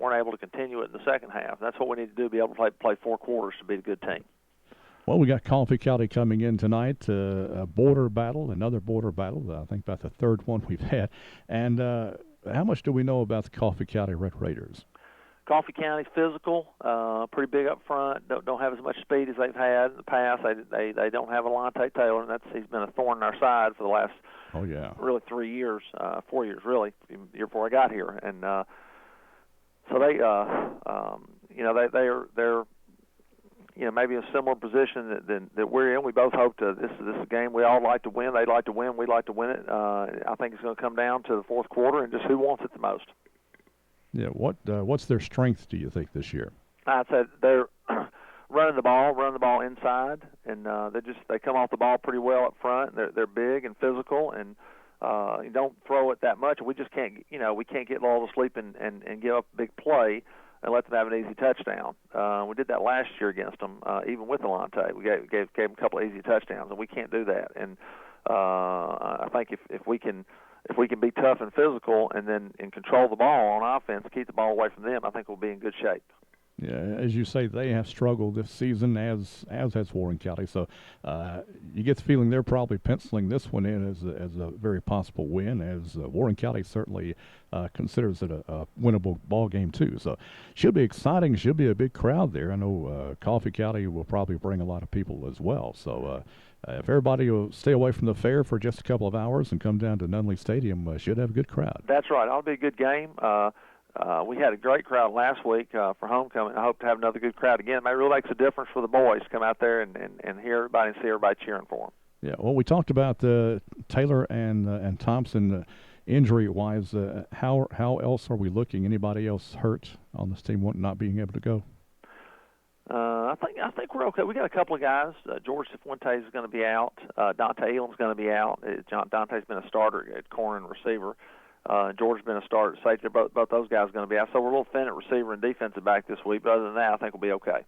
weren't able to continue it in the second half. That's what we need to do, be able to play 4 quarters to beat a good team. Well, we got Coffee County coming in tonight, a border battle, another border battle, I think about the third one we've had. And how much do we know about the Coffee County Red Raiders? Coffee County's physical, pretty big up front, don't have as much speed as they've had in the past. They don't have Alante Taylor, and he's been a thorn in our side for the last really 3 years, 4 years really, the year before I got here. And so they're maybe in a similar position that we're in. We both hope to. This is a game we all like to win. They like to win. We like to win it. I think it's going to come down to the fourth quarter and just who wants it the most. Yeah. What's their strength, do you think, this year? I'd say they're running the ball inside, and they come off the ball pretty well up front. They're big and physical, and you don't throw it that much. We just can't get lulled to sleep and give up a big play and let them have an easy touchdown. We did that last year against them, even with Alante. We gave them a couple of easy touchdowns, and we can't do that. And I think if we can be tough and physical and control the ball on offense, keep the ball away from them, I think we'll be in good shape. Yeah, as you say, they have struggled this season, as has Warren County. So you get the feeling they're probably penciling this one in as a very possible win, as Warren County certainly considers it a winnable ball game too. So should be exciting. Should be a big crowd there. I know Coffee County will probably bring a lot of people as well. So if everybody will stay away from the fair for just a couple of hours and come down to Nunley Stadium, should have a good crowd. That's right. It'll be a good game. We had a great crowd last week for homecoming. I hope to have another good crowd again. It really makes a difference for the boys to come out there and hear everybody and see everybody cheering for them. Yeah, well, we talked about Taylor and Thompson injury-wise. How else are we looking? Anybody else hurt on this team not being able to go? I think we're okay. We got a couple of guys. George Cifuentes is going to be out. Dante Elam's going to be out. Dante's been a starter at corner and receiver. George's been a starter at safety. Both those guys are going to be out. So we're a little thin at receiver and defensive back this week. But other than that, I think we'll be okay.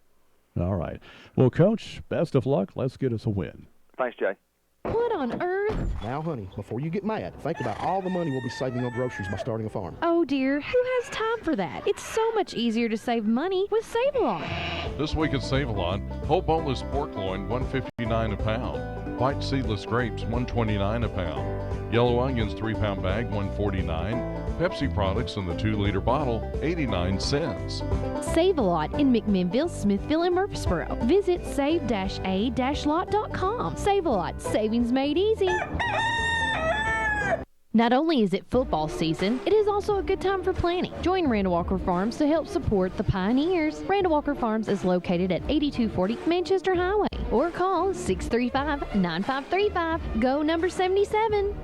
All right. Well, Coach, best of luck. Let's get us a win. Thanks, Jay. What on earth? Now, honey, before you get mad, think about all the money we'll be saving on groceries by starting a farm. Oh, dear. Who has time for that? It's so much easier to save money with Save-A-Lot. This week at Save-A-Lot, whole boneless pork loin, $1.59 a pound. White seedless grapes, $1.29 a pound. Yellow onions, 3-pound bag, $1.49. Pepsi products in the 2-liter bottle, 89 cents. Save-A-Lot in McMinnville, Smithville, and Murfreesboro. Visit save-a-lot.com. Save-A-Lot, savings made easy. Not only is it football season, it is also a good time for planting. Join Randall Walker Farms to help support the Pioneers. Randall Walker Farms is located at 8240 Manchester Highway, or call 635-9535. Go number 77.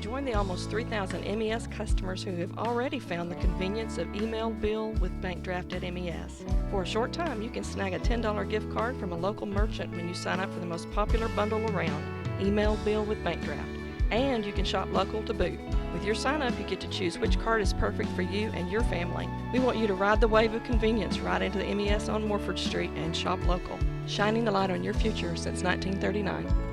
Join the almost 3,000 MES customers who have already found the convenience of email bill with bank draft at MES. For a short time, you can snag a $10 gift card from a local merchant when you sign up for the most popular bundle around, email bill with bank draft. And you can shop local to boot. With your sign up, you get to choose which card is perfect for you and your family. We want you to ride the wave of convenience right into the MES on Morford Street and shop local, shining the light on your future since 1939.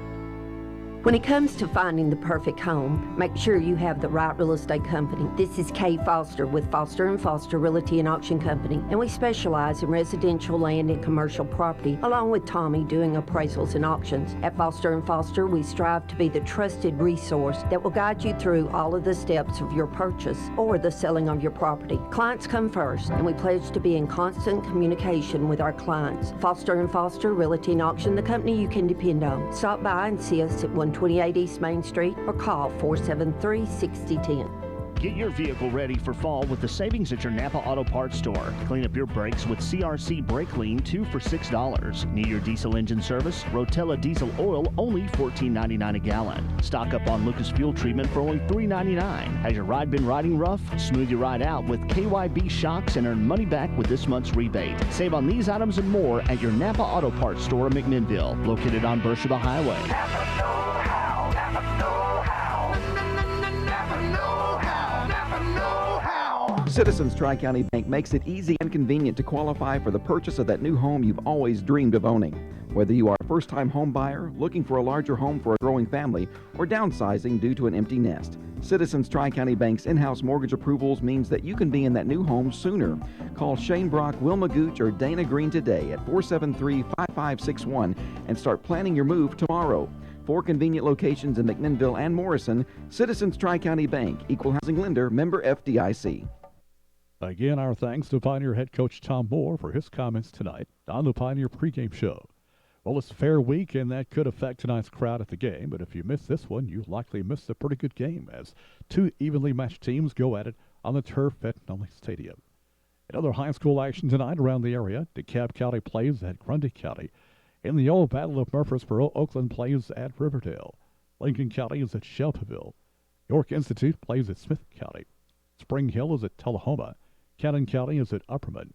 When it comes to finding the perfect home, make sure you have the right real estate company. This is Kay Foster with Foster & Foster Realty and Auction Company, and we specialize in residential land and commercial property, along with Tommy doing appraisals and auctions. At Foster & Foster, we strive to be the trusted resource that will guide you through all of the steps of your purchase or the selling of your property. Clients come first, and we pledge to be in constant communication with our clients. Foster & Foster Realty and Auction, the company you can depend on. Stop by and see us at 128 East Main Street or call 473-6010. Get your vehicle ready for fall with the savings at your Napa Auto Parts store. Clean up your brakes with CRC Brake Clean, 2 for $6. Need your diesel engine service? Rotella Diesel Oil, only $14.99 a gallon. Stock up on Lucas Fuel Treatment for only $3.99. Has your ride been riding rough? Smooth your ride out with KYB shocks and earn money back with this month's rebate. Save on these items and more at your Napa Auto Parts store in McMinnville, located on Beersheba Highway. Citizens Tri-County Bank makes it easy and convenient to qualify for the purchase of that new home you've always dreamed of owning. Whether you are a first-time home buyer, looking for a larger home for a growing family, or downsizing due to an empty nest, Citizens Tri-County Bank's in-house mortgage approvals means that you can be in that new home sooner. Call Shane Brock, Wilma Gooch, or Dana Green today at 473-5561 and start planning your move tomorrow. 4 convenient locations in McMinnville and Morrison. Citizens Tri-County Bank, Equal Housing Lender, member FDIC. Again, our thanks to Pioneer head coach Tom Moore for his comments tonight on the Pioneer pregame show. Well, it's Fair Week, and that could affect tonight's crowd at the game, but if you miss this one, you likely missed a pretty good game as 2 evenly matched teams go at it on the turf at Nunley Stadium. In other high school action tonight around the area, DeKalb County plays at Grundy County. In the old Battle of Murfreesboro, Oakland plays at Riverdale. Lincoln County is at Shelbyville. York Institute plays at Smith County. Spring Hill is at Tullahoma. Cannon County is at Upperman.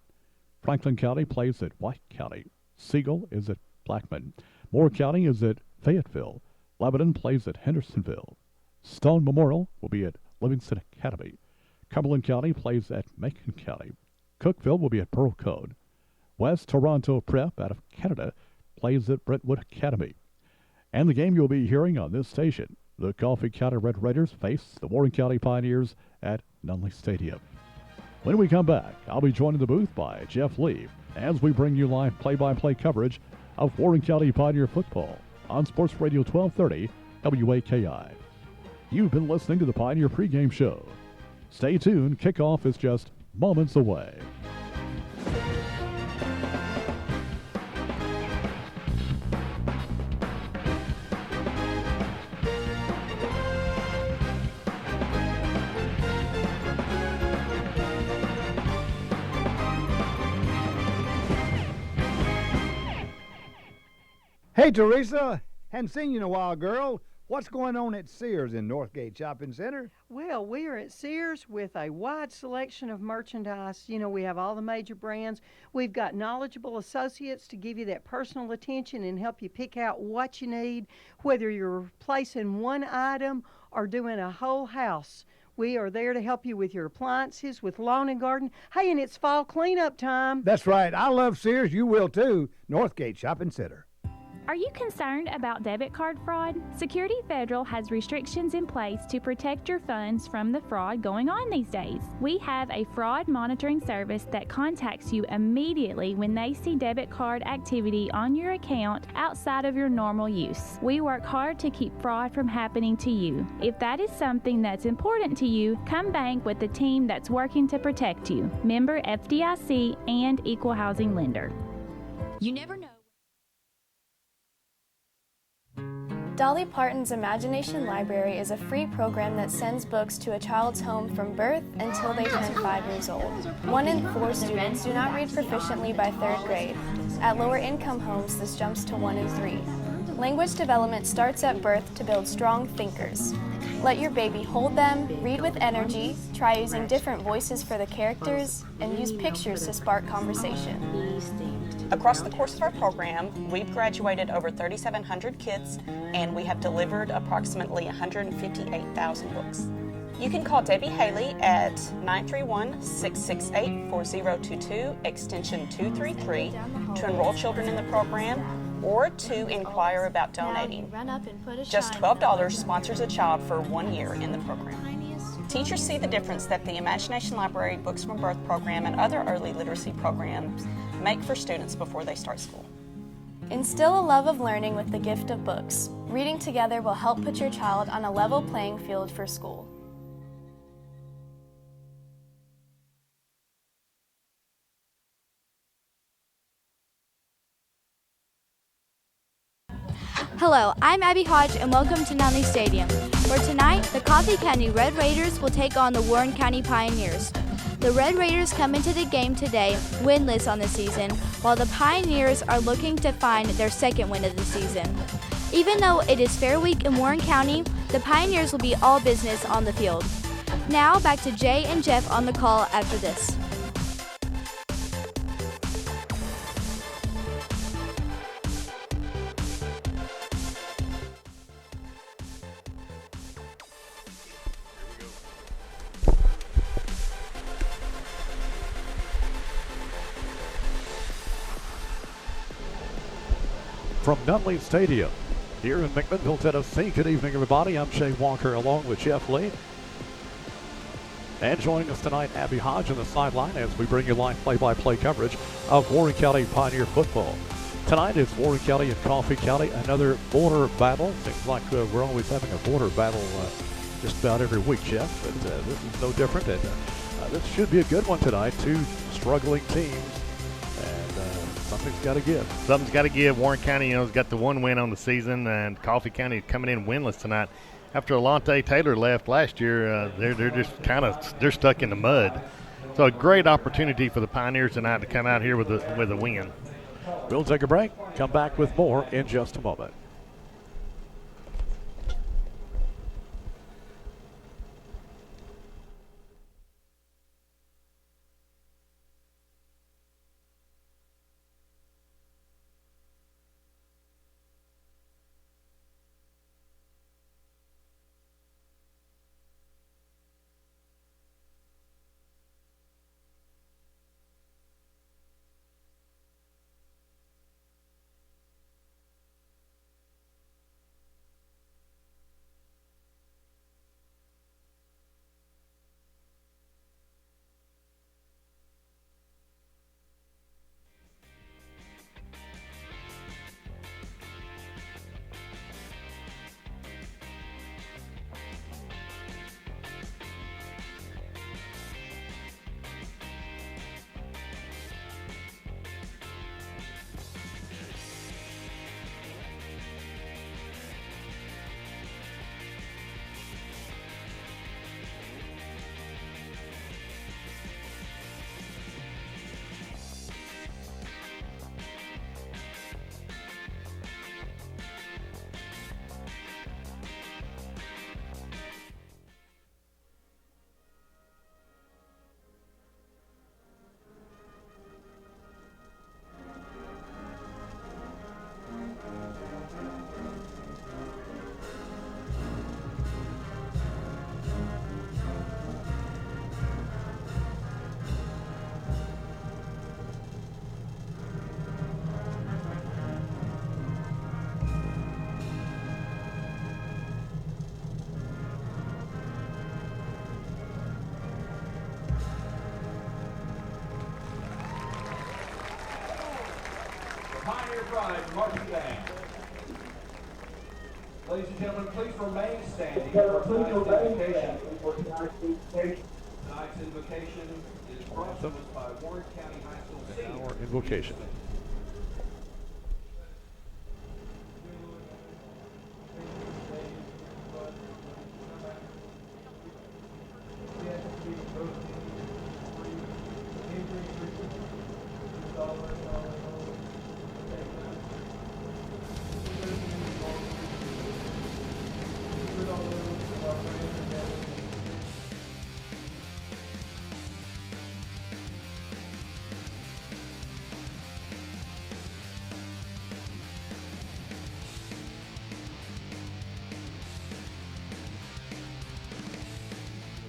Franklin County plays at White County. Siegel is at Blackman. Moore County is at Fayetteville. Lebanon plays at Hendersonville. Stone Memorial will be at Livingston Academy. Cumberland County plays at Macon County. Cookeville will be at Pearl Code. West Toronto Prep out of Canada plays at Brentwood Academy. And the game you'll be hearing on this station, the Coffee County Red Raiders face the Warren County Pioneers at Nunley Stadium. When we come back, I'll be joined in the booth by Jeff Lee as we bring you live play-by-play coverage of Warren County Pioneer football on Sports Radio 1230 WAKI. You've been listening to the Pioneer pregame show. Stay tuned, kickoff is just moments away. Hey, Teresa, hadn't seen you in a while, girl. What's going on at Sears in Northgate Shopping Center? Well, we are at Sears with a wide selection of merchandise. You know, we have all the major brands. We've got knowledgeable associates to give you that personal attention and help you pick out what you need, whether you're replacing one item or doing a whole house. We are there to help you with your appliances, with lawn and garden. Hey, and it's fall cleanup time. That's right. I love Sears. You will too. Northgate Shopping Center. Are you concerned about debit card fraud? Security Federal has restrictions in place to protect your funds from the fraud going on these days. We have a fraud monitoring service that contacts you immediately when they see debit card activity on your account outside of your normal use. We work hard to keep fraud from happening to you. If that is something that's important to you, come bank with the team that's working to protect you. Member FDIC and Equal Housing Lender. You never know. Dolly Parton's Imagination Library is a free program that sends books to a child's home from birth until they turn 5 years old. 1 in 4 students do not read proficiently by 3rd grade. At lower income homes, this jumps to 1 in 3. Language development starts at birth to build strong thinkers. Let your baby hold them, read with energy, try using different voices for the characters, and use pictures to spark conversation. Across the course of our program, we've graduated over 3,700 kids, and we have delivered approximately 158,000 books. You can call Debbie Haley at 931-668-4022, extension 233, to enroll children in the program or to inquire about donating. Just $12 sponsors a child for 1 year in the program. Teachers see the difference that the Imagination Library Books from Birth program and other early literacy programs make for students before they start school. Instill a love of learning with the gift of books. Reading together will help put your child on a level playing field for school. Hello, I'm Abby Hodge and welcome to Nunley Stadium, where tonight the Coffee County Red Raiders will take on the Warren County Pioneers. The Red Raiders come into the game today winless on the season, while the Pioneers are looking to find their second win of the season. Even though it is Fair Week in Warren County, the Pioneers will be all business on the field. Now back to Jay and Jeff on the call after this. from Nunley Stadium here in McMinnville, Tennessee. Good evening, everybody. I'm Shay Walker along with Jeff Lee. And joining us tonight, Abby Hodge on the sideline as we bring you live play-by-play coverage of Warren County Pioneer football. Tonight it's Warren County and Coffee County, another border battle. Seems like we're always having a border battle just about every week, Jeff, but this is no different. And this should be a good one tonight. Two struggling teams, and something's got to give. Something's got to give. Warren County, has got the one win on the season, and Coffee County coming in winless tonight. After Alante Taylor left last year, they're just they're stuck in the mud. So a great opportunity for the Pioneers tonight to come out here with a win. We'll take a break. Come back with more in just a moment. Pioneer Pride marching band. Ladies and gentlemen, please remain standing for tonight's invocation. Tonight's invocation is brought to us by Warren County High School seniors. Our invocation.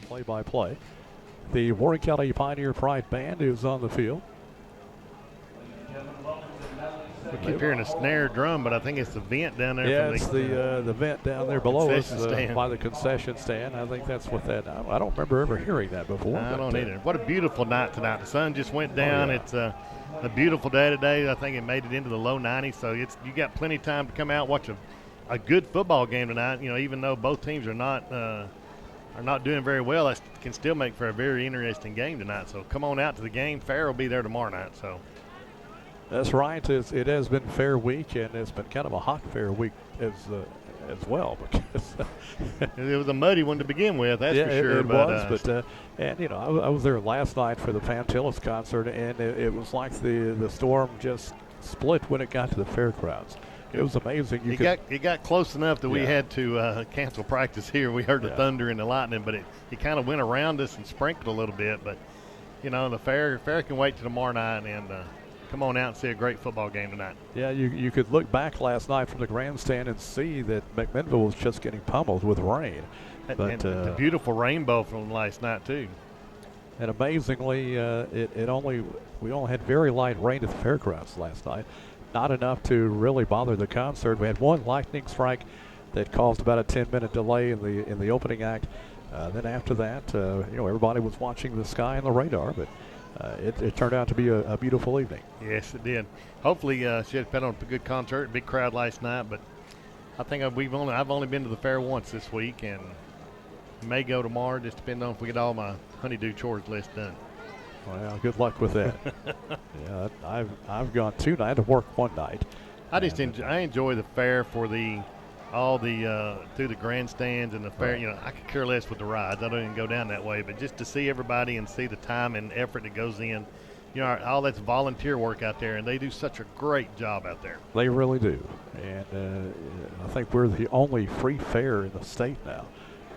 Play-by-play. The Warren County Pioneer Pride Band is on the field. We keep hearing a snare drum, but I think it's the vent down there. Yeah, it's the vent down there below us by the concession stand. I think that's what that. I don't remember ever hearing that before. I don't either. What a beautiful night tonight. The sun just went down. It's a beautiful day today. I think it made it into the low 90s, so you got plenty of time to come out and watch a good football game tonight. Even though both teams are not doing very well, that can still make for a very interesting game tonight. So come on out to the game. Fair will be there tomorrow night. So that's right. It has been fair week, and it's been kind of a hot fair week as well. Because it was a muddy one to begin with, that's for sure. It was. And I was there last night for the Fantillis concert, and it was like the storm just split when it got to the fairgrounds. It was amazing. It got close enough that we had to cancel practice here. We heard the thunder and the lightning, but it kind of went around us and sprinkled a little bit. But, the fair can wait till tomorrow night and come on out and see a great football game tonight. Yeah, you could look back last night from the grandstand and see that McMinnville was just getting pummeled with rain. But and the beautiful rainbow from last night, too. And amazingly, we only had very light rain at the fairgrounds last night. not enough to really bother the concert. We had one lightning strike that caused about a 10-minute delay in the opening act. Then after that, everybody was watching the sky and the radar, but it turned out to be a beautiful evening. Yes, it did. Hopefully, she had put on a good concert, big crowd last night. But I think I've only been to the fair once this week, and may go tomorrow. Just depending on if we get all my honeydew chores list done. Well, good luck with that. Yeah, I've gone 2 nights. I had to work one night. I enjoy the fair for all the through the grandstands and the fair. Right. I could care less with the rides. I don't even go down that way. But just to see everybody and see the time and effort that goes in, all that's volunteer work out there, and they do such a great job out there. They really do. And I think we're the only free fair in the state now,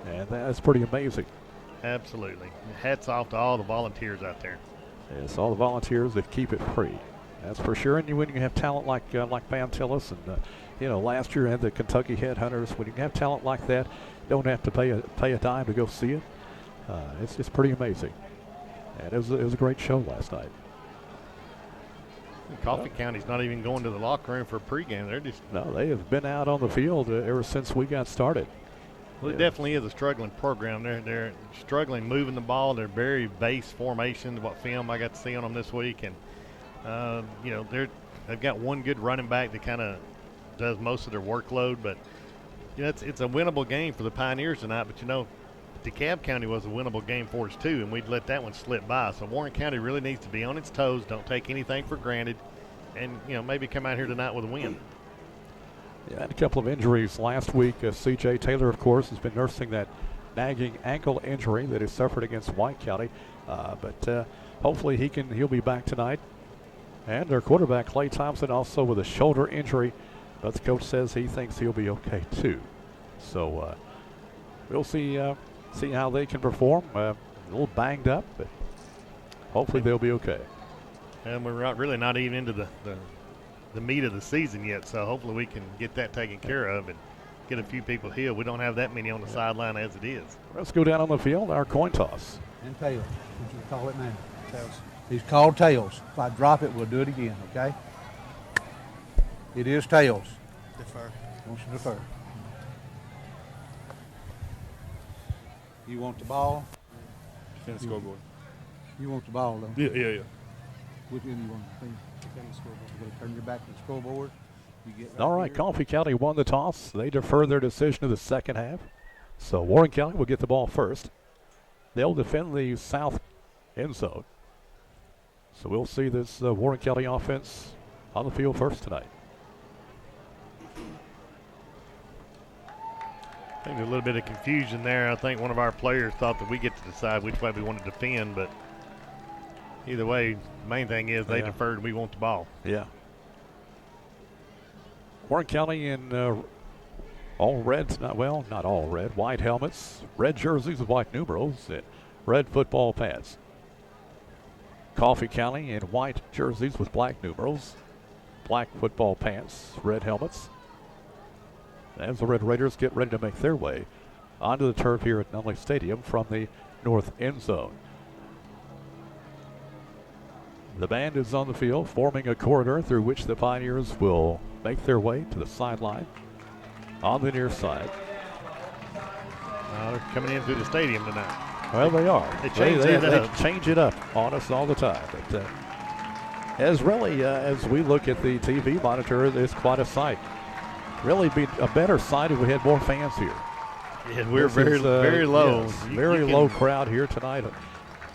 and that's pretty amazing. Absolutely. Hats off to all the volunteers out there. It's all the volunteers that keep it free. That's for sure. And when you have talent like Van Tillis and last year had the Kentucky Headhunters. When you have talent like that, you don't have to pay a dime to go see it. It's pretty amazing. And it was a great show last night. Coffee County's not even going to the locker room for a pregame. They have been out on the field ever since we got started. Well, it definitely is a struggling program. They're struggling moving the ball. They're very base formations. What film I got to see on them this week, and they've got one good running back that kind of does most of their workload. But it's a winnable game for the Pioneers tonight. But DeKalb County was a winnable game for us too, and we'd let that one slip by. So Warren County really needs to be on its toes. Don't take anything for granted, and maybe come out here tonight with a win. Yeah, had a couple of injuries last week. C.J. Taylor, of course, has been nursing that nagging ankle injury that he suffered against White County. But hopefully he'll be back tonight. And their quarterback, Clay Thompson, also with a shoulder injury. But the coach says he thinks he'll be okay, too. So we'll see how they can perform. A little banged up, but hopefully they'll be okay. And we're really not even into the meat of the season yet, so hopefully we can get that taken care of and get a few people healed. We don't have that many on the sideline as it is. Let's go down on the field, our coin toss. And tails. What you call it now? Tails. He's called tails. If I drop it, we'll do it again, okay? It is tails. Defer. Want you to defer. You want the ball? Defend the scoreboard. You want the ball, though? Yeah. Which end you want? Defend the scoreboard. You're going to turn your back to the scoreboard. All right, Coffee County won the toss. They defer their decision to the second half. So Warren County will get the ball first. They'll defend the south end zone. So we'll see this Warren County offense on the field first tonight. I think there's a little bit of confusion there. I think one of our players thought that we get to decide which way we want to defend, but either way, the main thing is they deferred and we want the ball. Yeah. Warren County in all red, not all red, white helmets, red jerseys with white numerals, and red football pads. Coffee County in white jerseys with black numerals, black football pants, red helmets. As the Red Raiders get ready to make their way onto the turf here at Nunley Stadium from the north end zone. The band is on the field, forming a corridor through which the Pioneers will make their way to the sideline on the near side. They're coming in through the stadium tonight. Well, they are. They change it up on us all the time. But as we look at the TV monitor, it's quite a sight. Really be a better sight if we had more fans here. Yeah, we're very low. Yes, very low crowd here tonight.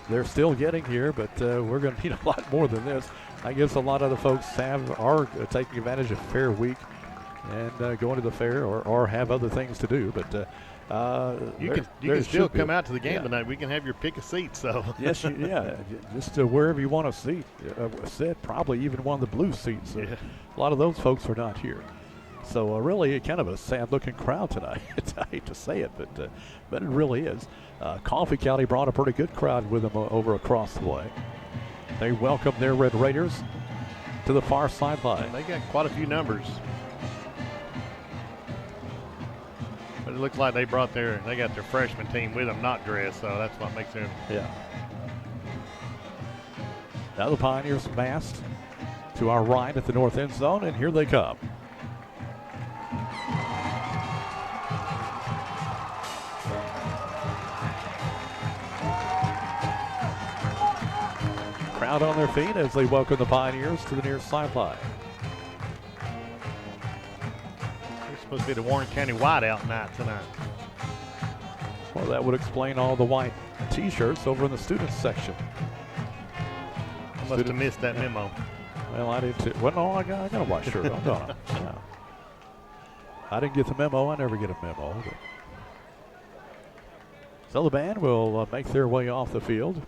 They're still getting here, but we're going to need a lot more than this. I guess a lot of the folks are taking advantage of Fair Week and going to the fair or have other things to do. But you can still come out to the game tonight. We can have your pick a seat. So yes, just wherever you want to sit. Probably even one of the blue seats. A lot of those folks are not here. So really kind of a sad-looking crowd tonight. I hate to say it, but it really is. Coffee County brought a pretty good crowd with them over across the way. They welcome their Red Raiders to the far sideline. They got quite a few numbers. But it looks like they got their freshman team with them, not dressed, so that's what makes them. Yeah. Now the Pioneers masked to our right at the north end zone, and here they come. Crowd on their feet as they welcome the Pioneers to the near sideline. It's supposed to be the Warren County Whiteout night tonight. Well, that would explain all the white T-shirts over in the students section. I must have missed that memo. Well, I did too. Well, no, I got a white shirt on, don't I? Yeah. I didn't get the memo. I never get a memo. But. So the band will make their way off the field.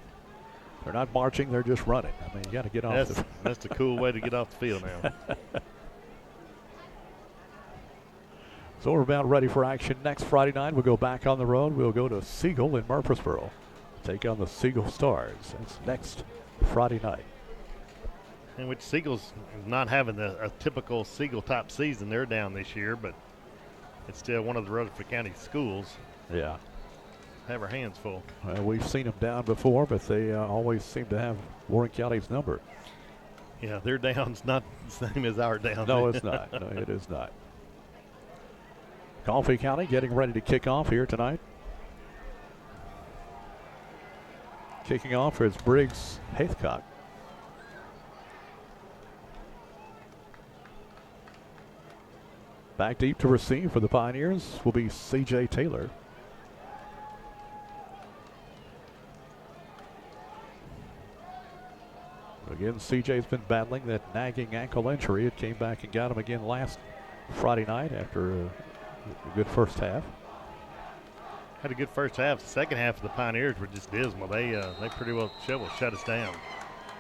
They're not marching, they're just running. I mean, you got to get off the That's a cool way to get off the field now. So we're about ready for action next Friday night. We'll go back on the road. We'll go to Siegel in Murfreesboro. Take on the Siegel Stars. That's next Friday night. And which Siegel's not having a typical Siegel-type season. They're down this year, but it's still one of the Rutherford County schools. Yeah. Have our hands full. We've seen them down before, but they always seem to have Warren County's number. Yeah, their down's not the same as our down. No, it's not. No, it is not. Coffee County getting ready to kick off here tonight. Kicking off is Briggs Haithcock. Back deep to receive for the Pioneers will be C.J. Taylor. Again, C.J.'s been battling that nagging ankle injury. It came back and got him again last Friday night after a good first half. Had a good first half. The second half of the Pioneers were just dismal. They pretty well shut us down.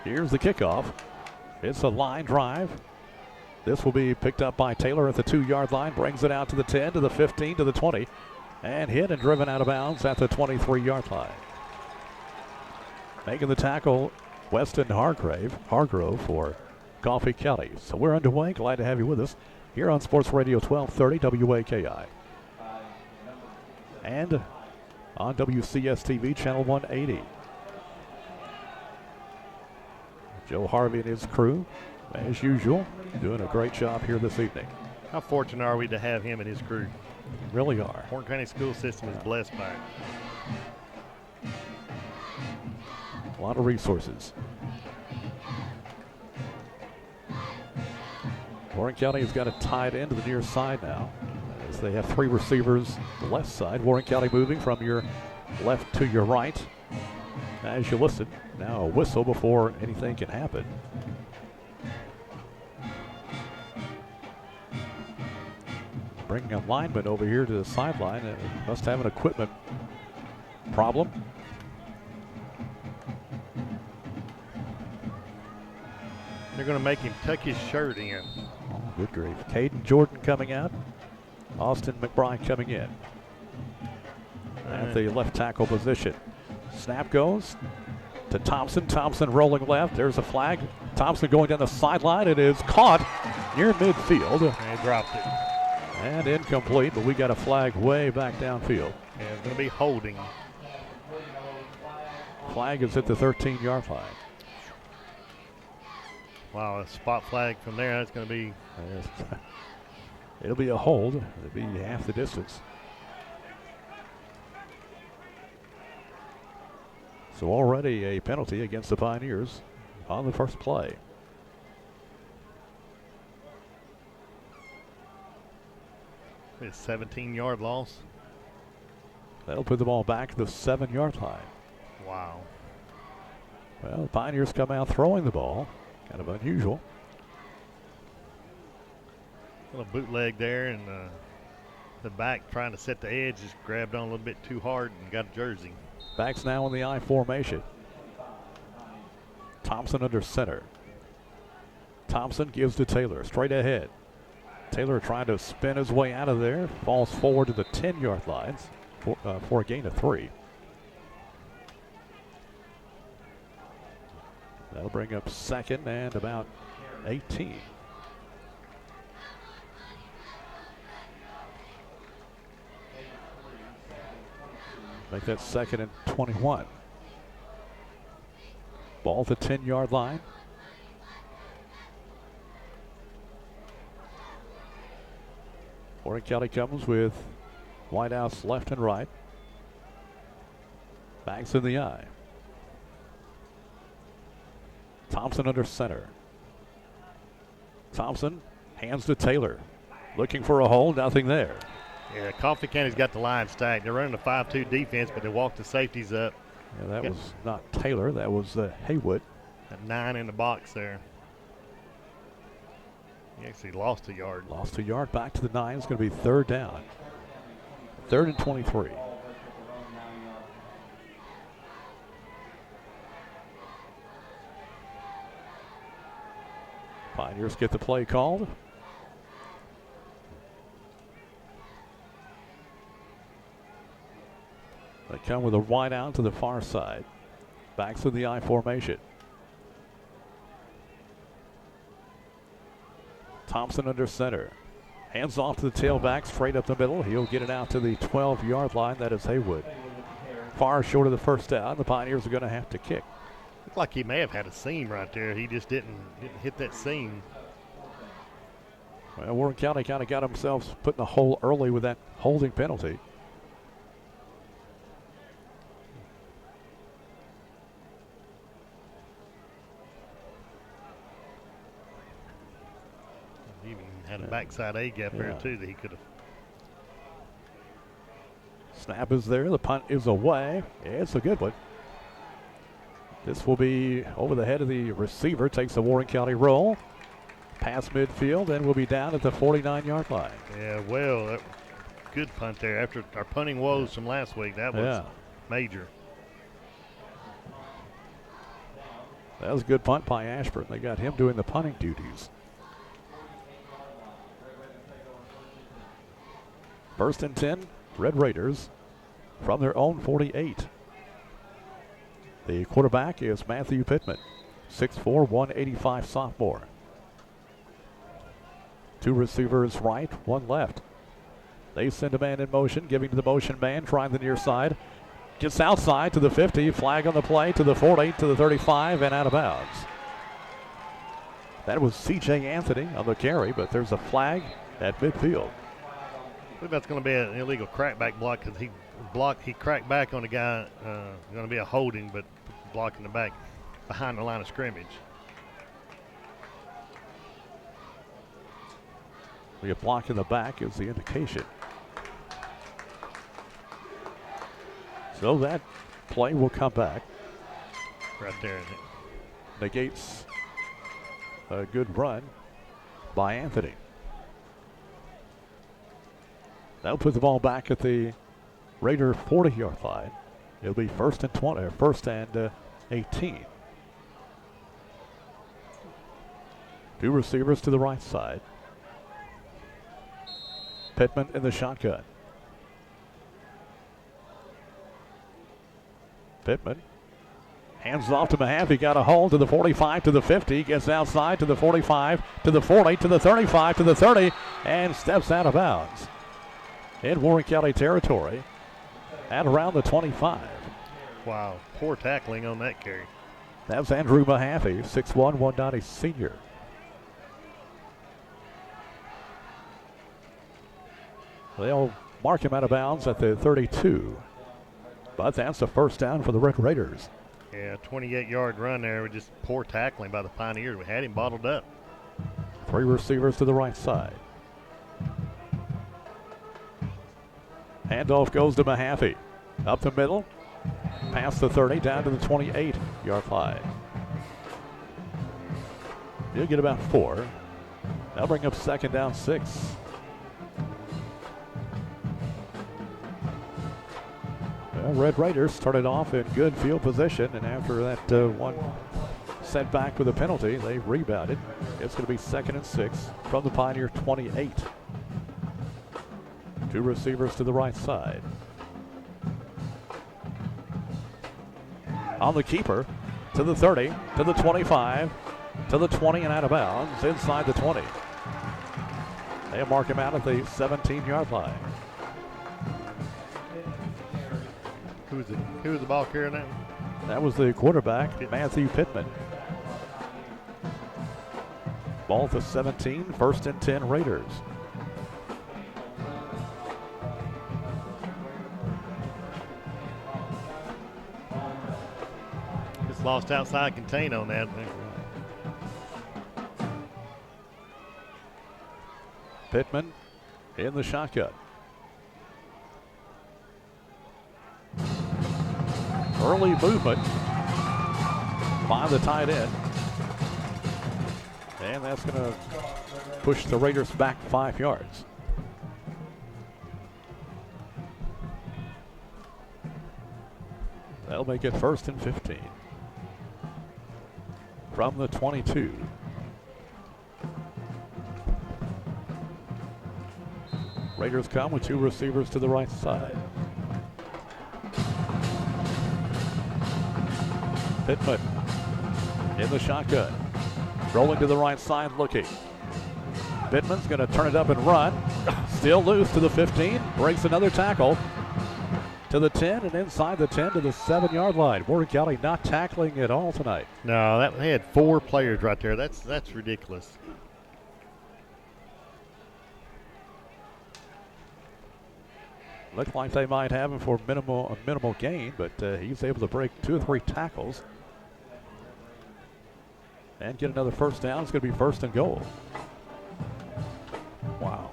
Here's the kickoff. It's a line drive. This will be picked up by Taylor at the 2-yard line. Brings it out to the 10, to the 15, to the 20. And hit and driven out of bounds at the 23-yard line. Making the tackle, Weston Hargrove for Coffee County. So we're underway. Glad to have you with us here on Sports Radio 1230 WAKI. And on WCS-TV Channel 180. Joe Harvey and his crew, as usual, doing a great job here this evening. How fortunate are we to have him and his crew? Really are. Warren County school system is blessed by it. A lot of resources. Warren County has got it tied into the near side now, as they have 3 receivers the left side. Warren County moving from your left to your right. As you listen, now a whistle before anything can happen. Bringing a lineman over here to the sideline. Must have an equipment problem. They're going to make him tuck his shirt in. Oh, good grief. Caden Jordan coming out. Austin McBride coming in. At the left tackle position. Snap goes to Thompson. Thompson rolling left. There's a flag. Thompson going down the sideline. It is caught near midfield. And he dropped it. And incomplete, but we got a flag way back downfield. Yeah, it's going to be holding. Flag is at the 13-yard line. Wow, a spot flag from there. That's going to be. It'll be a hold. It'll be half the distance. So already a penalty against the Pioneers on the first play. A 17-yard loss. That'll put the ball back to the 7-yard line. Wow. Well, the Pioneers come out throwing the ball. Kind of unusual. A little bootleg there, and the back trying to set the edge just grabbed on a little bit too hard and got a jersey. Backs now in the I formation. Thompson under center. Thompson gives to Taylor, straight ahead. Taylor trying to spin his way out of there. Falls forward to the 10-yard lines for a gain of 3. That'll bring up second and about 18. Make that second and 21. Ball at the 10-yard line. Warren County comes with wideouts left and right. Backs in the eye. Thompson under center. Thompson hands to Taylor. Looking for a hole, nothing there. Yeah, Coffee County's got the line stacked. They're running a 5-2 defense, but they walked the safeties up. Yeah, that was not Taylor. That was Haywood. At 9 in the box there. He actually lost a yard. Lost a yard back to the 9. It's going to be third down. 3rd and 23. Pioneers get the play called. They come with a wide out to the far side. Backs in the I formation. Thompson under center. Hands off to the tailback, straight up the middle. He'll get it out to the 12-yard line. That is Haywood. Far short of the first down. The Pioneers are going to have to kick. Looked like he may have had a seam right there. He just didn't hit that seam. Well, Warren County kind of got themselves put in a hole early with that holding penalty. He even had a backside A gap there too that he could have. Snap is there. The punt is away. Yeah, it's a good one. This will be over the head of the receiver. Takes the Warren County roll. Past midfield and will be down at the 49-yard line. Yeah, well, good punt there. After our punting woes from last week, that was major. That was a good punt by Ashburn. They got him doing the punting duties. 1st and 10, Red Raiders from their own 48. The quarterback is Matthew Pittman, 6'4", 185 sophomore. 2 receivers right, 1 left. They send a man in motion, giving to the motion man, trying the near side. Gets outside to the 50, flag on the play to the 40, to the 35, and out of bounds. That was C.J. Anthony on the carry, but there's a flag at midfield. I think that's going to be an illegal crackback block because he cracked back on a guy. Going to be a holding, but blocking the back behind the line of scrimmage. The block in the back is the indication. So that play will come back. Right there. Negates a good run by Anthony. That'll put the ball back at the Raider 40-yard line. It'll be 1st and 20, or 1st and 18. 2 receivers to the right side. Pittman in the shotgun. Pittman hands off to Mahaffey. Got a hold to the 45, to the 50. Gets outside to the 45, to the 40, to the 35, to the 30, and steps out of bounds in Warren County territory at around the 25. Wow, poor tackling on that carry. That's Andrew Mahaffey, 6'1", 190 senior. They'll mark him out of bounds at the 32. But that's a first down for the Red Raiders. Yeah, 28-yard run there with just poor tackling by the Pioneers. We had him bottled up. 3 receivers to the right side. Handoff goes to Mahaffey. Up the middle. Past the 30, down to the 28-yard line. He'll get about 4. That'll bring up 2nd down 6. Well, Red Raiders started off in good field position, and after that one setback with a penalty, they rebounded. It's going to be 2nd and 6 from the Pioneer 28. 2 receivers to the right side. On the keeper, to the 30, to the 25, to the 20, and out of bounds inside the 20. They'll mark him out at the 17-yard line. Who was the ball carrier now? That was the quarterback, Matthew Pittman. Ball to 17, 1st and 10 Raiders. Just lost outside contain on that. Pittman in the shotgun. Early movement by the tight end. And that's going to push the Raiders back 5 yards. That'll make it 1st and 15. From the 22. Raiders come with 2 receivers to the right side. Pittman in the shotgun. Rolling to the right side, looking. Pittman's going to turn it up and run. Still loose to the 15. Breaks another tackle to the 10 and inside the 10 to the 7-yard line. Warren County not tackling at all tonight. No, they had 4 players right there. That's ridiculous. Looked like they might have him for a minimal gain, but he's able to break 2 or 3 tackles and get another first down. It's going to be 1st and goal. Wow.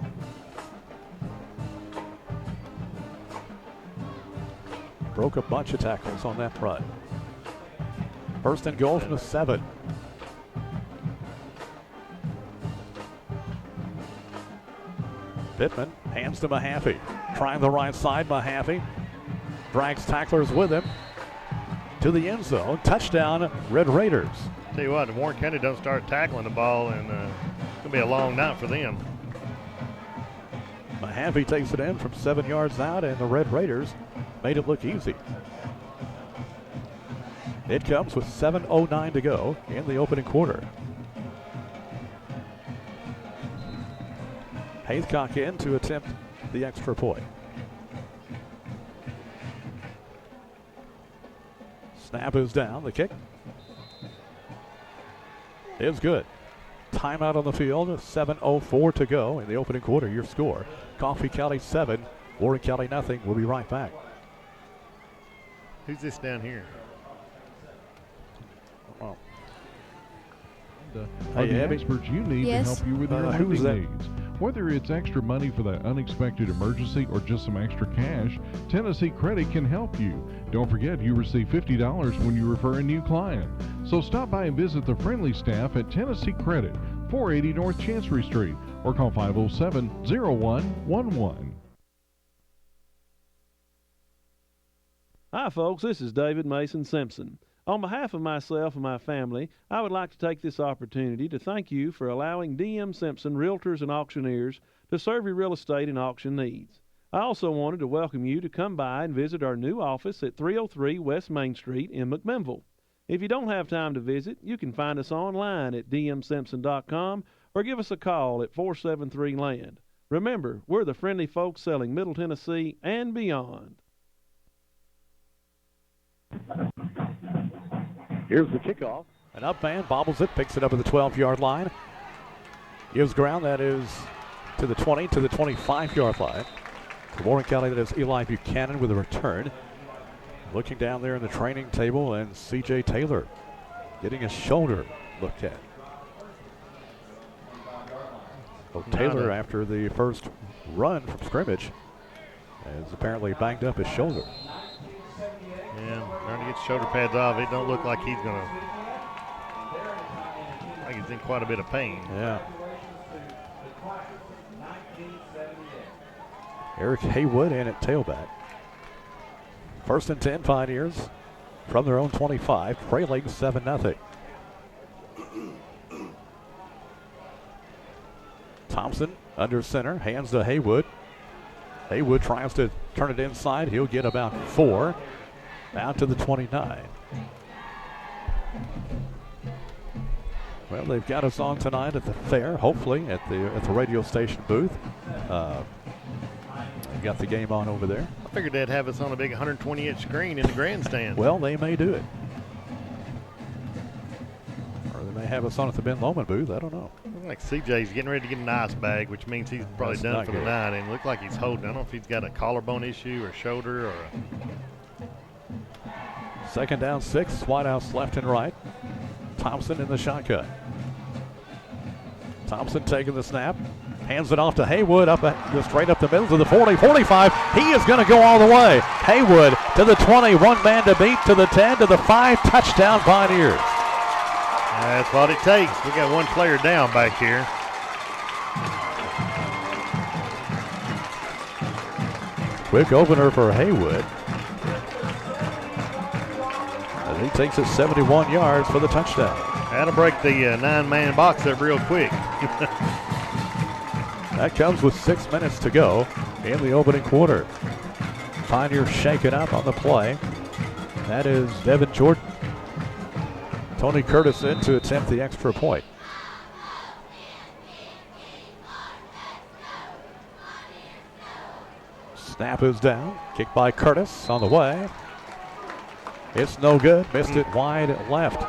Broke a bunch of tackles on that run. 1st and goal from the 7. Pittman hands to Mahaffey. Trying the right side, Mahaffey drags tacklers with him to the end zone. Touchdown, Red Raiders. Tell you what, if Warren County don't start tackling the ball, and it's going to be a long night for them. Mahaffey takes it in from 7 yards out, and the Red Raiders made it look easy. It comes with 7:09 to go in the opening quarter. Haycock in to attempt the extra point. Snap is down. The kick is good. Timeout on the field. 7:04 to go in the opening quarter. Your score: Coffee County 7, Warren County nothing. We'll be right back. Who's this down here? Oh. Are the Abby? experts you need Yes. to help you with your Who's that? lending needs. Whether it's extra money for that unexpected emergency or just some extra cash, Tennessee Credit can help you. Don't forget you receive $50 when you refer a new client. So stop by and visit the friendly staff at Tennessee Credit, 480 North Chancery Street, or call 507-0111. Hi folks, this is David Mason Simpson. On behalf of myself and my family, I would like to take this opportunity to thank you for allowing DM Simpson Realtors and Auctioneers to serve your real estate and auction needs. I also wanted to welcome you to come by and visit our new office at 303 West Main Street in McMinnville. If you don't have time to visit, you can find us online at dmsimpson.com or give us a call at 473-LAND. Remember, we're the friendly folks selling Middle Tennessee and beyond. Here's the kickoff. An up man bobbles it, picks it up at the 12-yard line. Gives ground, that is to the 20, to the 25-yard line. For Warren County, that is Eli Buchanan with a return. Looking down there in the training table, and C.J. Taylor getting his shoulder looked at. Well, Taylor, after the first run from scrimmage, has apparently banged up his shoulder. Yeah, trying to get shoulder pads off. It don't look like he's going to. I think he's in quite a bit of pain. Yeah. Eric Haywood in at tailback. 1st and 10, Pioneers from their own 25. Trailing 7-0. Thompson under center, hands to Haywood. Haywood tries to turn it inside. He'll get about 4. Out to the 29. Well, they've got us on tonight at the fair, hopefully at the radio station booth. Got the game on over there. I figured they'd have us on a big 120-inch screen in the grandstand. Well, they may do it. Or they may have us on at the Ben Lomond booth. I don't know. Looks like CJ's getting ready to get an ice bag, which means he's probably That's done not for the good. night. And look like he's holding. I don't know if he's got a collarbone issue or shoulder or Second down, 6. Wideouts left and right. Thompson in the shotgun. Thompson taking the snap. Hands it off to Haywood just straight up the middle to the 40, 45. He is going to go all the way. Haywood to the 20, one man to beat, to the 10, to the 5. Touchdown Pioneers. That's what it takes. We got one player down back here. Quick opener for Haywood. And he takes it 71 yards for the touchdown. That'll break the 9-man box up real quick. That comes with 6 minutes to go in the opening quarter. Pioneers shaken up on the play. That is Devin Jordan. Tony Curtis in to attempt the extra point. Snap is down. Kick by Curtis on the way. It's no good. Missed it wide left.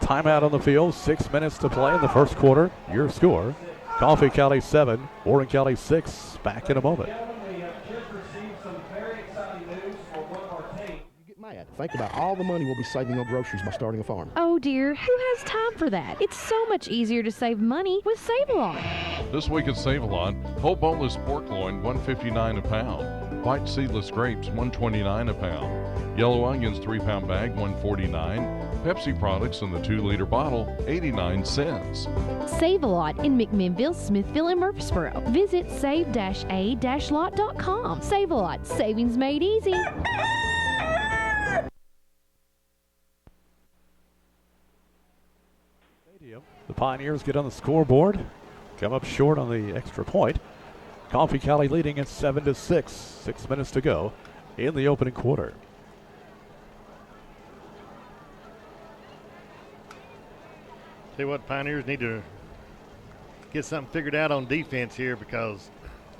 Timeout on the field. 6 minutes to play in the first quarter. Your score, Coffee County 7, Warren County 6. Back in a moment. Think about all the money we'll be saving on groceries by starting a farm. Oh dear, who has time for that? It's so much easier to save money with Save-A-Lot. This week at Save-A-Lot, whole boneless pork loin, $1.59 a pound. White seedless grapes, $1.29 a pound. Yellow onions, 3-pound bag, $1.49. Pepsi products in the 2-liter bottle, 89 cents. Save-A-Lot in McMinnville, Smithville, and Murfreesboro. Visit save-a-lot.com. Save-A-Lot, savings made easy. The Pioneers get on the scoreboard, come up short on the extra point. Coffee County leading at 7-6. 6 minutes to go in the opening quarter. Tell you what, Pioneers need to get something figured out on defense here, because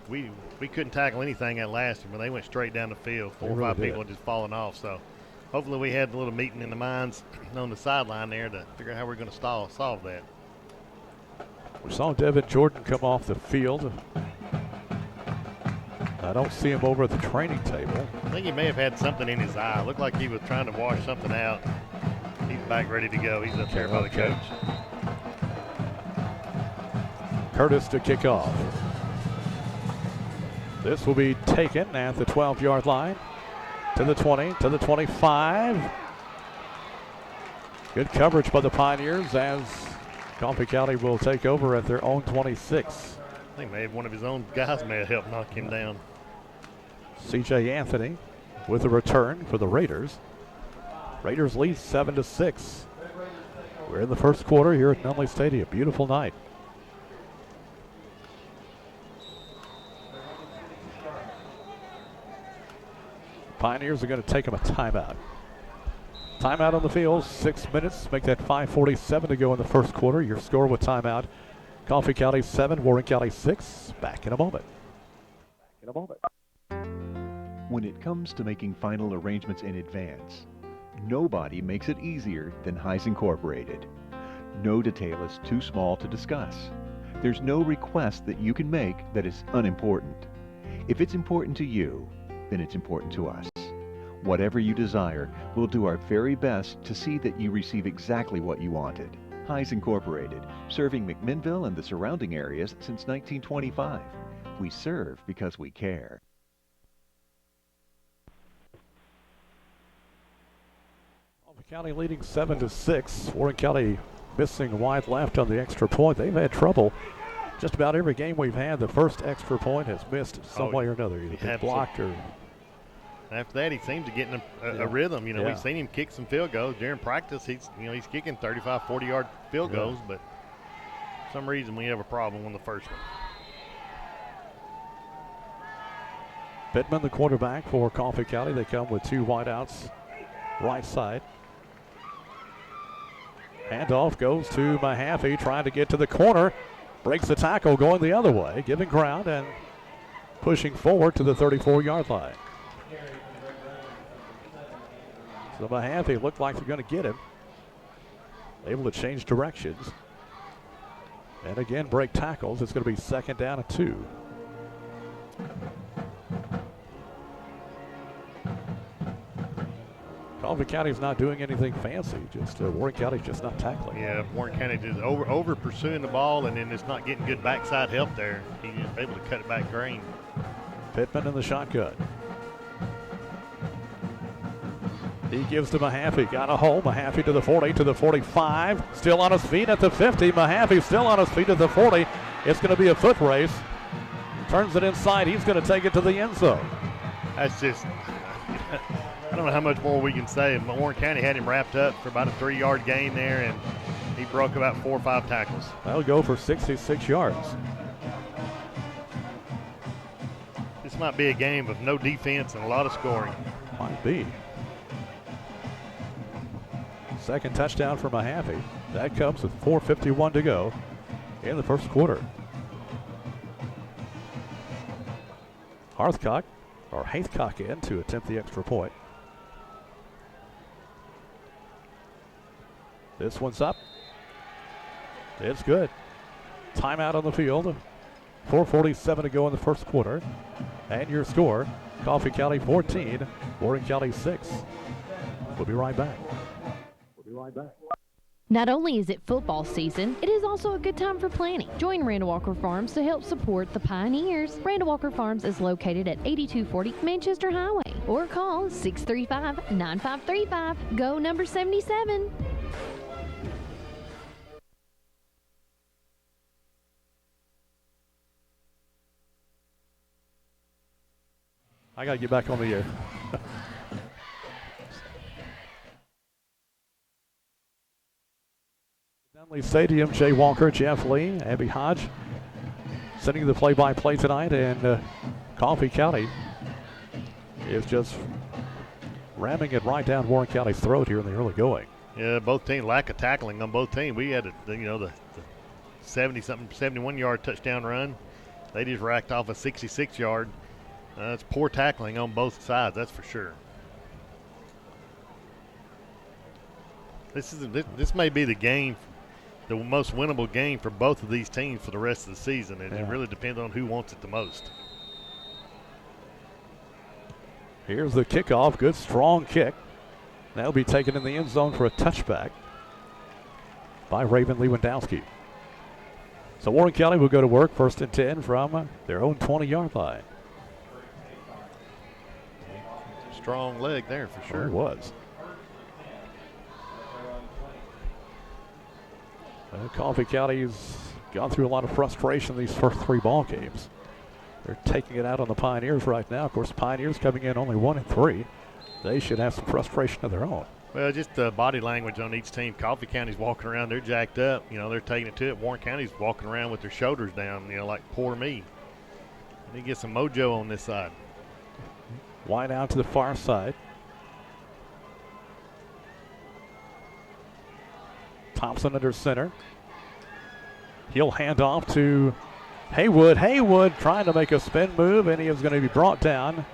we couldn't tackle anything at last year when they went straight down the field. 4 or 5 people just falling off. So hopefully we had a little meeting in the minds on the sideline there to figure out how we're going to solve that. We saw Devin Jordan come off the field. I don't see him over at the training table. I think he may have had something in his eye. Looked like he was trying to wash something out. He's back ready to go. He's up there by the coach. Curtis to kick off. This will be taken at the 12-yard line. To the 20, to the 25. Good coverage by the Pioneers as Coffee County will take over at their own 26. I think maybe one of his own guys may have helped knock him down. C.J. Anthony with a return for the Raiders. Raiders lead 7-6. We're in the first quarter here at Nunley Stadium. Beautiful night. Pioneers are going to take them a timeout. Timeout on the field, 6 minutes. Make that 5:47 to go in the first quarter. Your score with timeout, Coffee County 7, Warren County 6. Back in a moment. When it comes to making final arrangements in advance, nobody makes it easier than Heis Incorporated. No detail is too small to discuss. There's no request that you can make that is unimportant. If it's important to you, then it's important to us. Whatever you desire, we'll do our very best to see that you receive exactly what you wanted. Heis Incorporated, serving McMinnville and the surrounding areas since 1925. We serve because we care. Coffee County leading 7-6. Warren County missing wide left on the extra point. They've had trouble. Just about every game we've had, the first extra point has missed some way or another. Either been blocked or... After that, he seems to get in a rhythm. We've seen him kick some field goals during practice. He's kicking 35, 40-yard field goals, but for some reason we have a problem on the first one. Pittman, the quarterback for Coffee County. They come with 2 wideouts, right side. Handoff goes to Mahaffey, trying to get to the corner. Breaks the tackle, going the other way, giving ground and pushing forward to the 34-yard line. So Mahaffey looked like they're going to get him. Able to change directions. And again, break tackles. It's going to be 2nd down and 2. Coffee County's not doing anything fancy. Just Warren County's just not tackling. Yeah, Warren County just over pursuing the ball and then just not getting good backside help there. He was able to cut it back green. Pittman in the shotgun. He gives to Mahaffey. Got a hole. Mahaffey to the 40, to the 45. Still on his feet at the 50. Mahaffey still on his feet at the 40. It's going to be a foot race. Turns it inside. He's going to take it to the end zone. That's just, I don't know how much more we can say. Warren County had him wrapped up for about a 3-yard gain there, and he broke about 4 or 5 tackles. That'll go for 66 yards. This might be a game of no defense and a lot of scoring. Might be. Second touchdown for Mahaffey. That comes with 4:51 to go in the first quarter. Haithcock in to attempt the extra point. This one's up. It's good. Timeout on the field. 4:47 to go in the first quarter. And your score, Coffee County 14, Warren County 6. We'll be right back. Not only is it football season, it is also a good time for planting. Join Randall Walker Farms to help support the Pioneers. Randall Walker Farms is located at 8240 Manchester Highway, or call 635-9535. Go number 77. I got to get back on the air. Nunley Stadium, Jay Walker, Jeff Lee, Abby Hodge sending the play-by-play tonight, and Coffee County is just ramming it right down Warren County's throat here in the early going. Yeah, both teams, lack of tackling on both teams. We had the 70-something, 71-yard touchdown run. They just racked off a 66-yard. It's poor tackling on both sides, that's for sure. This may be the game, the most winnable game for both of these teams for the rest of the season. It really depends on who wants it the most. Here's the kickoff. Good, strong kick. That'll be taken in the end zone for a touchback by Raven Lewandowski. So Warren County will go to work, 1st and 10 from their own 20-yard line. Strong leg there for sure. It was. Coffee County's gone through a lot of frustration these first 3 ball games. They're taking it out on the Pioneers right now. Of course, Pioneers coming in only 1-3. They should have some frustration of their own. Well, just the body language on each team. Coffee County's walking around, they're jacked up. They're taking it to it. Warren County's walking around with their shoulders down, like poor me. They get some mojo on this side. Wide out to the far side. Thompson under center. He'll hand off to Haywood. Haywood trying to make a spin move, and he is going to be brought down.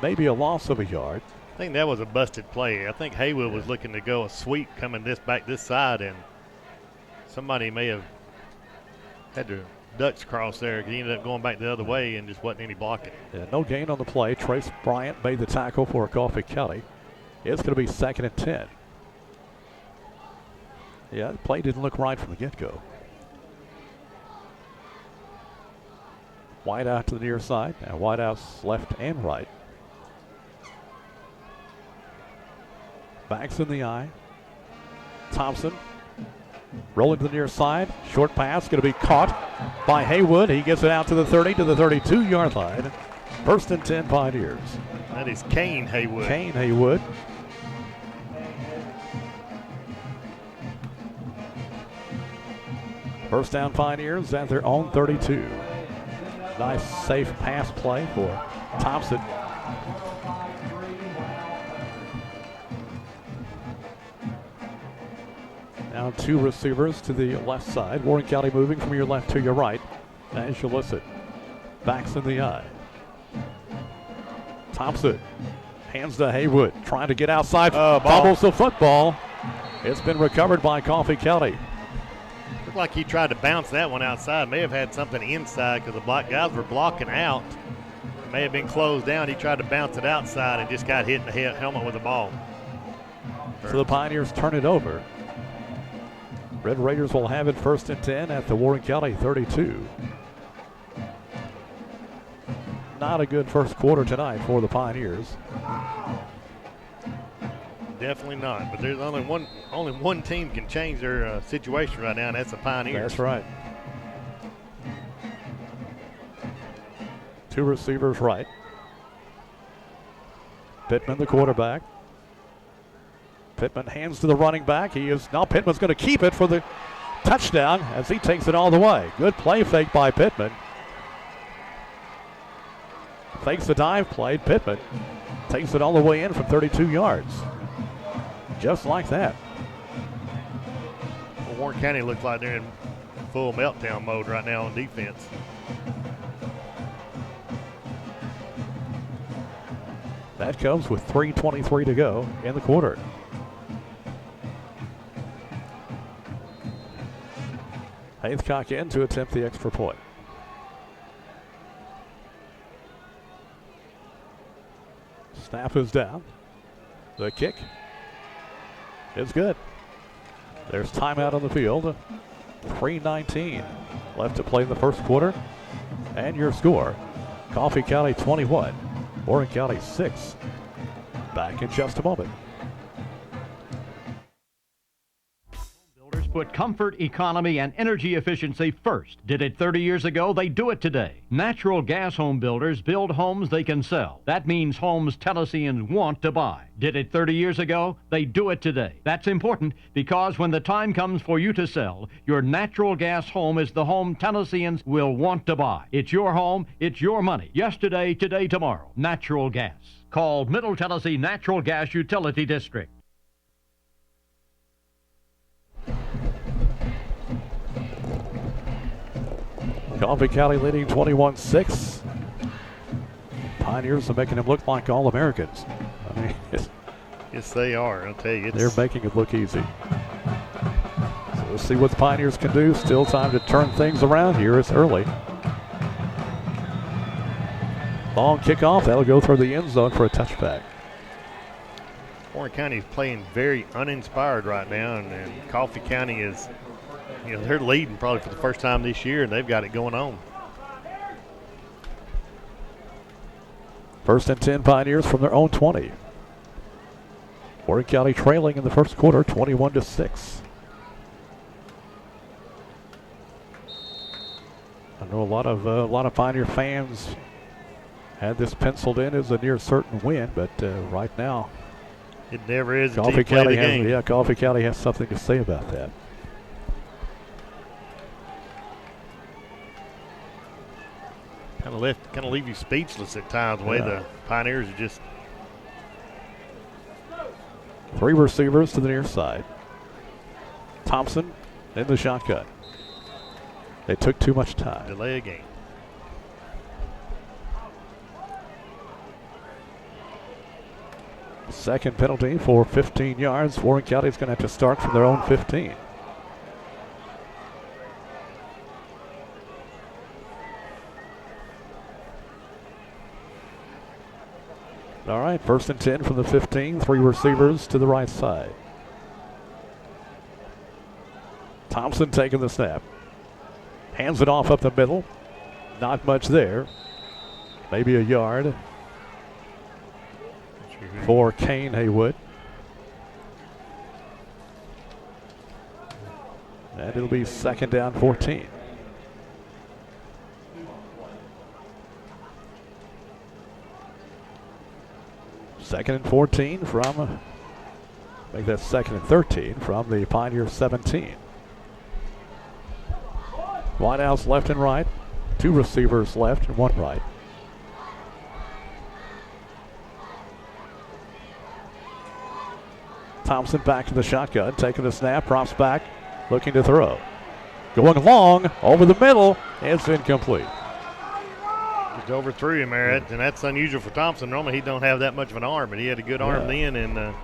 Maybe a loss of a yard. I think that was a busted play. I think Haywood was looking to go a sweep coming back this side, and somebody may have had to Dutch cross there. He ended up going back the other way and just wasn't any blocking. Yeah, no gain on the play. Trace Bryant made the tackle for Coffee County. It's going to be 2nd and 10. Yeah, the play didn't look right from the get-go. Wide out to the near side. Now wide outs left and right. Backs in the eye. Thompson rolling to the near side. Short pass going to be caught by Haywood. He gets it out to the 30, to the 32-yard line. 1st and 10 Pioneers. That is Kane Haywood. Kane Haywood. First down Pioneers at their own 32. Nice safe pass play for Thompson. Now 2 receivers to the left side. Warren County moving from your left to your right as you listen. Backs in the eye. Thompson hands to Haywood, trying to get outside. Fumbles the football. It's been recovered by Coffee County. Looked like he tried to bounce that one outside. May have had something inside because the black guys were blocking out. May have been closed down. He tried to bounce it outside and just got hit in the helmet with the ball. So the Pioneers turn it over. Red Raiders will have it 1st and 10 at the Warren County 32. Not a good first quarter tonight for the Pioneers. Definitely not. But there's only one team can change their situation right now, and that's the Pioneers. That's right. 2 receivers right. Pittman, the quarterback. Pittman hands to the running back. Now Pittman's going to keep it for the touchdown as he takes it all the way. Good play fake by Pittman. Fakes the dive play. Pittman takes it all the way in from 32 yards. Just like that. Well, Warren County looks like they're in full meltdown mode right now on defense. That comes with 3:23 to go in the quarter. Haithcock in to attempt the extra point. Snap is down. The kick is good. There's timeout on the field. 3:19 left to play in the first quarter. And your score, Coffee County 21, Warren County 6. Back in just a moment. Builders put comfort, economy, and energy efficiency first. Did it 30 years ago, they do it today. Natural gas home builders build homes they can sell. That means homes Tennesseans want to buy. Did it 30 years ago, they do it today. That's important because when the time comes for you to sell, your natural gas home is the home Tennesseans will want to buy. It's your home, it's your money. Yesterday, today, tomorrow. Natural gas. Call Middle Tennessee Natural Gas Utility District. Coffee County leading 21-6. Pioneers are making them look like All-Americans. I mean, yes, they are. I'll tell you. They're making it look easy. So we'll see what the Pioneers can do. Still time to turn things around here. It's early. Long kickoff. That'll go through the end zone for a touchback. Warren County is playing very uninspired right now, and Coffee County is, they're leading probably for the first time this year, and they've got it going on. 1st and 10 Pioneers from their own 20. Warren County trailing in the first quarter, 21-6. I know a lot of Pioneer fans had this penciled in as a near certain win, but right now, it never is. Coffee County has something to say about that. Kind of leave you speechless at times. The way the Pioneers are just. 3 receivers to the near side. Thompson in the shotgun. They took too much time. Delay a game. Second penalty for 15 yards. Warren County's going to have to start from their own 15. All right, 1st and 10 from the 15. 3 receivers to the right side. Thompson taking the snap. Hands it off up the middle. Not much there. Maybe a yard for Kane Haywood. And it'll be 2nd down 14. Second and 14 from, make that 2nd and 13 from the Pioneer 17. Wideouts left and right. 2 receivers left and 1 right. Thompson back to the shotgun, taking the snap, props back, looking to throw. Going long, over the middle, it's incomplete. Just overthrew him there, and that's unusual for Thompson. Normally he don't have that much of an arm, but he had a good arm then and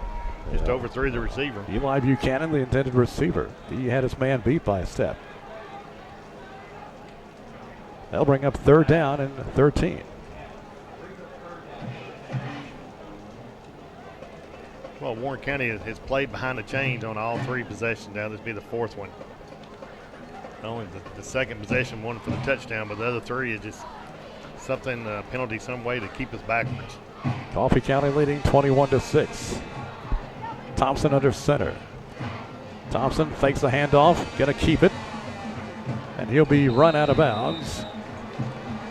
just overthrew the receiver. Eli Buchanan, the intended receiver. He had his man beat by a step. They'll bring up 3rd down and 13. Well, Warren County has played behind the chains on all 3 possessions. Now this will be the 4th one. Only the second possession, one for the touchdown, but the other 3 is just something, penalty some way to keep us backwards. Coffee County leading 21-6. Thompson under center. Thompson fakes a handoff, gonna keep it, and he'll be run out of bounds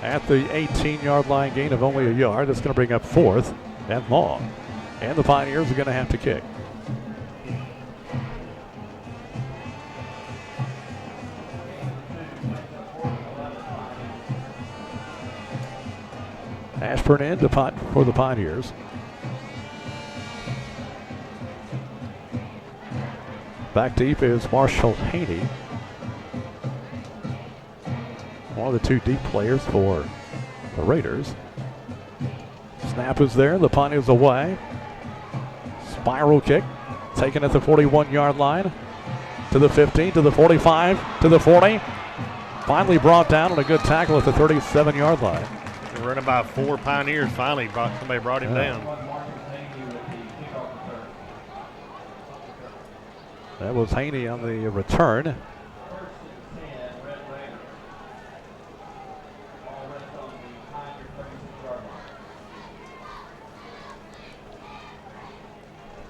at the 18-yard line, gain of only a yard. That's gonna bring up 4th and long. And the Pioneers are gonna have to kick. Ashburn in to punt for the Pioneers. Back deep is Marshall Haney, one of the 2 deep players for the Raiders. Snap is there, the punt is away. Spiral kick, taken at the 41-yard line, to the 15, to the 45, to the 40. Finally brought down on a good tackle at the 37-yard line. Running by 4 Pioneers, finally somebody brought him down. That was Haney on the return.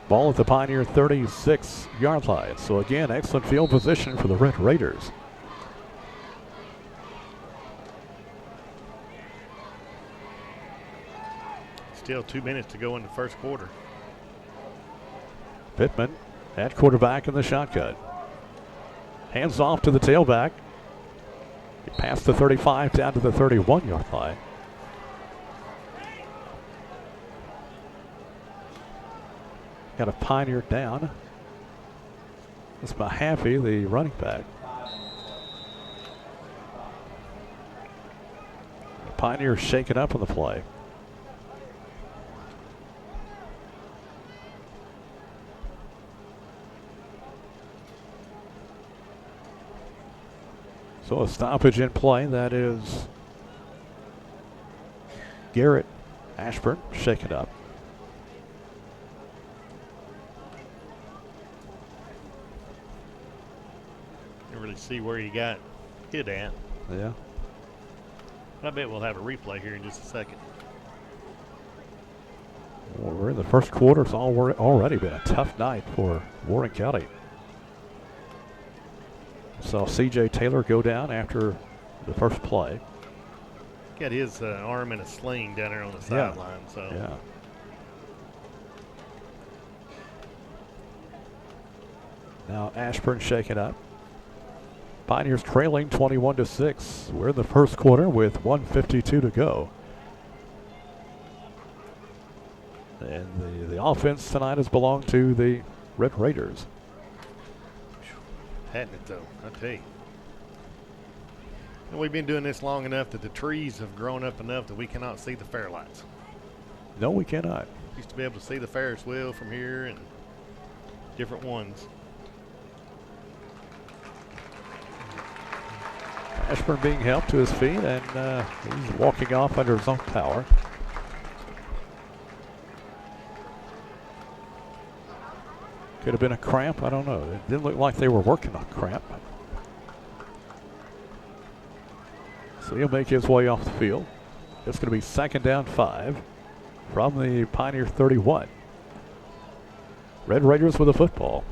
Ball at the Pioneer 36-yard line. So again, excellent field position for the Red Raiders. Still 2 minutes to go in the first quarter. Pittman at quarterback in the shotgun. Hands off to the tailback. He passed the 35 down to the 31-yard line. Got a Pioneer down. That's Mahaffey, the running back. The Pioneers shaken up on the play. So a stoppage in play. That is Garrett Ashburn shaken up. Can't really see where he got hit at. Yeah. I bet we'll have a replay here in just a second. Well, we're in the first quarter. It's already been a tough night for Warren County. Saw C.J. Taylor go down after the first play. Got his arm in a sling down there on the sideline. So yeah. Now Ashburn shaken up. Pioneers trailing 21-6. We're in the first quarter with 1:52 to go. And the offense tonight has belonged to the Red Raiders. Hadn't it though, I tell you. And we've been doing this long enough that the trees have grown up enough that we cannot see the fair lights. No, we cannot. Used to be able to see the Ferris wheel from here and different ones. Ashburn being helped to his feet, and he's walking off under his own power. Could have been a cramp, I don't know. It didn't look like they were working on cramp. So he'll make his way off the field. It's going to be 2nd down 5 from the Pioneer 31. Red Raiders with the football.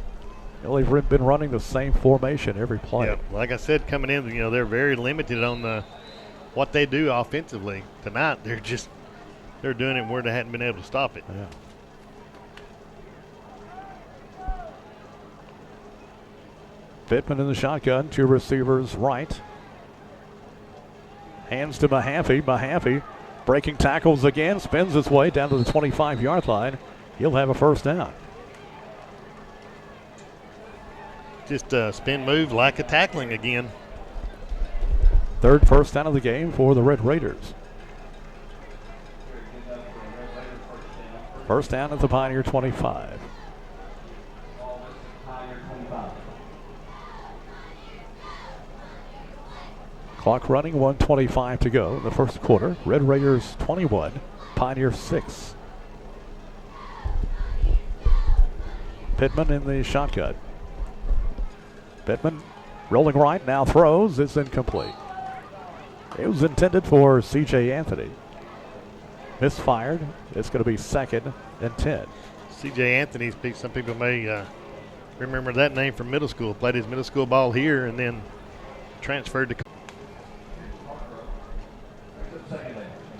Well, they've been running the same formation every play. Yeah, like I said, coming in, they're very limited on what they do offensively. Tonight, they're doing it where they hadn't been able to stop it. Yeah. Pittman in the shotgun, 2 receivers right. Hands to Mahaffey. Mahaffey breaking tackles again, spins his way down to the 25-yard line. He'll have a first down. Just a spin move, lack of tackling again. 3rd first down of the game for the Red Raiders. First down at the Pioneer 25. Clock running, 1:25 to go in the first quarter. Red Raiders 21, Pioneer 6. Pittman in the shotgun. Pittman rolling right, now throws. It's incomplete. It was intended for C.J. Anthony. Misfired. It's going to be 2nd and 10. C.J. Anthony, some people may remember that name from middle school. Played his middle school ball here and then transferred to.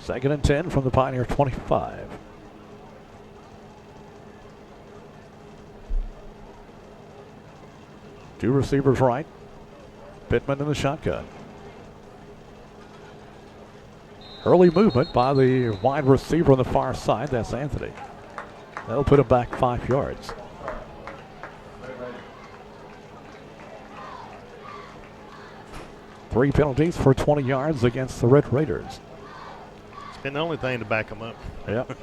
2nd and 10 from the Pioneer 25. Two receivers right. Pittman in the shotgun. Early movement by the wide receiver on the far side. That's Anthony. That'll put him back 5 yards. Three penalties for 20 yards against the Red Raiders. It's been the only thing to back them up. Yep.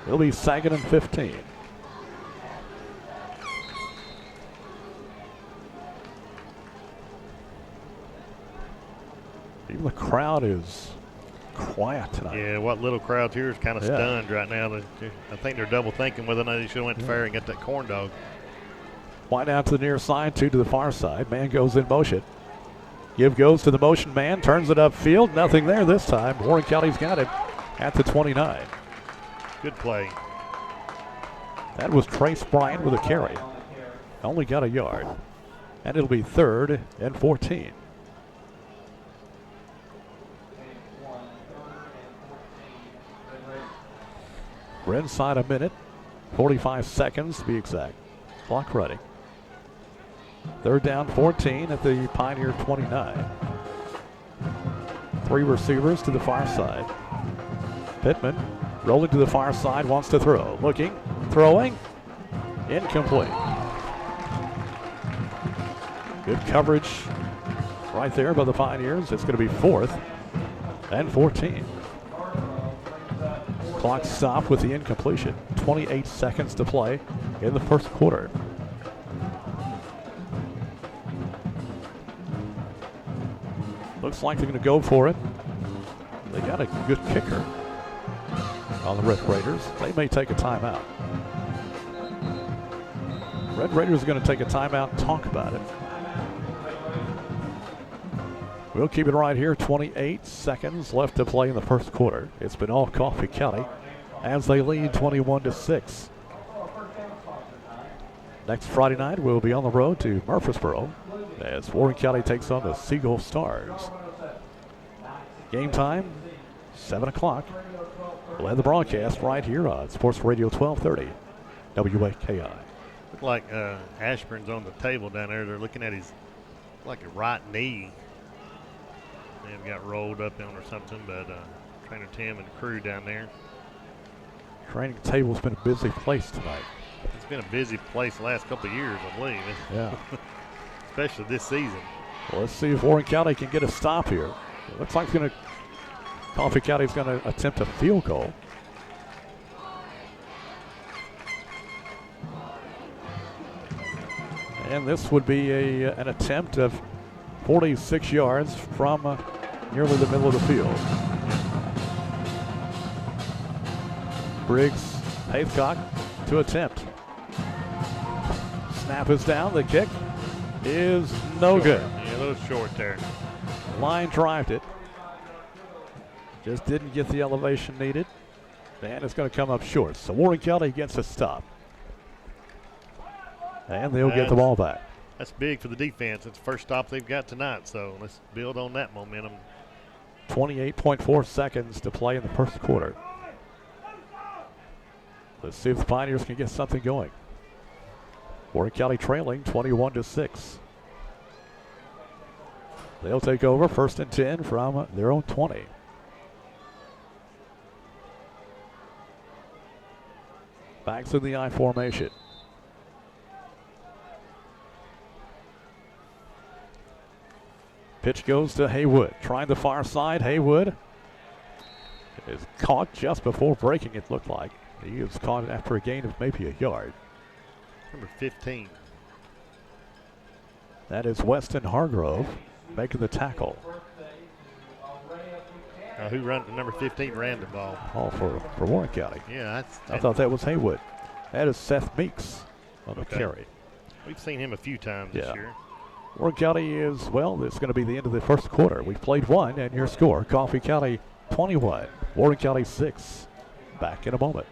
It'll be 2nd and 15. Even the crowd is quiet tonight. Yeah, what little crowd here is kind of stunned right now. I think they're double thinking whether or not they should have went to fair and got that corn dog. Wide out to the near side, 2 to the far side. Man goes in motion. Give goes to the motion man, turns it upfield. Nothing there this time. Warren County's got it at the 29. Good play. That was Trace Bryant with a carry. Only got a yard. And it'll be 3rd and 14. We're inside a minute, 45 seconds to be exact. Clock running. 3rd down 14 at the Pioneer 29. 3 receivers to the far side. Pittman rolling to the far side, wants to throw. Looking, throwing, incomplete. Good coverage right there by the Pioneers. It's going to be 4th and 14. Clock stopped with the incompletion. 28 seconds to play in the first quarter. Looks like they're going to go for it. They got a good kicker on the Red Raiders. They may take a timeout. Red Raiders are going to take a timeout and talk about it. We'll keep it right here. 28 seconds left to play in the first quarter. It's been all Coffee County as they lead 21-6. Next Friday night, we'll be on the road to Murfreesboro as Warren County takes on the Seagull Stars. Game time, 7 o'clock. We'll have the broadcast right here on Sports Radio 1230, WAKI. Look like Ashburn's on the table down there. They're looking at his, like a right knee. May have got rolled up on or something, but Trainer Tim and the crew down there. Training table's been a busy place tonight. It's been a busy place the last couple of years, I believe. Yeah. Especially this season. Well, let's see if Warren County can get a stop here. It looks like Coffee County's going to attempt a field goal. And this would be an attempt of 46 yards from nearly the middle of the field. Briggs, Haycock to attempt. Snap is down. The kick is no short. good. Yeah, a little short there. Line drived it. Just didn't get the elevation needed. And it's going to come up short. So Warren County gets a stop. And they'll get the ball back. That's big for the defense. It's the first stop they've got tonight, so let's build on that momentum. 28.4 seconds to play in the first quarter. Let's see if the Pioneers can get something going. Warren County trailing 21-6. They'll take over 1st and 10 from their own 20. Backs in the I formation. Pitch goes to Haywood. Trying the far side. Haywood is caught just before breaking, it looked like. He is caught after a gain of maybe a yard. Number 15. That is Weston Hargrove making the tackle. Who run number 15 ran the ball? All for Warren County. Yeah, I thought that was Haywood. That is Seth Meeks on the carry. We've seen him a few times this year. Warren County is, well, it's going to be the end of the first quarter. We've played one, and your score, Coffee County 21, Warren County 6. Back in a moment.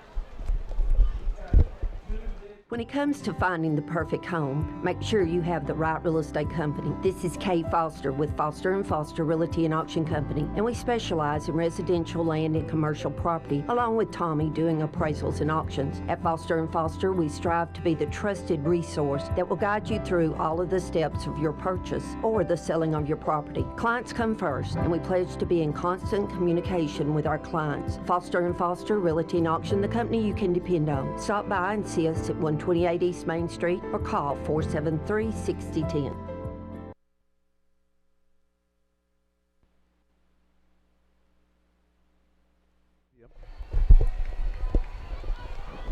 When it comes to finding the perfect home, make sure you have the right real estate company. This is Kay Foster with Foster & Foster Realty and Auction Company, and we specialize in residential land and commercial property, along with Tommy doing appraisals and auctions. At Foster & Foster, we strive to be the trusted resource that will guide you through all of the steps of your purchase or the selling of your property. Clients come first, and we pledge to be in constant communication with our clients. Foster & Foster Realty and Auction, the company you can depend on. Stop by and see us at 128 East Main Street or call 473-6010.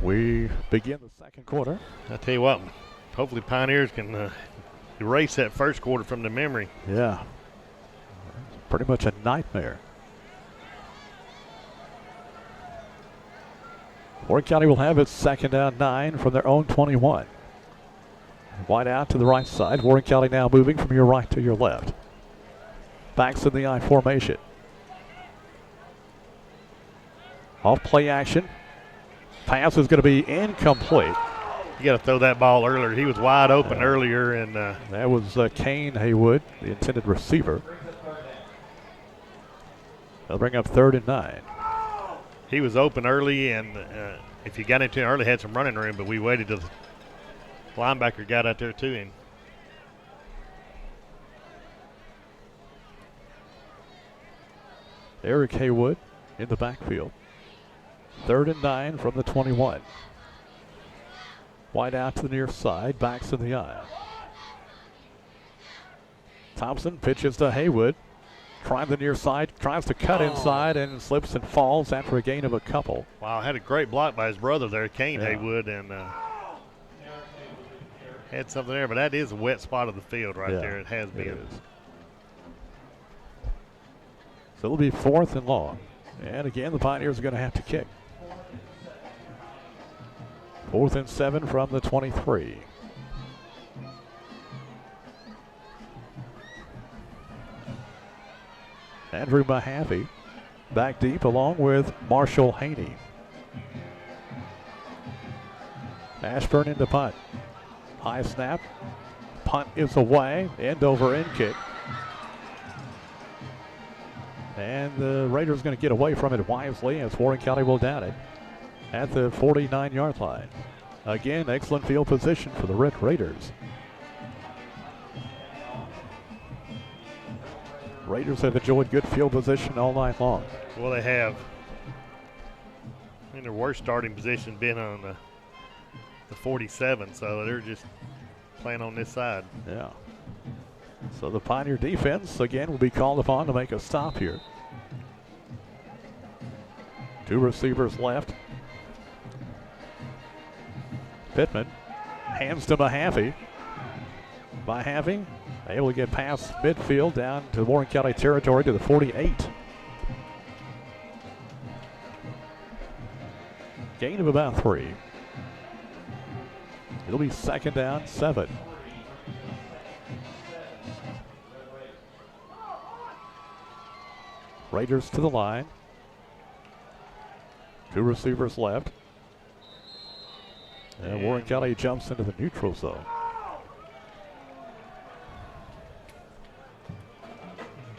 We begin the second quarter. I tell you what, hopefully Pioneers can erase that first quarter from the memory. Yeah. Pretty much a nightmare. Warren County will have its second down 9 from their own 21. Wide out to the right side. Warren County now moving from your right to your left. Backs in the I formation. Off play action. Pass is going to be incomplete. You got to throw that ball earlier. He was wide open earlier, and that was Kane Haywood, the intended receiver. They'll bring up 3rd and 9. He was open early, and if you got into him early, had some running room, but we waited till the linebacker got out there to him. Eric Haywood in the backfield. 3rd and 9 from the 21. Wide out to the near side, backs in the eye. Thompson pitches to Haywood. Trying the near side, tries to cut inside and slips and falls after a gain of a couple. Wow, had a great block by his brother there, Kane Haywood, and had something there, but that is a wet spot of the field right there. It has been. So it'll be 4th and long. And again, the Pioneers are going to have to kick. 4th and 7 from the 23. Andrew Mahaffey back deep along with Marshall Haney. Ashburn into punt. High snap. Punt is away. End over end kick. And the Raiders going to get away from it wisely as Warren County will down it at the 49-yard line. Again, excellent field position for the Red Raiders. Raiders have enjoyed good field position all night long. Well, they have. I mean, their worst starting position been on the 47, so they're just playing on this side. Yeah. So the Pioneer defense, again, will be called upon to make a stop here. 2 receivers left. Pittman hands to Mahaffey. Mahaffey able to get past midfield down to Warren County territory to the 48. Gain of about 3. It'll be 2nd down 7. Raiders to the line. 2 receivers left. And Warren County jumps into the neutral zone.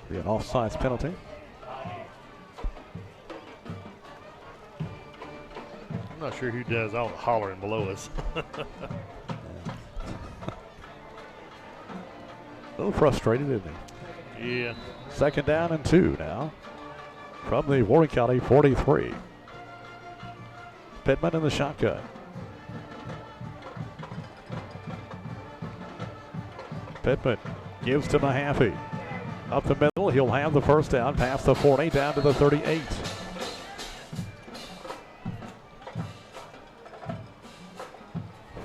Be an offsides penalty. I'm not sure who does all the hollering below us. A little frustrated, isn't he? Yeah. 2nd down and 2 now from the Warren County 43. Pittman in the shotgun. Pittman gives to Mahaffey. Up the middle, he'll have the first down past the 40 down to the 38.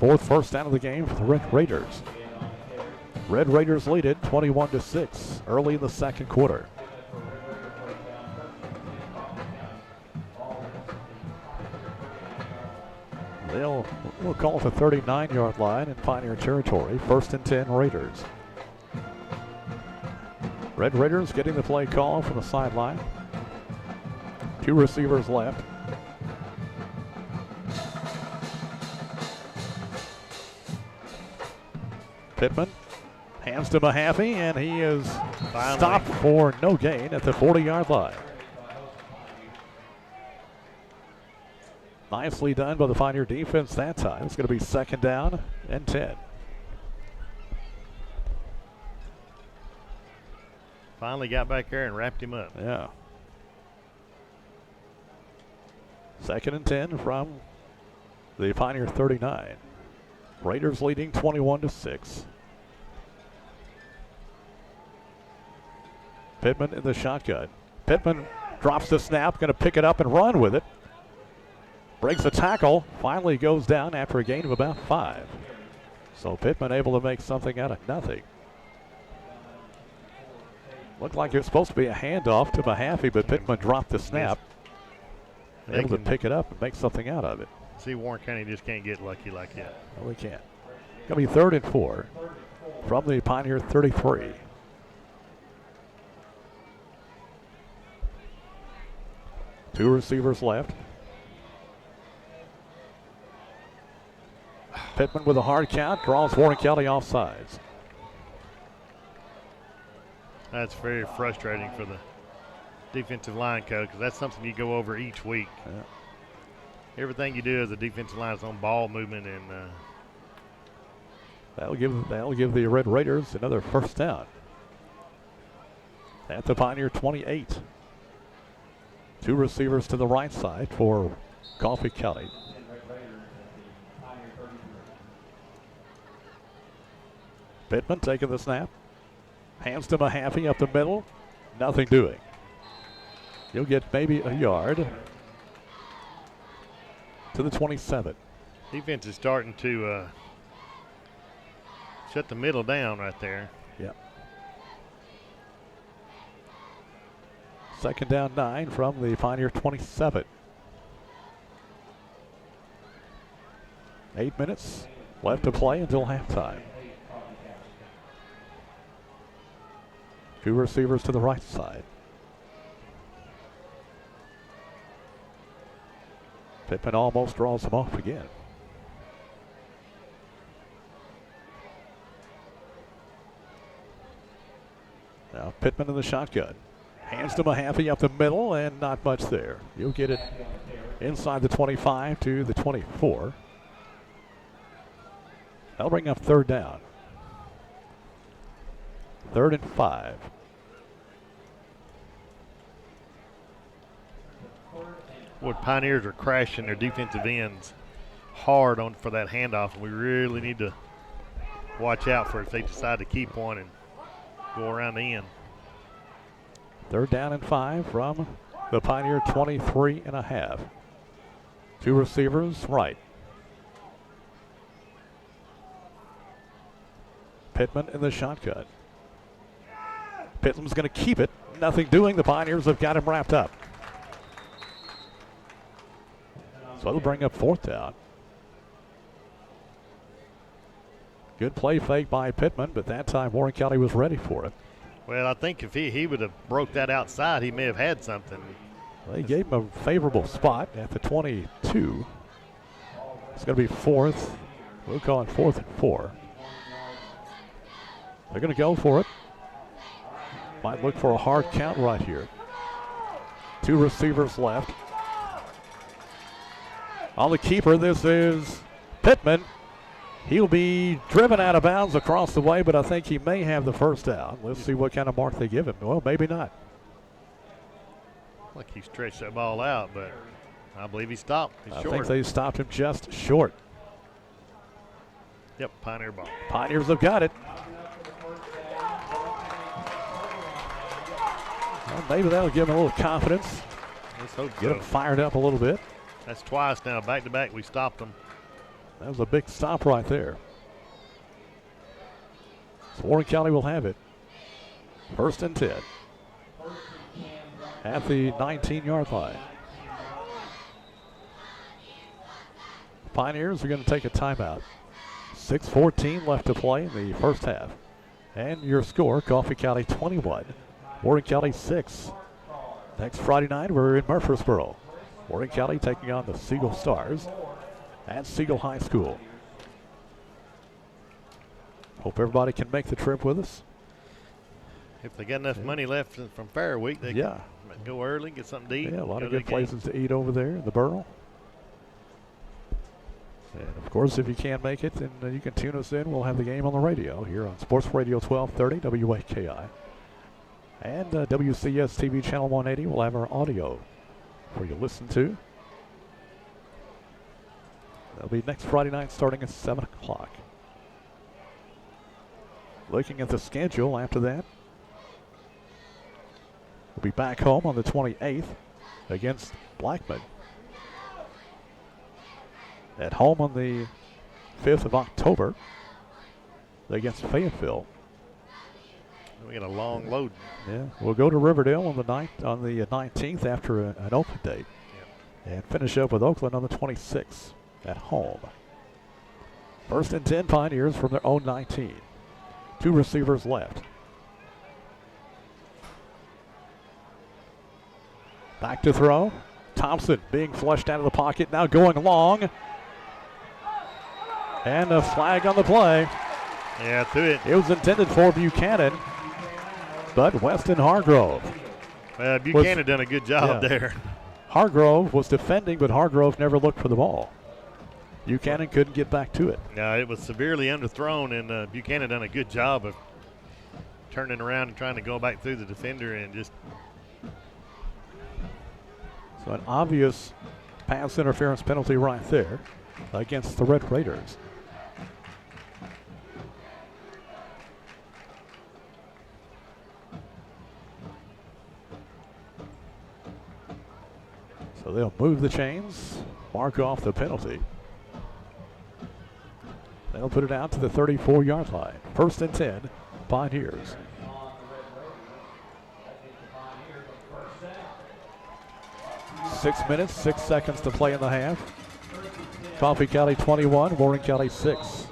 Fourth first down of the game for the Red Raiders. Red Raiders lead it 21-6 early in the second quarter. We'll call it the 39-yard line in Pioneer territory. 1st and 10 Raiders. Red Raiders getting the play call from the sideline. 2 receivers left. Pittman hands to Mahaffey, and he is stopped for no gain at the 40-yard line. Nicely done by the Pioneer defense that time. It's going to be 2nd down and 10. Finally got back there and wrapped him up. Yeah. 2nd and 10 from the Pioneer 39. Raiders leading 21-6. Pittman in the shotgun. Pittman drops the snap, going to pick it up and run with it. Breaks the tackle, finally goes down after a gain of about 5. So Pittman able to make something out of nothing. Looked like it was supposed to be a handoff to Mahaffey, but Pittman dropped the snap. Able to pick it up and make something out of it. See, Warren County just can't get lucky like that. No, we can't. Going to be 3rd and 4 from the Pioneer 33. Two receivers left. Pittman with a hard count, draws Warren County offsides. That's very frustrating for the defensive line coach, because that's something you go over each week. Yeah. Everything you do as a defensive line is on ball movement, and that'll give the Red Raiders another 1st down at the Pioneer 28. 2 receivers to the right side for Coffee County. Pittman taking the snap. Hands to Mahaffey up the middle. Nothing doing. You'll get maybe a yard to the 27. Defense is starting to shut the middle down right there. Yep. 2nd down 9 from the Pioneer 27. 8 minutes left to play until halftime. 2 receivers to the right side. Pittman almost draws him off again. Now Pittman in the shotgun. Hands to Mahaffey up the middle, and not much there. You'll get it inside the 25 to the 24. That'll bring up 3rd down. 3rd and 5. Boy, Pioneers are crashing their defensive ends hard on for that handoff, and we really need to watch out for if they decide to keep one and go around the end. 3rd down and 5 from the Pioneer 23.5. 2 receivers right. Pittman in the shotgun. Pittman's going to keep it. Nothing doing. The Pioneers have got him wrapped up. So it'll bring up 4th down. Good play fake by Pittman, but that time Warren County was ready for it. Well, I think if he would have broke that outside, he may have had something. They gave him a favorable spot at the 22. It's going to be 4th. We'll call it 4th and 4. They're going to go for it. Might look for a hard count right here. 2 receivers left. On the keeper, this is Pittman. He'll be driven out of bounds across the way, but I think he may have the 1st down. Let's see what kind of mark they give him. Well, maybe not. Like he stretched that ball out, but I believe he stopped. He's short. I think they stopped him just short. Yep, Pioneer ball. Pioneers have got it. Well, maybe that'll give them a little confidence. Let's hope Get them fired up a little bit. That's twice now, back to back, we stopped them. That was a big stop right there. So Warren County will have it. 1st and 10. At the 19-yard line. Pioneers are going to take a timeout. 6:14 left to play in the first half. And your score, Coffee County 21, Warren County 6. Next Friday night, we're in Murfreesboro. Warren County taking on the Siegel Stars at Siegel High School. Hope everybody can make the trip with us. If they got enough money left from Fair Week, they can go early, get something to eat. Yeah, a lot of good places to eat over there in the Borough. And, of course, if you can't make it, then you can tune us in. We'll have the game on the radio here on Sports Radio 1230 WAKI. And WCS TV Channel 180 will have our audio for you to listen to. That'll be next Friday night starting at 7 o'clock. Looking at the schedule after that, we'll be back home on the 28th against Blackman. At home on the 5th of October against Fayetteville. We got a long load. Yeah, we'll go to Riverdale on the 19th after an open date. And finish up with Oakland on the 26th at home. First and 10 Pioneers from their own 19. 2 receivers left. Back to throw. Thompson being flushed out of the pocket, now going long. And a flag on the play. Yeah, threw it. It was intended for Buchanan, but Weston Hargrove. Buchanan done a good job there. Hargrove was defending, but Hargrove never looked for the ball. Buchanan couldn't get back to it. No, it was severely underthrown, and Buchanan done a good job of turning around and trying to go back through the defender and just. So an obvious pass interference penalty right there against the Red Raiders. So they'll move the chains, mark off the penalty. They'll put it out to the 34-yard line. First and 10, Pioneers. Six minutes, 6 seconds to play in the half. Coffee County 21, Warren County 6.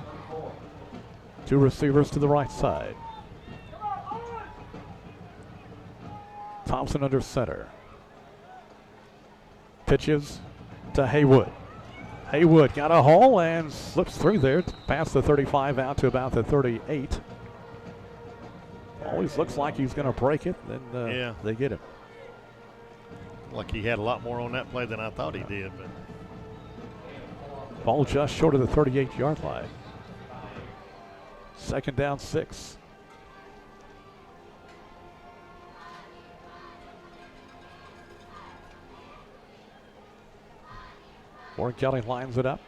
2 receivers to the right side. Thompson under center. Pitches to Haywood. Haywood got a hole and slips through there past the 35 out to about the 38. Always looks like he's going to break it, then they get him. Like he had a lot more on that play than I thought he did. But ball just short of the 38-yard line. Second down, 6. Warren County lines it up.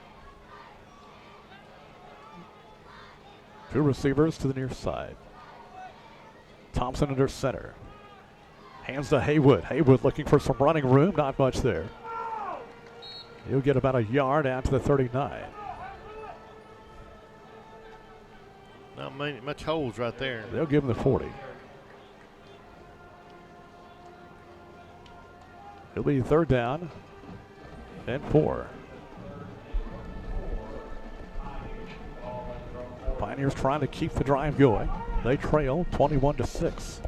2 receivers to the near side. Thompson under center. Hands to Haywood. Haywood looking for some running room. Not much there. He'll get about a yard out to the 39. Not much holes right there. They'll give him the 40. It'll be third down and 4. Pioneers trying to keep the drive going. They trail 21-6.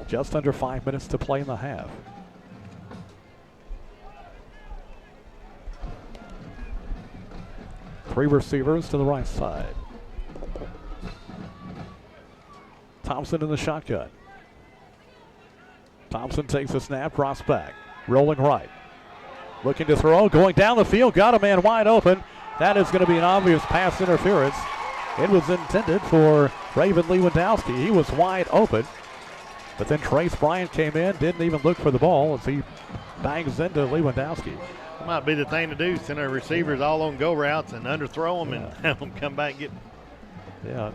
Just under 5 minutes to play in the half. Three receivers to the right side. Thompson in the shotgun. Thompson takes a snap, drops back. Rolling right. Looking to throw, going down the field, got a man wide open. That is going to be an obvious pass interference. It was intended for Raven Lewandowski. He was wide open. But then Trace Bryant came in, didn't even look for the ball as he bangs into Lewandowski. Might be the thing to do, send our receivers all on go routes and underthrow them and have them come back and get. Yeah,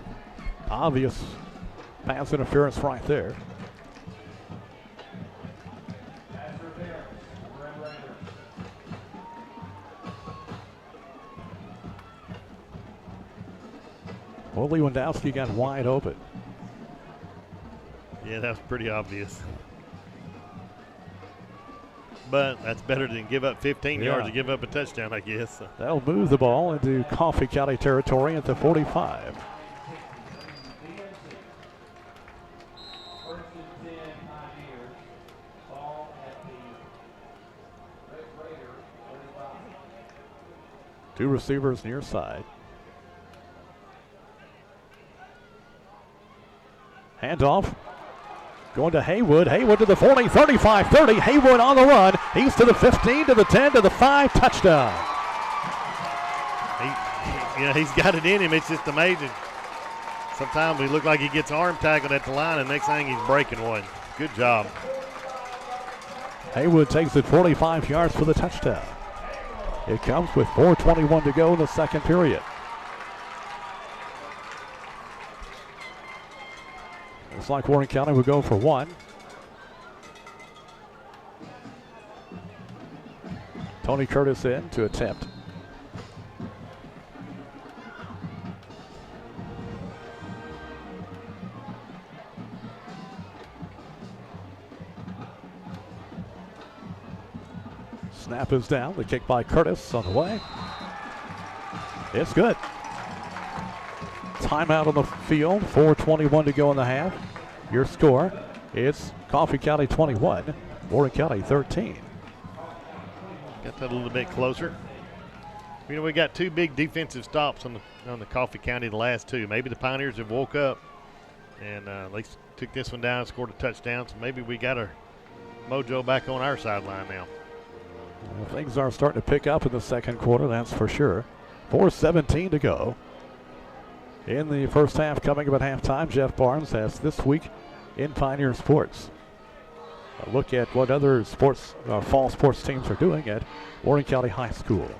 obvious pass interference right there. Well, Lewandowski got wide open. Yeah, that was pretty obvious. but that's better than give up 15 yards to give up a touchdown, I guess. So. They'll move the ball into Coffee County territory at the 45. Two receivers near side. Handoff. Going to Haywood. Haywood to the 40, 35, 30. Haywood on the run. He's to the 15, to the 10, to the 5. Touchdown. He's got it in him. It's just amazing. Sometimes he looks like he gets arm tackled at the line, and next thing he's breaking one. Good job. Haywood takes it 45 yards for the touchdown. It comes with 4:21 to go in the second period. Looks like Warren County will go for one. Tony Curtis in to attempt. Snap is down. The kick by Curtis on the way. It's good. Timeout on the field. 4:21 to go in the half. Your score, it's Coffee County 21, Warren County 13. Got that a little bit closer. We got two big defensive stops on the Coffee County, the last two. Maybe the Pioneers have woke up and they took this one down and scored a touchdown. So maybe we got our mojo back on our sideline now. Well, things are starting to pick up in the second quarter, that's for sure. 4:17 to go. In the first half, coming up at halftime, Jeff Barnes has This Week in Pioneer Sports. A look at what other sports, fall sports teams are doing at Warren County High School.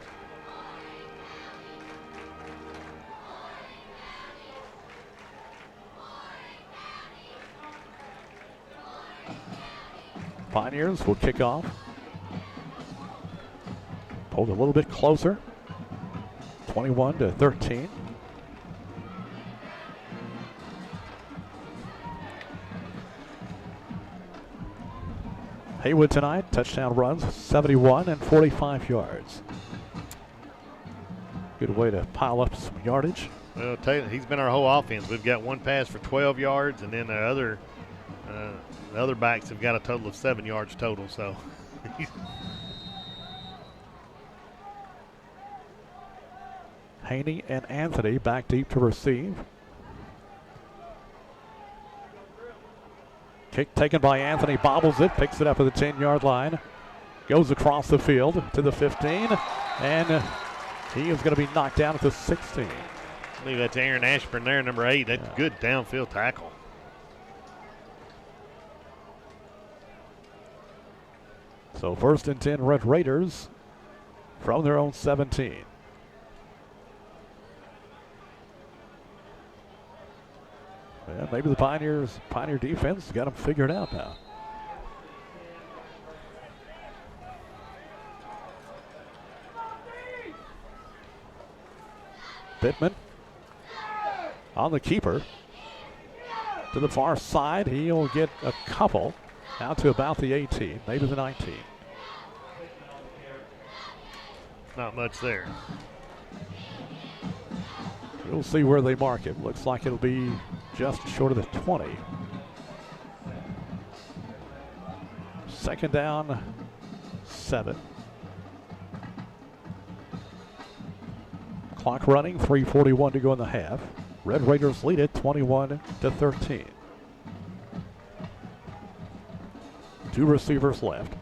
Pioneers will kick off. Pulled a little bit closer. 21-13. Haywood tonight, touchdown runs, 71 and 45 yards. Good way to pile up some yardage. Well, he's been our whole offense. We've got one pass for 12 yards, and then the other backs have got a total of 7 yards total. So. Haney and Anthony back deep to receive. Kick taken by Anthony, bobbles it, picks it up at the 10-yard line. Goes across the field to the 15, and he is going to be knocked down at the 16. I believe that's Aaron Ashburn there, number 8. That's good downfield tackle. So 1st and 10 Red Raiders from their own 17. Well, maybe the Pioneer defense got them figured out now. Pittman on the keeper. To the far side, he'll get a couple out to about the 18, maybe the 19. Not much there. We'll see where they mark it. Looks like it'll be just short of the 20. Second down, 7. Clock running, 3:41 to go in the half. Red Raiders lead it 21-13. 2 receivers left.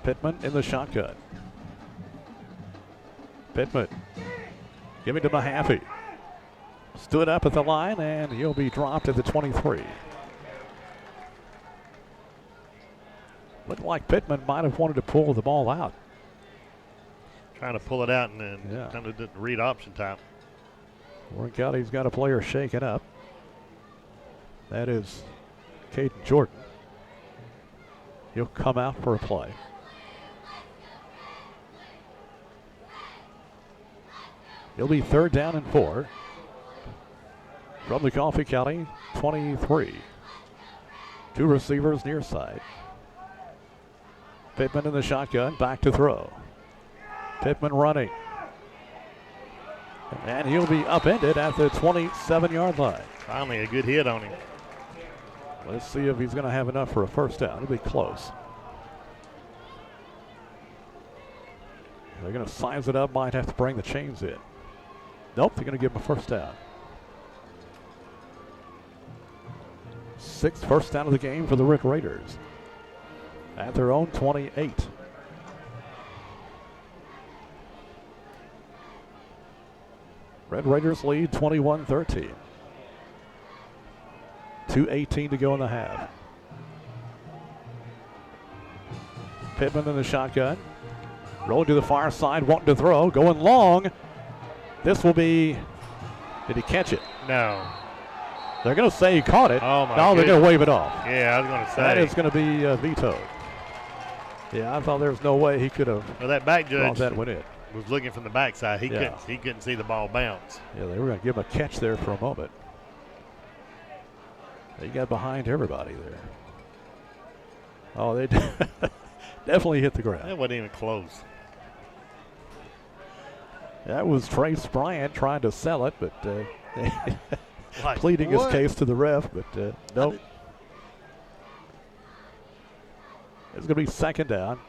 Pittman in the shotgun. Pittman giving to Mahaffey. Stood up at the line, and he'll be dropped at the 23. Looked like Pittman might have wanted to pull the ball out. Trying to pull it out and then kind of did the read option type. Warren County's got a player shaken up. That is Caden Jordan. He'll come out for a play. It'll be 3rd down and 4 from the Coffee County 23. Two receivers near side. Pittman in the shotgun, back to throw. Pittman running. And he'll be upended at the 27-yard line. Finally a good hit on him. Let's see if he's going to have enough for a first down. It'll be close. They're going to size it up, might have to bring the chains in. Nope, they're going to give him a first down. Sixth first down of the game for the Red Raiders. At their own 28. Red Raiders lead 21-13. 2:18 to go in the half. Pittman in the shotgun. Rolling to the far side, wanting to throw, going long. This will be, did he catch it? No. They're going to say he caught it. Oh, my No, they're going to wave it off. Yeah, I was going to say. That is going to be vetoed. Yeah, I thought there was no way he could have. Well, that back judge that went in. was looking from the backside. He Yeah. couldn't see the ball bounce. Yeah, they were going to give him a catch there for a moment. He got behind everybody there. Oh, they definitely hit the ground. That wasn't even close. That was Trace Bryant trying to sell it, but Like, pleading what? his case to the ref, but nope. It's going to be second down.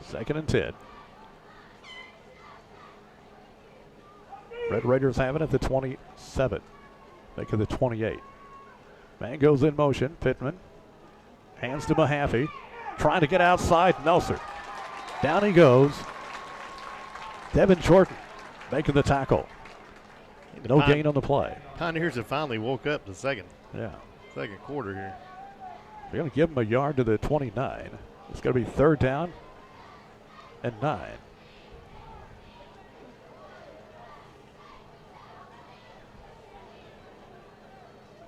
2nd and 10. Red Raiders have it at the 27. Make it the 28. Man goes in motion. Pittman hands to Mahaffey. Trying to get outside. Nelson. Down he goes. Devin Jordan making the tackle. No gain on the play. Pioneers have finally woke up the second quarter here. They're going to give him a yard to the 29. It's going to be third down and 9.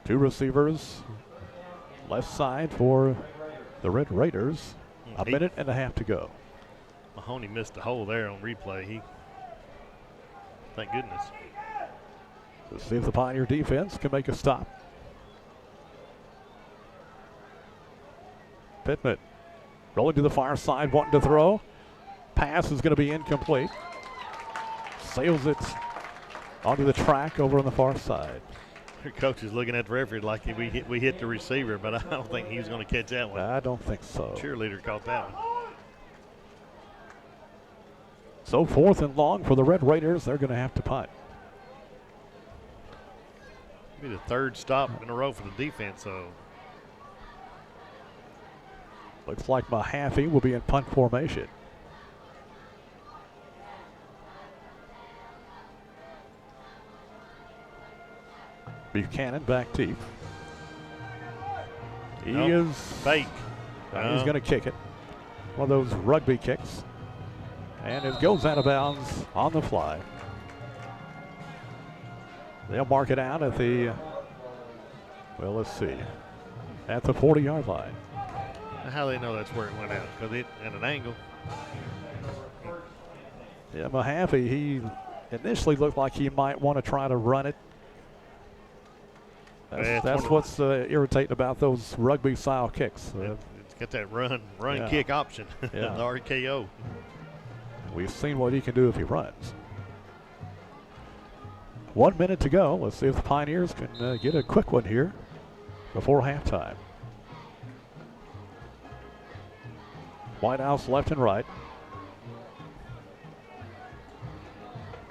Two receivers left side for the Red Raiders. A minute and a half to go. Mahoney missed a hole there on replay. Thank goodness. Let's see if the Pioneer defense can make a stop. Pittman rolling to the far side, wanting to throw. Pass is going to be incomplete. Sails it onto the track over on the far side. Your coach is looking at the referee like we hit the receiver, but I don't think he was going to catch that one. I don't think so. Cheerleader caught that one. So 4th and long for the Red Raiders. They're going to have to punt. Be the third stop in a row for the defense. So looks like Mahaffey will be in punt formation. Buchanan back deep. He is fake. He's going to kick it. One of those rugby kicks. And it goes out of bounds on the fly. They'll mark it out at the, well, let's see, at the 40-yard line. How they know that's where it went out? Because it at an angle. Yeah, Mahaffey, he initially looked like he might want to try to run it. That's what's irritating about those rugby-style kicks. It's got that run kick option, the RKO. We've seen what he can do if he runs. 1 minute to go. Let's see if the Pioneers can get a quick one here before halftime. White House left and right.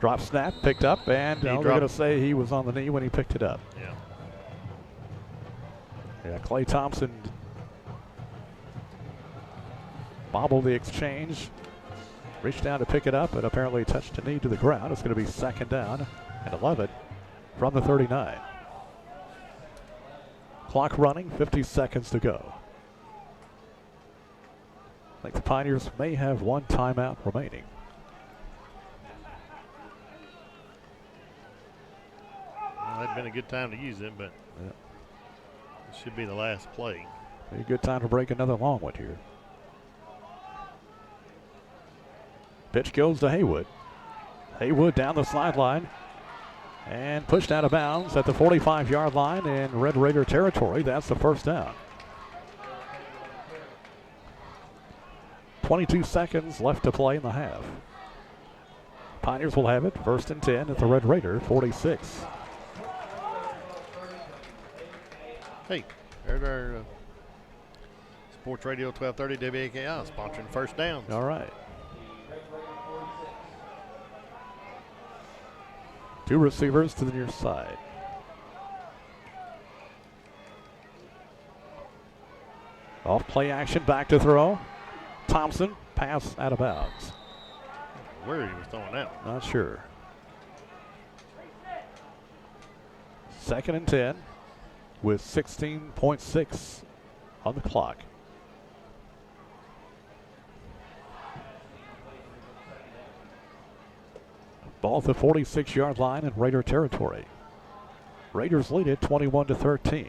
Drop snap, picked up, and they're going to say he was on the knee when he picked it up. Yeah, Clay Thompson bobbled the exchange, reached down to pick it up, and apparently touched a knee to the ground. It's going to be second down and 11 from the 39. Clock running, 50 seconds to go. I think the Pioneers may have one timeout remaining. Well, that'd been a good time to use it, but it should be the last play. Be a good time to break another long one here. Pitch goes to Haywood. Haywood down the sideline and pushed out of bounds at the 45-yard line in Red Raider territory. That's the first down. 22 seconds left to play in the half. Pioneers will have it. 1st and 10 at the Red Raider 46. Hey, there's our Sports Radio 1230 WAKI sponsoring First Downs. All right. 2 receivers to the near side. Off play action, back to throw. Thompson, pass out of bounds. Where he was throwing that one? Not sure. 2nd and 10 with 16.6 on the clock. Ball at the 46-yard line in Raider territory. Raiders lead it 21-13.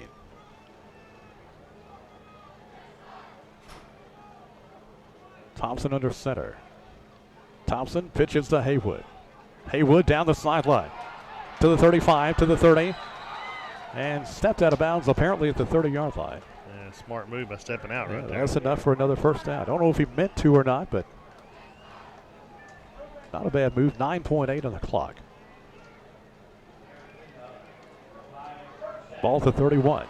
Thompson under center. Thompson pitches to Haywood. Haywood down the sideline to the 35, to the 30, and stepped out of bounds apparently at the 30-yard line. Yeah, smart move by stepping out right there. That's enough for another first down. I don't know if he meant to or not, but not a bad move. 9.8 on the clock. Ball to 31.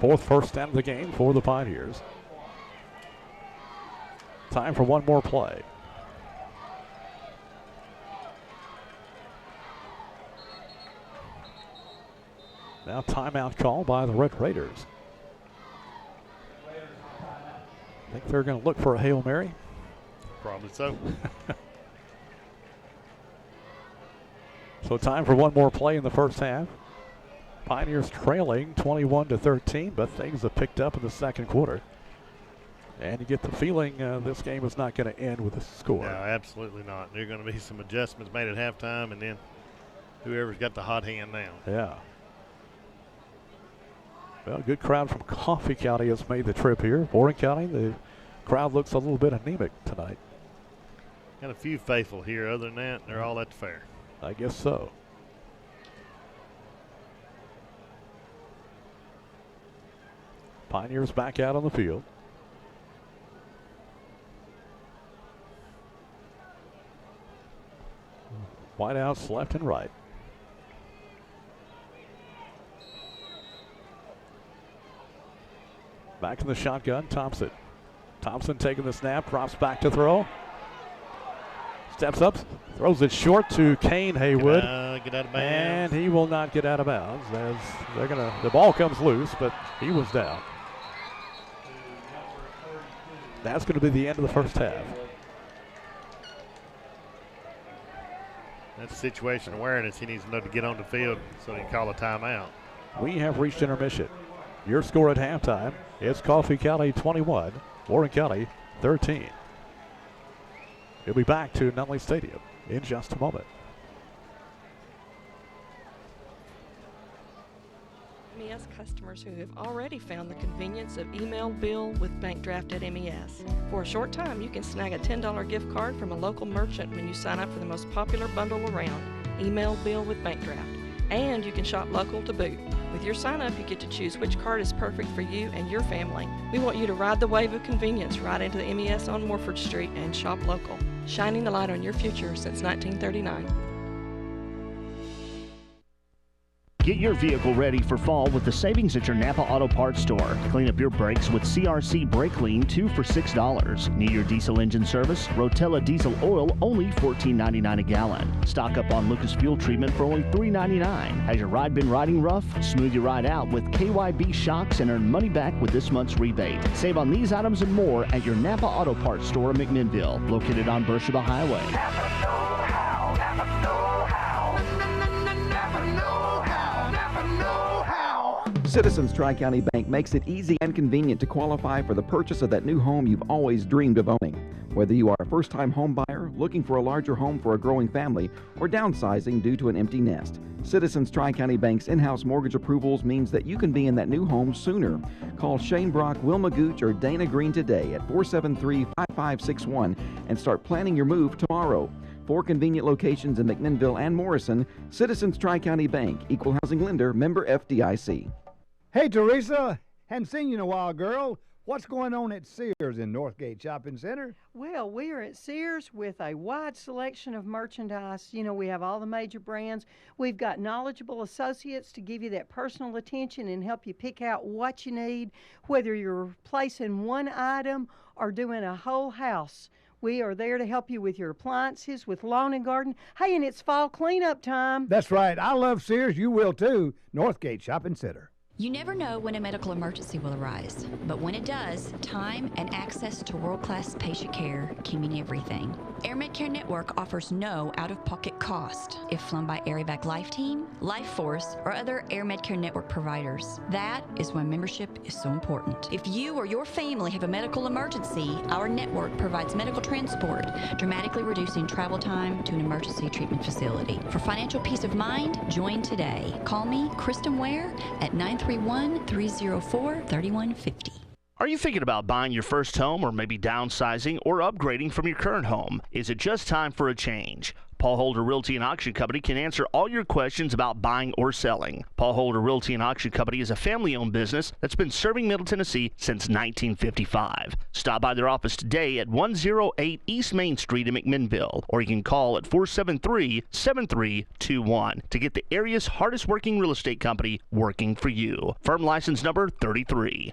Fourth first down of the game for the Pioneers. Time for one more play. Now timeout call by the Red Raiders. I think they're going to look for a Hail Mary. Probably so. So time for one more play in the first half. Pioneers trailing 21-13, but things have picked up in the second quarter. And you get the feeling this game is not going to end with a score. No, absolutely not. There are going to be some adjustments made at halftime, and then whoever's got the hot hand now. Yeah. Well, good crowd from Coffee County has made the trip here. Warren County, the crowd looks a little bit anemic tonight. Got a few faithful here. Other than that, they're all at the fair. I guess so. Pioneers back out on the field. Wideouts left and right. Back in the shotgun, Thompson. Thompson taking the snap, drops back to throw. Steps up, throws it short to Kane Haywood. Get out of bounds. And he will not get out of bounds as the ball comes loose, but he was down. That's going to be the end of the first half. That's situation awareness. He needs to know to get on the field so he can call a timeout. We have reached intermission. Your score at halftime is Coffee County 21, Warren County 13. We'll be back to Nunley Stadium in just a moment. MES customers who have already found the convenience of email bill with bank draft at MES. For a short time, you can snag a $10 gift card from a local merchant when you sign up for the most popular bundle around, email bill with bank draft. And you can shop local to boot. With your sign up, you get to choose which card is perfect for you and your family. We want you to ride the wave of convenience right into the MES on Morford Street and shop local, shining the light on your future since 1939. Get your vehicle ready for fall with the savings at your Napa Auto Parts store. Clean up your brakes with CRC Brake Clean 2 for $6. Need your diesel engine service? Rotella Diesel Oil only $14.99 a gallon. Stock up on Lucas Fuel Treatment for only $3.99. Has your ride been riding rough? Smooth your ride out with KYB Shocks and earn money back with this month's rebate. Save on these items and more at your Napa Auto Parts store in McMinnville, located on Beersheba Highway. Citizens Tri-County Bank makes it easy and convenient to qualify for the purchase of that new home you've always dreamed of owning. Whether you are a first-time home buyer, looking for a larger home for a growing family, or downsizing due to an empty nest, Citizens Tri-County Bank's in-house mortgage approvals means that you can be in that new home sooner. Call Shane Brock, Wilma Gooch, or Dana Green today at 473-5561 and start planning your move tomorrow. 4 convenient locations in McMinnville and Morrison. Citizens Tri-County Bank, Equal Housing Lender, member FDIC. Hey, Teresa. Hadn't seen you in a while, girl. What's going on at Sears in Northgate Shopping Center? Well, we are at Sears with a wide selection of merchandise. You know, we have all the major brands. We've got knowledgeable associates to give you that personal attention and help you pick out what you need, whether you're placing one item or doing a whole house. We are there to help you with your appliances, with lawn and garden. Hey, and it's fall cleanup time. That's right. I love Sears. You will too. Northgate Shopping Center. You never know when a medical emergency will arise, but when it does, time and access to world-class patient care can mean everything. Air Medcare Network offers no out-of-pocket cost if flown by Air Evac Life Team, Life Force, or other Air Medcare Network providers. That is why membership is so important. If you or your family have a medical emergency, our network provides medical transport, dramatically reducing travel time to an emergency treatment facility. For financial peace of mind, join today. Call me, Kristen Ware, at 931-304-3150. Are you thinking about buying your first home or maybe downsizing or upgrading from your current home? Is it just time for a change? Paul Holder Realty and Auction Company can answer all your questions about buying or selling. Paul Holder Realty and Auction Company is a family-owned business that's been serving Middle Tennessee since 1955. Stop by their office today at 108 East Main Street in McMinnville, or you can call at 473-7321 to get the area's hardest-working real estate company working for you. Firm license number 33.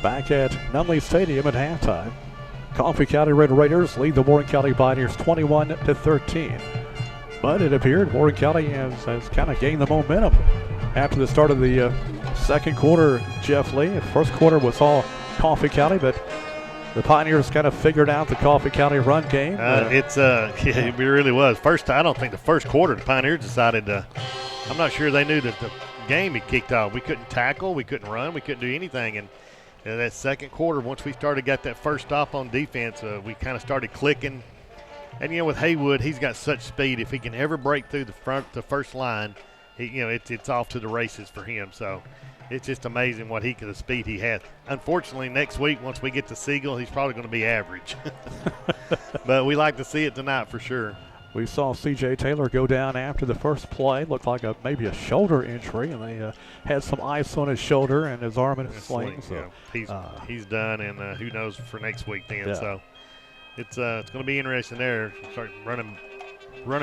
Back at Nunley Stadium at halftime, Coffee County Red Raiders lead the Warren County Pioneers 21-13. But it appeared Warren County has kind of gained the momentum after the start of the second quarter. Jeff Lee, first quarter was all Coffee County, but the Pioneers kind of figured out the Coffee County run game. It really was. I don't think the first quarter the Pioneers decided I'm not sure they knew that the game had kicked off. We couldn't tackle, we couldn't run, we couldn't do anything, and that second quarter, once we got that first stop on defense, we kind of started clicking. And, with Haywood, he's got such speed. If he can ever break through the first line, it's off to the races for him. So it's just amazing the speed he has. Unfortunately, next week, once we get to Siegel, he's probably going to be average. But we like to see it tonight for sure. We saw C.J. Taylor go down after the first play. Looked like maybe a shoulder injury, and they had some ice on his shoulder and his arm in a sling. So he's done, and who knows for next week then. Yeah. So it's going to be interesting there. Start running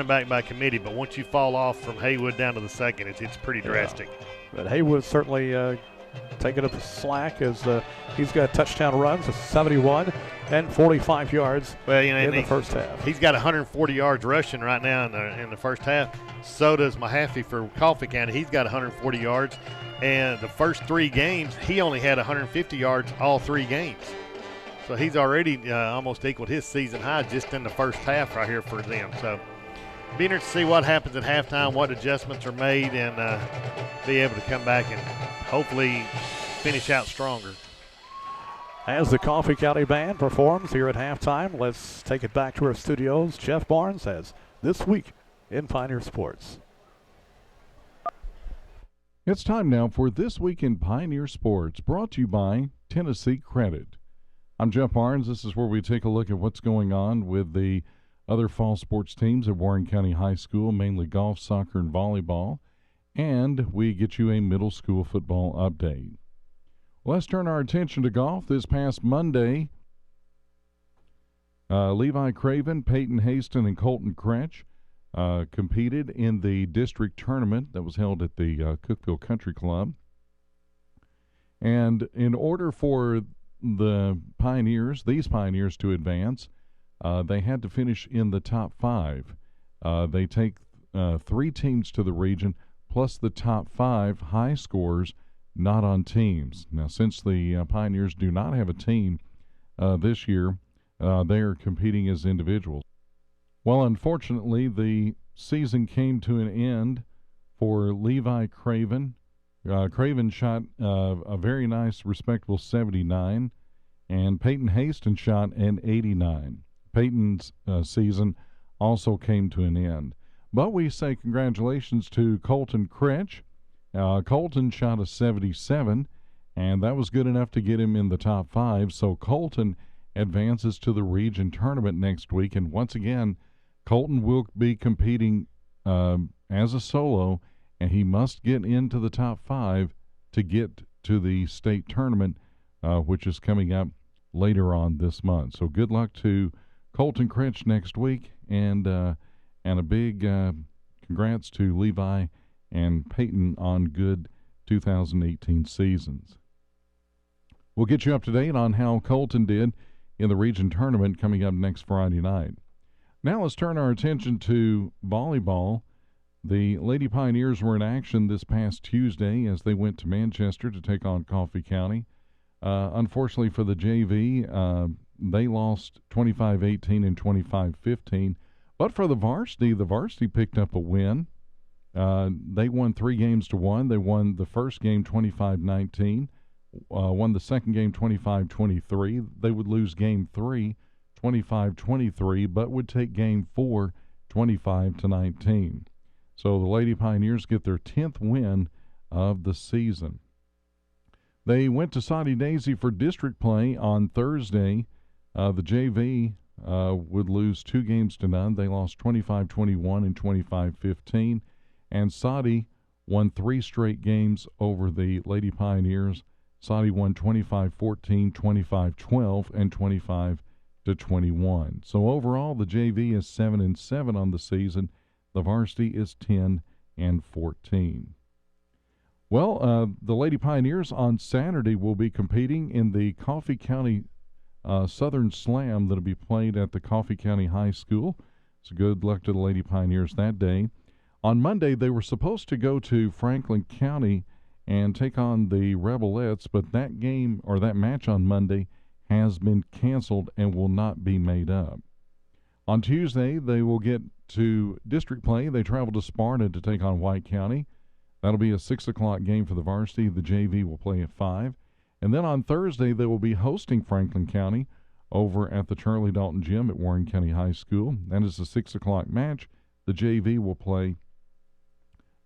back by committee, but once you fall off from Haywood down to the second, it's pretty drastic. But Haywood certainly taking up the slack as he's got touchdown runs of 71 and 45 yards in the first half. He's got 140 yards rushing right now in the first half. So does Mahaffey for Coffee County. He's got 140 yards. And the first three games, he only had 150 yards all three games. So he's already almost equaled his season high just in the first half right here for them. So be interested to see what happens at halftime, what adjustments are made, and be able to come back and hopefully finish out stronger. As the Coffee County Band performs here at halftime, let's take it back to our studios. Jeff Barnes has This Week in Pioneer Sports. It's time now for This Week in Pioneer Sports, brought to you by Tennessee Credit. I'm Jeff Barnes. This is where we take a look at what's going on with the other fall sports teams at Warren County High School, mainly golf, soccer, and volleyball, and we get you a middle school football update. Let's turn our attention to golf. This past Monday, Levi Craven, Peyton Haston, and Colton Kretsch competed in the district tournament that was held at the Cookeville Country Club. And in order for these Pioneers to advance, they had to finish in the top five. They take 3 teams to the region, plus the top 5 high scores not on teams. Now, since the Pioneers do not have a team this year, they are competing as individuals. Well, unfortunately, the season came to an end for Levi Craven. Craven shot a very nice, respectable 79, and Peyton Haston shot an 89. Peyton's season also came to an end. But we say congratulations to Colton Kretsch. Colton shot a 77, and that was good enough to get him in the top 5. So Colton advances to the region tournament next week, and once again, Colton will be competing as a solo, and he must get into the top 5 to get to the state tournament, which is coming up later on this month. So good luck to Colton Critch next week, and a big congrats to Levi and Peyton on good 2018 seasons. We'll get you up to date on how Colton did in the region tournament coming up next Friday night. Now let's turn our attention to volleyball. The Lady Pioneers were in action this past Tuesday as they went to Manchester to take on Coffee County. Unfortunately for the JV, they lost 25-18 and 25-15. But for the varsity picked up a win. They won 3-1. They won the first game 25-19, won the second game 25-23. They would lose game 3 25-23, but would take game 4 25-19. So the Lady Pioneers get their 10th win of the season. They went to Soddy Daisy for district play on Thursday. The JV would lose 2-0. They lost 25-21 and 25-15. And Soddy won 3 straight games over the Lady Pioneers. Soddy won 25-14, 25-12, and 25-21. So overall, the JV is 7-7 on the season. The varsity is 10-14. Well, the Lady Pioneers on Saturday will be competing in the Coffee County Southern Slam that will be played at the Coffee County High School. So good luck to the Lady Pioneers that day. On Monday, they were supposed to go to Franklin County and take on the Rebelettes, but that game or that match on Monday has been canceled and will not be made up. On Tuesday, they will get to district play. They travel to Sparta to take on White County. That'll be a 6 o'clock game for the varsity. The JV will play at 5. And then on Thursday, they will be hosting Franklin County over at the Charlie Dalton Gym at Warren County High School. That is a 6 o'clock match. The JV will play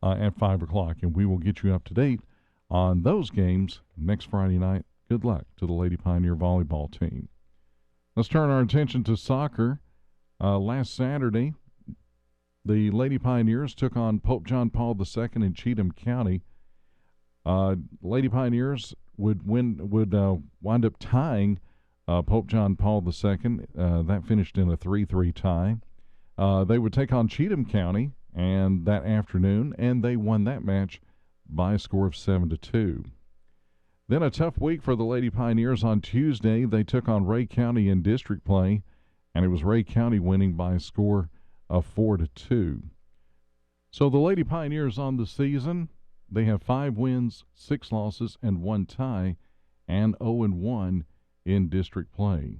at 5 o'clock, and we will get you up to date on those games next Friday night. Good luck to the Lady Pioneer volleyball team. Let's turn our attention to soccer. Last Saturday, the Lady Pioneers took on Pope John Paul II in Cheatham County. Lady Pioneers would wind up tying Pope John Paul II. That finished in a 3-3 tie. They would take on Cheatham County and that afternoon, and they won that match by a score of 7-2. Then a tough week for the Lady Pioneers on Tuesday. They took on Ray County in district play, and it was Ray County winning by a score of 4-2. So the Lady Pioneers on the season, they have 5 wins, 6 losses, and 1 tie, and 0-1 in district play.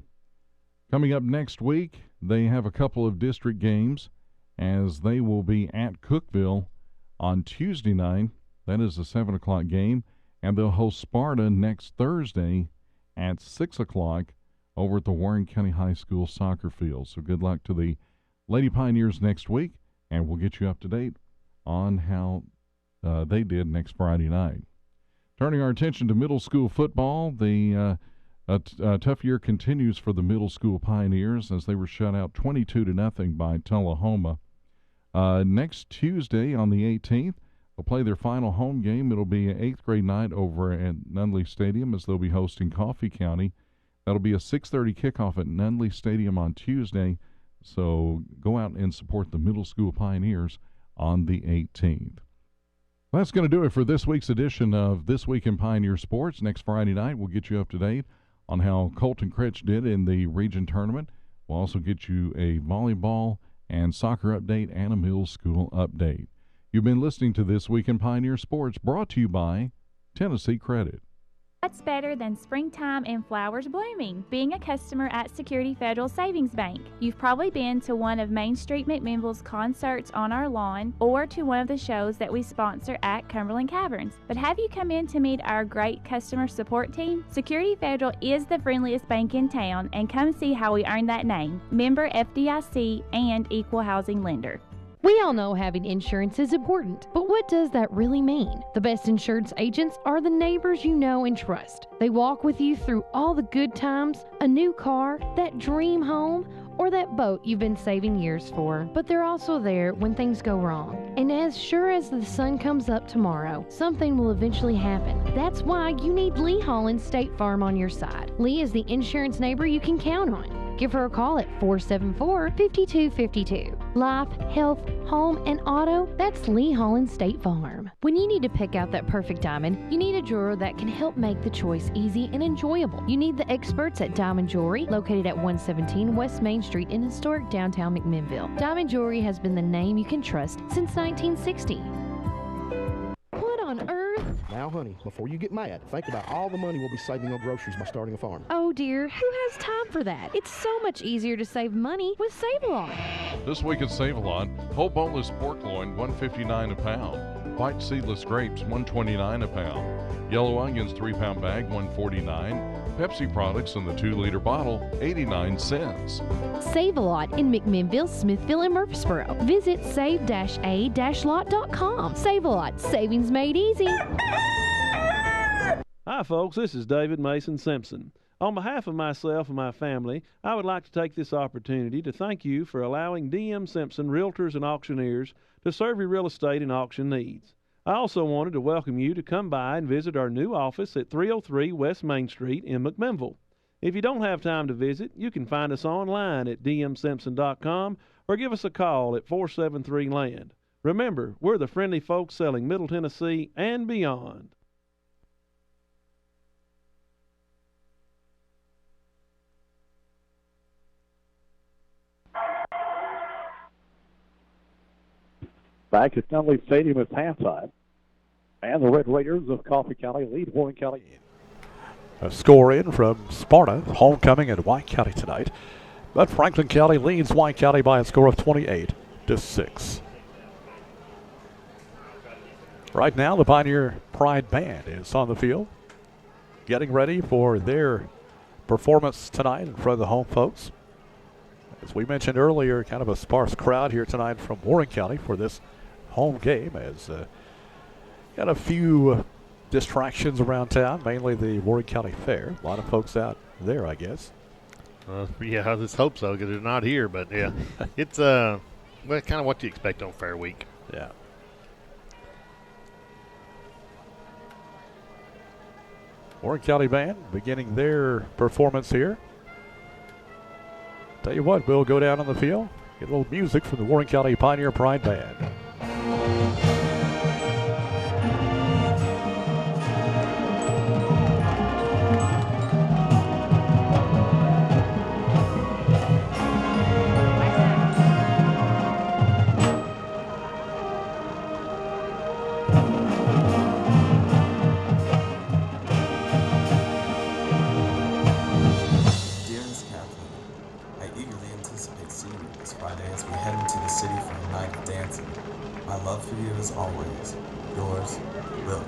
Coming up next week, they have a couple of district games as they will be at Cookeville on Tuesday night. That is a 7 o'clock game, and they'll host Sparta next Thursday at 6 o'clock over at the Warren County High School soccer field. So good luck to the Lady Pioneers next week, and we'll get you up to date on how they did next Friday night. Turning our attention to middle school football, the tough year continues for the middle school Pioneers as they were shut out 22-0 by Tullahoma. Next Tuesday on the 18th, they'll play their final home game. It'll be an 8th grade night over at Nunley Stadium as they'll be hosting Coffee County. That'll be a 6:30 kickoff at Nunley Stadium on Tuesday. So go out and support the middle school Pioneers on the 18th. That's going to do it for this week's edition of This Week in Pioneer Sports. Next Friday night, we'll get you up to date on how Colton Critch did in the region tournament. We'll also get you a volleyball and soccer update and a middle school update. You've been listening to This Week in Pioneer Sports, brought to you by Tennessee Credit. What's better than springtime and flowers blooming? Being a customer at Security Federal Savings Bank. You've probably been to one of Main Street McMinnville's concerts on our lawn or to one of the shows that we sponsor at Cumberland Caverns. But have you come in to meet our great customer support team? Security Federal is the friendliest bank in town, and come see how we earned that name. Member FDIC and equal housing lender. We all know having insurance is important, but what does that really mean? The best insurance agents are the neighbors you know and trust. They walk with you through all the good times, a new car, that dream home, or that boat you've been saving years for. But they're also there when things go wrong. And as sure as the sun comes up tomorrow, something will eventually happen. That's why you need Lee Holland State Farm on your side. Lee is the insurance neighbor you can count on. Give her a call at 474-5252. Life, health, home, and auto, that's Lee Holland State Farm. When you need to pick out that perfect diamond, you need a jeweler that can help make the choice easy and enjoyable. You need the experts at Diamond Jewelry, located at 117 West Main Street in historic downtown McMinnville. Diamond Jewelry has been the name you can trust since 1960. What on earth? Now, honey, before you get mad, think about all the money we'll be saving on groceries by starting a farm. Oh dear, who has time for that? It's so much easier to save money with Save-A-Lot. This week at Save-A-Lot, whole boneless pork loin, $1.59 a pound. White seedless grapes, $1.29 a pound. Yellow onions, 3-pound bag, $1.49. Pepsi products in the 2-liter bottle, 89 cents. Save-A-Lot in McMinnville, Smithville, and Murfreesboro. Visit save-a-lot.com. Save-A-Lot, savings made easy. Hi, folks. This is David Mason Simpson. On behalf of myself and my family, I would like to take this opportunity to thank you for allowing DM Simpson Realtors and Auctioneers to serve your real estate and auction needs. I also wanted to welcome you to come by and visit our new office at 303 West Main Street in McMinnville. If you don't have time to visit, you can find us online at dmsimpson.com or give us a call at 473-LAND. Remember, we're the friendly folks selling Middle Tennessee and beyond. Back at Nunley Stadium at halftime. And the Red Raiders of Coffee County lead Warren County. A score in from Sparta, homecoming at White County tonight. But Franklin County leads White County by a score of 28-6. Right now, the Pioneer Pride Band is on the field, getting ready for their performance tonight in front of the home folks. As we mentioned earlier, kind of a sparse crowd here tonight from Warren County for this home game, as got a few distractions around town, mainly the Warren County Fair. A lot of folks out there, I guess. Yeah, I just hope so, because they're not here. But yeah, it's well, kind of what you expect on Fair Week. Yeah. Warren County Band beginning their performance here. Tell you what, we'll go down on the field, get a little music from the Warren County Pioneer Pride Band. My love for you is always yours, Lily.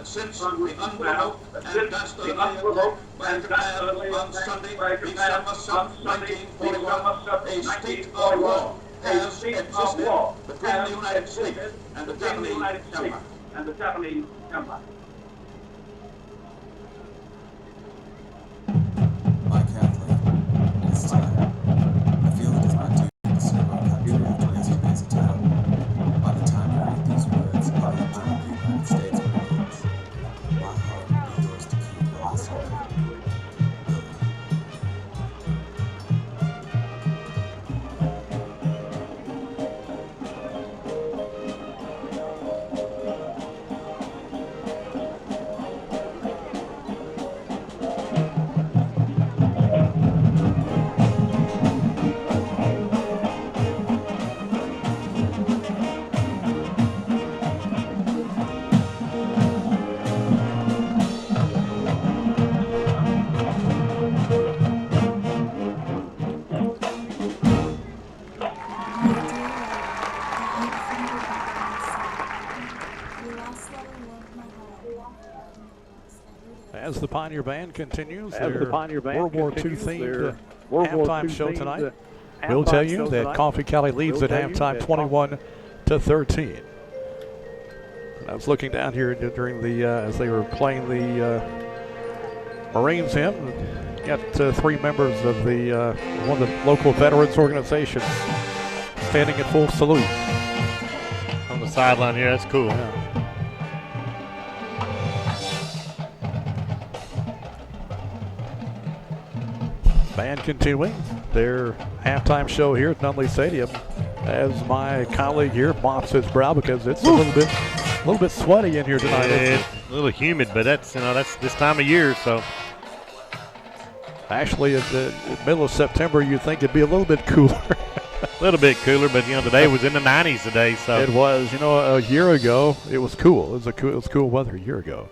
Since the unprovoked and dastardly attack by Japan on Sunday, December 7, 1941, a state of war has existed between the United States and the Japanese Empire. As the Pioneer Band continues As their the Pioneer Band World War II continues themed their World War halftime II show themed, tonight, halftime we'll tell you show that tonight. Coffee County leads We'll at tell you halftime that 21-13. I was looking down here during the as they were playing the Marines hymn. Got 3 members of the one of the local veterans organizations standing at full salute on the sideline here. That's cool. Yeah. Band continuing their halftime show here at Nunley Stadium as my colleague here mops his brow because it's a little bit sweaty in here tonight. It's a little humid, but that's this time of year. So actually, at the middle of September, you'd think it'd be a little bit cooler. A little bit cooler, but today was in the 90s today. So it was. A year ago it was cool. It was cool weather a year ago,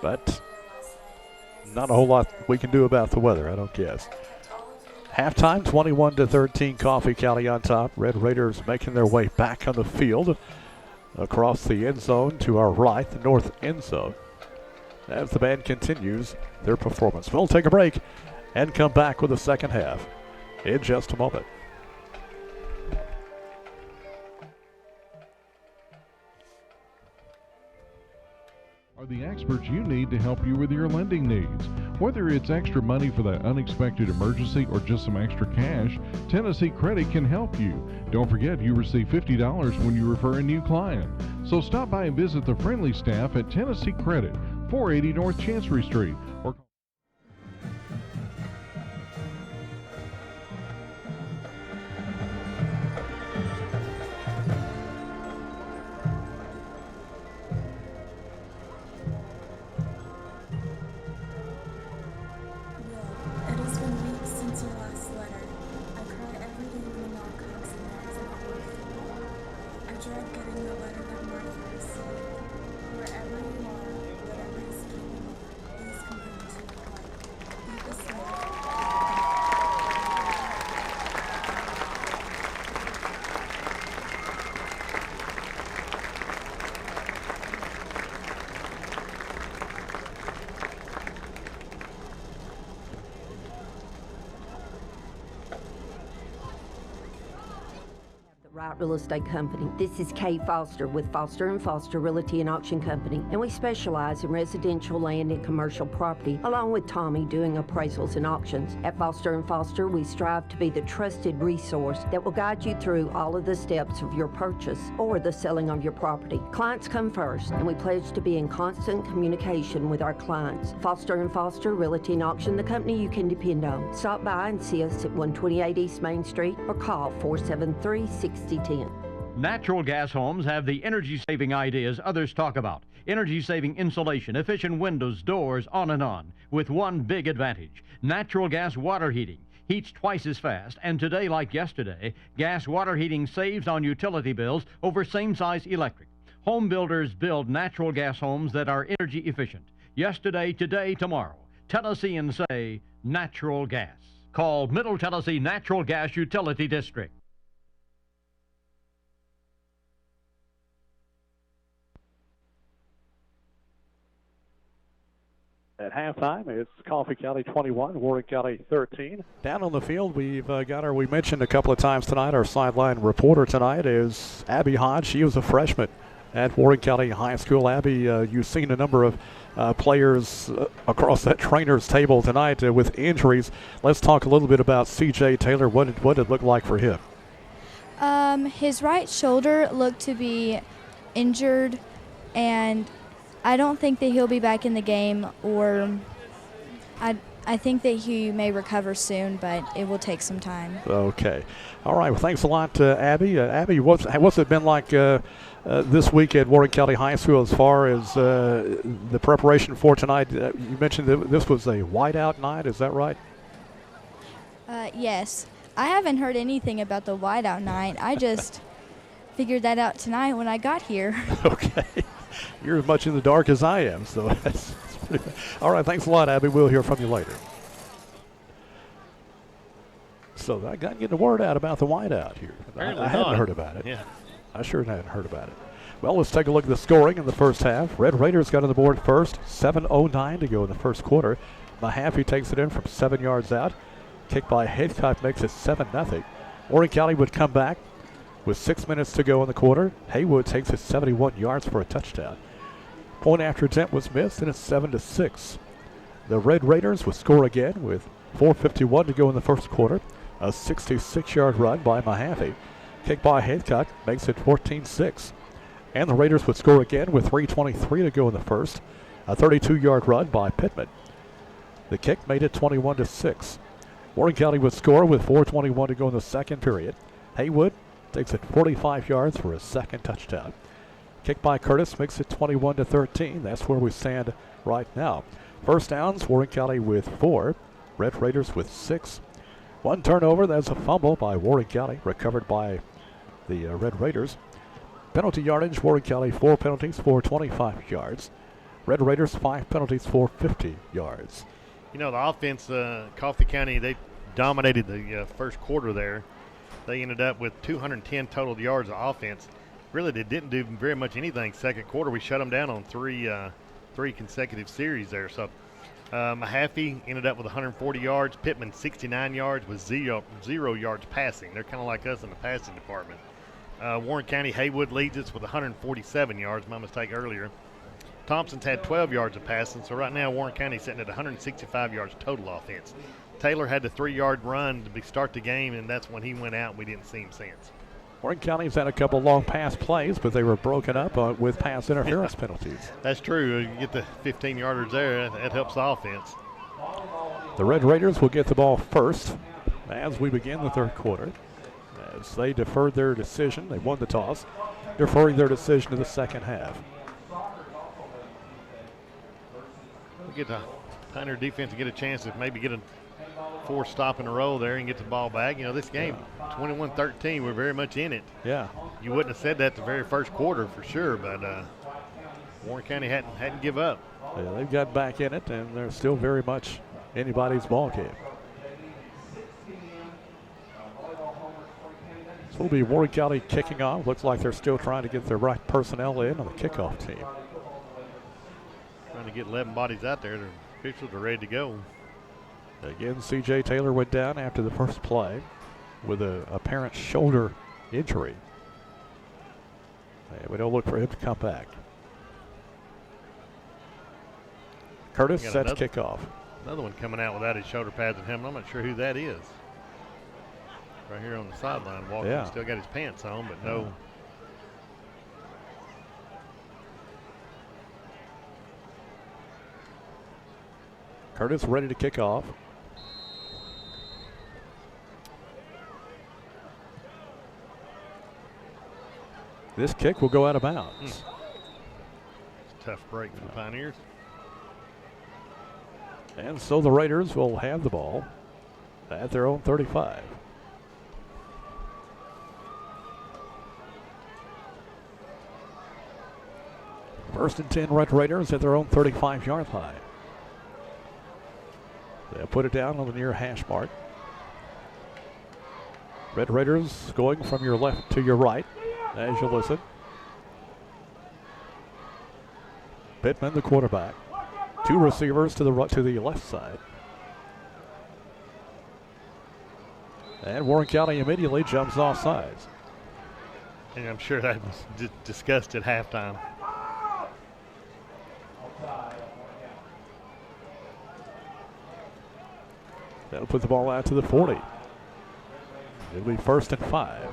but not a whole lot we can do about the weather, I don't guess. Halftime, 21-13, Coffee County on top. Red Raiders making their way back on the field across the end zone to our right, the north end zone, as the band continues their performance. We'll take a break and come back with the second half in just a moment. Are the experts you need to help you with your lending needs. Whether it's extra money for that unexpected emergency or just some extra cash, Tennessee Credit can help you. Don't forget you receive $50 when you refer a new client. So stop by and visit the friendly staff at Tennessee Credit, 480 North Chancery Street, or It has been weeks since your last letter. I cry every day when the mail comes and there isn't a word from you. I dread getting the letter that Martha received. Wherever you are, whatever is keeping you, please come home to your heart. Eat this letter. Right Real Estate Company. This is Kay Foster with Foster & Foster Realty and Auction Company, and we specialize in residential land and commercial property, along with Tommy doing appraisals and auctions. At Foster & Foster, we strive to be the trusted resource that will guide you through all of the steps of your purchase or the selling of your property. Clients come first, and we pledge to be in constant communication with our clients. Foster & Foster Realty and Auction, the company you can depend on. Stop by and see us at 128 East Main Street or call 473-6010. Natural gas homes have the energy-saving ideas others talk about. Energy-saving insulation, efficient windows, doors, on and on. With one big advantage: natural gas water heating. Heats twice as fast, and today, like yesterday, gas water heating saves on utility bills over same-size electric. Home builders build natural gas homes that are energy efficient. Yesterday, today, tomorrow. Tennesseans say natural gas. Call Middle Tennessee Natural Gas Utility District. At halftime, it's Coffee County 21, Warren County 13. Down on the field, we mentioned a couple of times tonight, our sideline reporter tonight is Abby Hodge. She was a freshman at Warren County High School. Abby, you've seen a number of players across that trainer's table tonight with injuries. Let's talk a little bit about C.J. Taylor. What did it look like for him? His right shoulder looked to be injured, and I don't think that he'll be back in the game, or I think that he may recover soon, but it will take some time. Okay. All right. Well, thanks a lot, Abby. Abby, what's it been like this week at Warren County High School as far as the preparation for tonight? You mentioned that this was a whiteout night. Is that right? Yes. I haven't heard anything about the whiteout night. I just figured that out tonight when I got here. Okay. You're as much in the dark as I am, so that's pretty good. All right, thanks a lot, Abby. We'll hear from you later. So I got to get the word out about the whiteout here. I hadn't heard about it. Yeah. I sure hadn't heard about it. Well, let's take a look at the scoring in the first half. Red Raiders got on the board first. 7:09 to go in the first quarter. Mahaffey takes it in from 7 yards out. Kick by Haycock makes it 7-0. Warren County would come back with 6 minutes to go in the quarter. Haywood takes it 71 yards for a touchdown. Point after attempt was missed, and it's 7-6. The Red Raiders will score again with 4:51 to go in the first quarter. A 66-yard run by Mahaffey. Kick by Haycock makes it 14-6. And the Raiders would score again with 3:23 to go in the first. A 32-yard run by Pittman. The kick made it 21-6. Warren County would score with 4:21 to go in the second period. Haywood takes it 45 yards for a second touchdown. Kick by Curtis makes it 21-13. That's where we stand right now. First downs, Warren County with 4. Red Raiders with 6. One turnover, that's a fumble by Warren County, recovered by the Red Raiders. Penalty yardage, Warren County 4 penalties for 25 yards. Red Raiders 5 penalties for 50 yards. You know, the offense, Coffee County, they dominated the first quarter there. They ended up with 210 total yards of offense. Really, they didn't do very much anything second quarter. We shut them down on three consecutive series there. So Mahaffey ended up with 140 yards. Pittman 69 yards with zero yards passing. They're kind of like us in the passing department. Warren County Haywood leads us with 147 yards. My mistake earlier. Thompson's had 12 yards of passing. So right now Warren County's sitting at 165 yards total offense. Taylor had the 3-yard run to start the game, and that's when he went out. We didn't see him since. Warren County's had a couple long pass plays, but they were broken up with pass interference penalties. That's true. You get the 15-yarders there, that helps the offense. The Red Raiders will get the ball first as we begin the third quarter. As they deferred their decision, they won the toss, deferring their decision to the second half. We get the Pioneer defense to get a chance to maybe get a 4 stop in a row there and get the ball back. You know, this game, 21-13, we're very much in it. Yeah. You wouldn't have said that the very first quarter for sure, but Warren County hadn't give up. Yeah, they've got back in it, and they're still very much anybody's ball game. So it'll be Warren County kicking off. Looks like they're still trying to get the right personnel in on the kickoff team. Trying to get 11 bodies out there. The officials are ready to go. Again, C.J. Taylor went down after the first play with an apparent shoulder injury. And we don't look for him to come back. Curtis sets kickoff. Another one coming out without his shoulder pads and helmet. I'm not sure who that is. Right here on the sideline walking. Yeah. Still got his pants on, but no. Curtis ready to kick off. This kick will go out of bounds. It's a tough break for the Pioneers. And so the Raiders will have the ball at their own 35. First and 10 Red Raiders at their own 35-yard line. They'll put it down on the near hash mark. Red Raiders going from your left to your right as you listen. Pittman, the quarterback. 2 receivers to the left side. And Warren County immediately jumps off sides. And I'm sure that was discussed at halftime. That'll put the ball out to the 40. It'll be 1st and 5.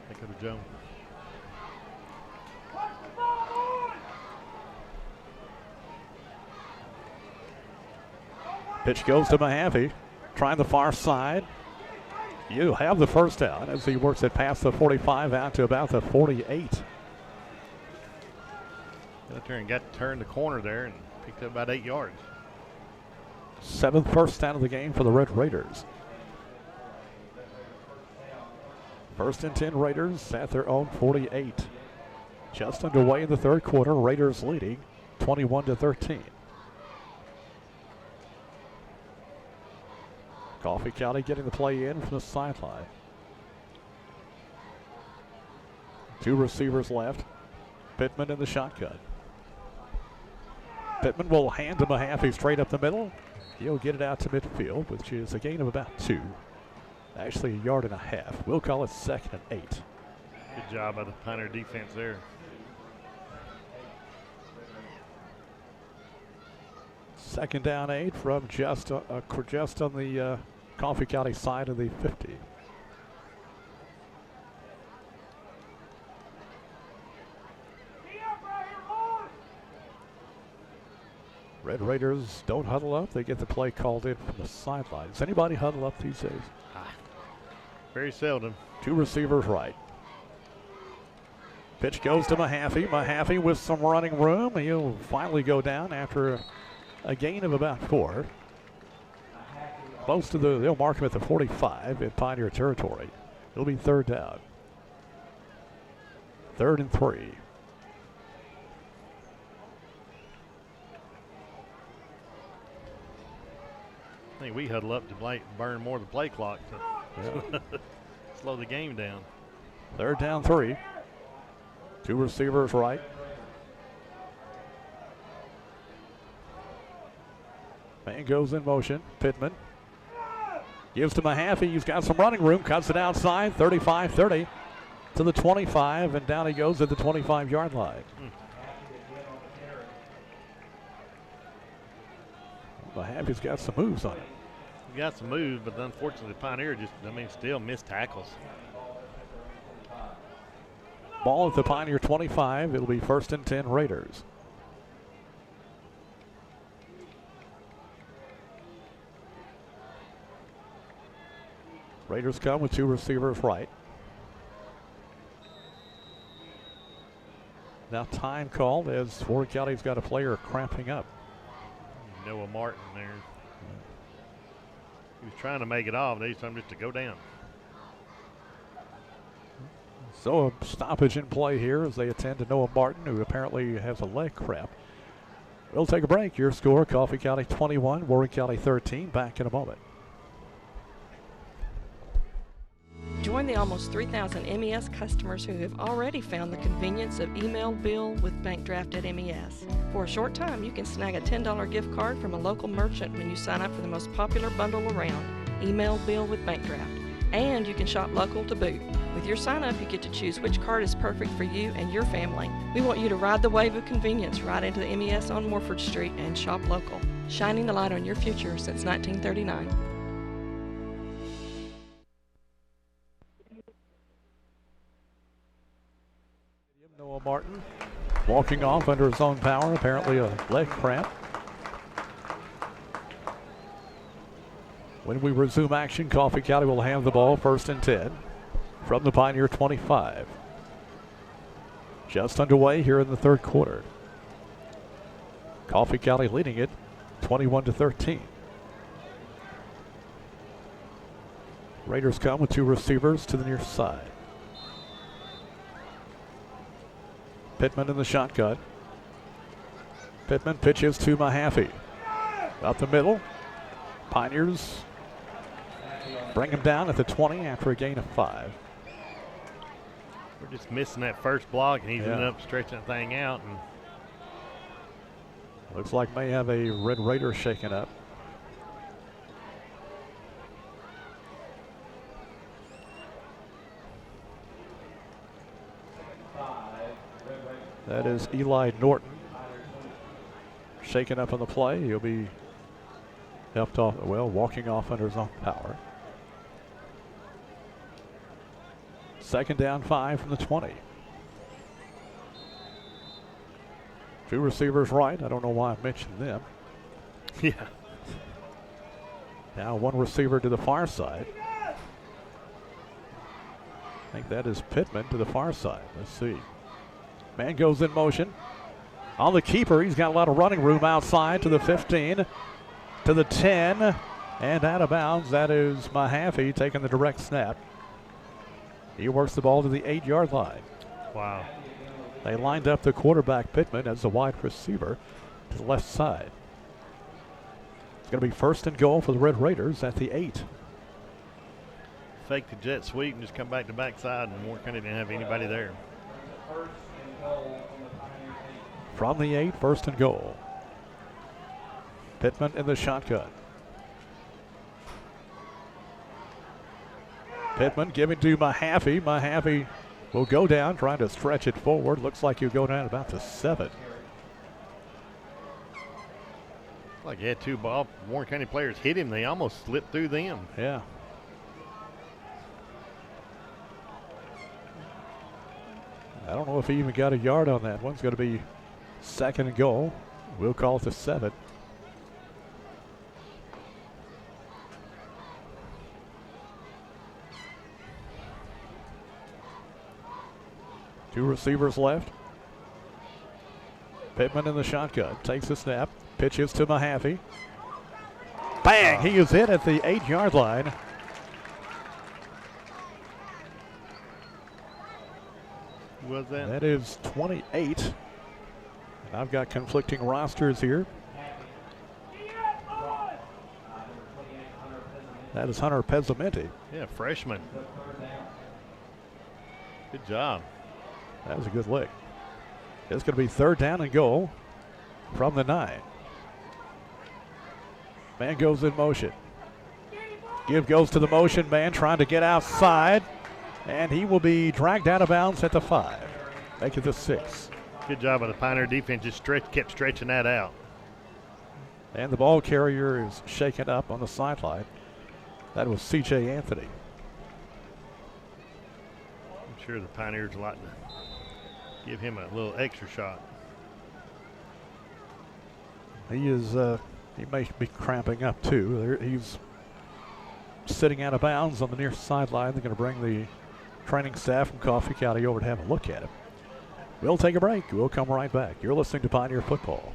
Think of Jones. Pitch goes to Mahaffey, trying the far side. You have the first down as he works it past the 45 out to about the 48. Got there and got to turn the corner there and picked up about 8 yards. 7th first down of the game for the Red Raiders. 1st and 10 Raiders at their own 48. Just underway in the third quarter. Raiders leading 21-13. Coffee County getting the play in from the sideline. 2 receivers left. Pittman in the shotgun. Pittman will hand him a half. He's straight up the middle. He'll get it out to midfield, which is a gain of about 2. Actually, 1.5 yards. We'll call it 2nd and 8. Good job by the Pioneer defense there. Second down 8 from just on the Coffee County side of the 50. Red Raiders don't huddle up. They get the play called in from the sideline. Does anybody huddle up these days? Very seldom. 2 receivers right. Pitch goes to Mahaffey. Mahaffey with some running room. He'll finally go down after a gain of about 4. Close to they'll mark him at the 45 in Pioneer territory. It'll be 3rd down. 3rd and 3. I think we huddle up to burn more of the play clock to slow the game down. 3rd down 3. 2 receivers right. Man goes in motion. Pittman gives to Mahaffey. He's got some running room. Cuts it outside. 35-30 to the 25, and down he goes at the 25-yard line. Mahaffey's got some moves on it. He got some moves, but unfortunately Pioneer still missed tackles. Ball at the Pioneer 25. It'll be 1st and 10 Raiders. Raiders come with 2 receivers right. Now time called as Warren County's got a player cramping up. Noah Martin there. He was trying to make it off. They told him just to go down. So a stoppage in play here as they attend to Noah Martin, who apparently has a leg cramp. We'll take a break. Your score, Coffee County 21, Warren County 13. Back in a moment. Join the almost 3,000 MES customers who have already found the convenience of email bill with bank draft at MES. For a short time, you can snag a $10 gift card from a local merchant when you sign up for the most popular bundle around, email bill with bank draft. And you can shop local to boot. With your sign up, you get to choose which card is perfect for you and your family. We want you to ride the wave of convenience right into the MES on Morford Street and shop local, shining the light on your future since 1939. Noah Martin walking off under his own power, apparently a leg cramp. When we resume action, Coffee County will have the ball 1st and 10 from the Pioneer 25. Just underway here in the 3rd quarter. Coffee County leading it 21-13. Raiders come with 2 receivers to the near side. Pittman in the shotgun. Pittman pitches to Mahaffey. Up the middle. Pioneers bring him down at the 20 after a gain of 5. We're just missing that first block, and he's ended up stretching that thing out. And looks like may have a Red Raider shaken up. That is Eli Norton shaken up on the play. He'll be helped off, walking off under his own power. 2nd down 5 from the 20. 2 receivers right. I don't know why I mentioned them. Yeah. Now 1 receiver to the far side. I think that is Pittman to the far side. Let's see. Man goes in motion. On the keeper, he's got a lot of running room outside to the 15, to the 10, and out of bounds. That is Mahaffey taking the direct snap. He works the ball to the 8-yard line. Wow. They lined up the quarterback, Pittman, as the wide receiver to the left side. It's going to be 1st and goal for the Red Raiders at the 8. fake the jet sweep and just come back to backside, and Warren County didn't have anybody there. From the 8, first and goal. Pittman in the shotgun. Pittman giving to Mahaffey. Mahaffey will go down, trying to stretch it forward. Looks like he'll go down about the 7. Like he had 2 Warren County players hit him. They almost slipped through them. Yeah. I don't know if he even got a yard on that. One's going to be second and goal. We'll call it the 7. Two receivers left. Pittman in the shotgun. Takes a snap. Pitches to Mahaffey. Bang! He is hit at the 8-yard line. Who was that? That is 28. And I've got conflicting rosters here. That is Hunter Pezzamenti. Yeah, freshman. Good job. That was a good lick. It's going to be third down and goal from the 9. Man goes in motion. Give goes to the motion man, trying to get outside, and he will be dragged out of bounds at the 5. Make it the 6. Good job by the Pioneer defense. Just kept stretching that out. And the ball carrier is shaken up on the sideline. That was C.J. Anthony. I'm sure the Pioneers would like to give him a little extra shot. He is, he may be cramping up too. He's sitting out of bounds on the near sideline. They're going to bring the training staff from Coffee County over to have a look at him. We'll take a break. We'll come right back. You're listening to Pioneer Football.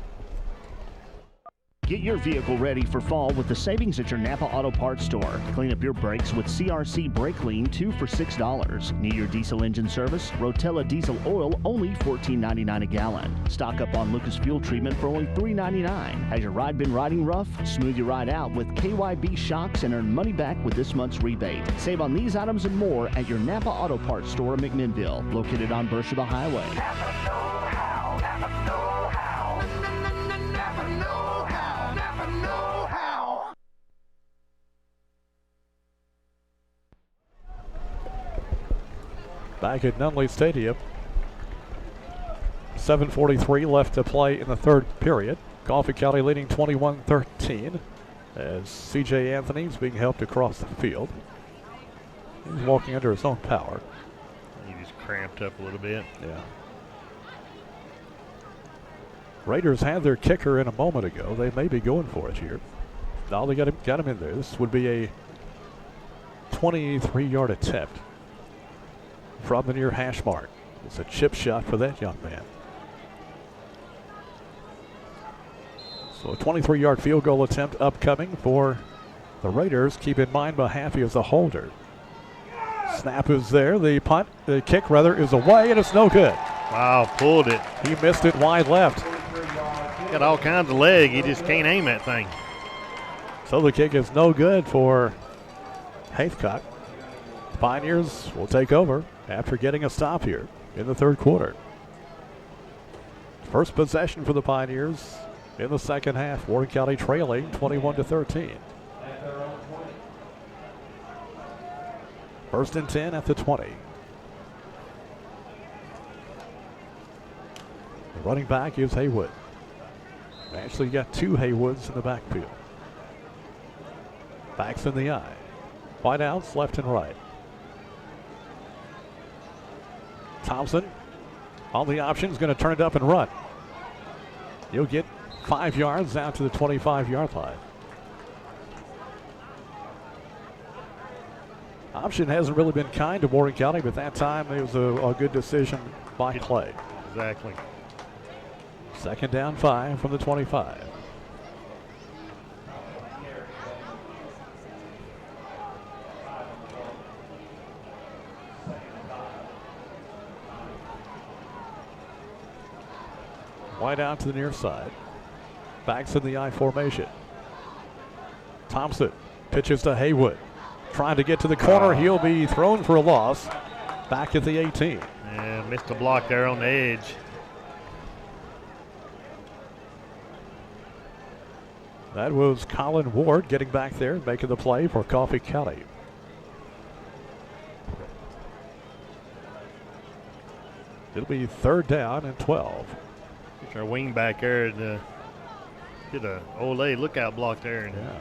Get your vehicle ready for fall with the savings at your Napa Auto Parts store. Clean up your brakes with CRC Brake Clean, 2 for $6. Need your diesel engine service? Rotella diesel oil, only $14.99 a gallon. Stock up on Lucas fuel treatment for only $3.99. Has your ride been riding rough? Smooth your ride out with KYB shocks and earn money back with this month's rebate. Save on these items and more at your Napa Auto Parts store in McMinnville, located on Beersheba Highway. Back at Nunley Stadium. 7:43 left to play in the third period. Coffee County leading 21-13 as C.J. Anthony is being helped across the field. He's walking under his own power. He just cramped up a little bit. Yeah. Raiders had their kicker in a moment ago. They may be going for it here. No, they got him in there. This would be a 23-yard attempt from the near hash mark. It's a chip shot for that young man. So a 23-yard field goal attempt upcoming for the Raiders. Keep in mind Mahaffey is a holder. Snap is there. The kick is away, and it's no good. Wow, pulled it. He missed it wide left. Got all kinds of leg. He just can't aim that thing. So the kick is no good for Haithcock. Pioneers will take over after getting a stop here in the third quarter. First possession for the Pioneers in the second half. Warren County trailing 21-13. First and 10 at the 20. The running back is Haywood. Actually got 2 Haywoods in the backfield. Backs in the eye. Wide outs left and right. Thompson on the option is going to turn it up and run. He'll get 5 yards out to the 25-yard line. Option hasn't really been kind to Warren County, but that time it was a good decision by Clay. Exactly. Second down 5 from the 25. Wide out to the near side. Backs in the I formation. Thompson pitches to Haywood. trying to get to the corner. He'll be thrown for a loss back at the 18. Yeah, missed a block there on the edge. That was Colin Ward getting back there, making the play for Coffee County. It'll be 3rd down and 12. It's our wing back there to get a Olay lookout block there. Yeah.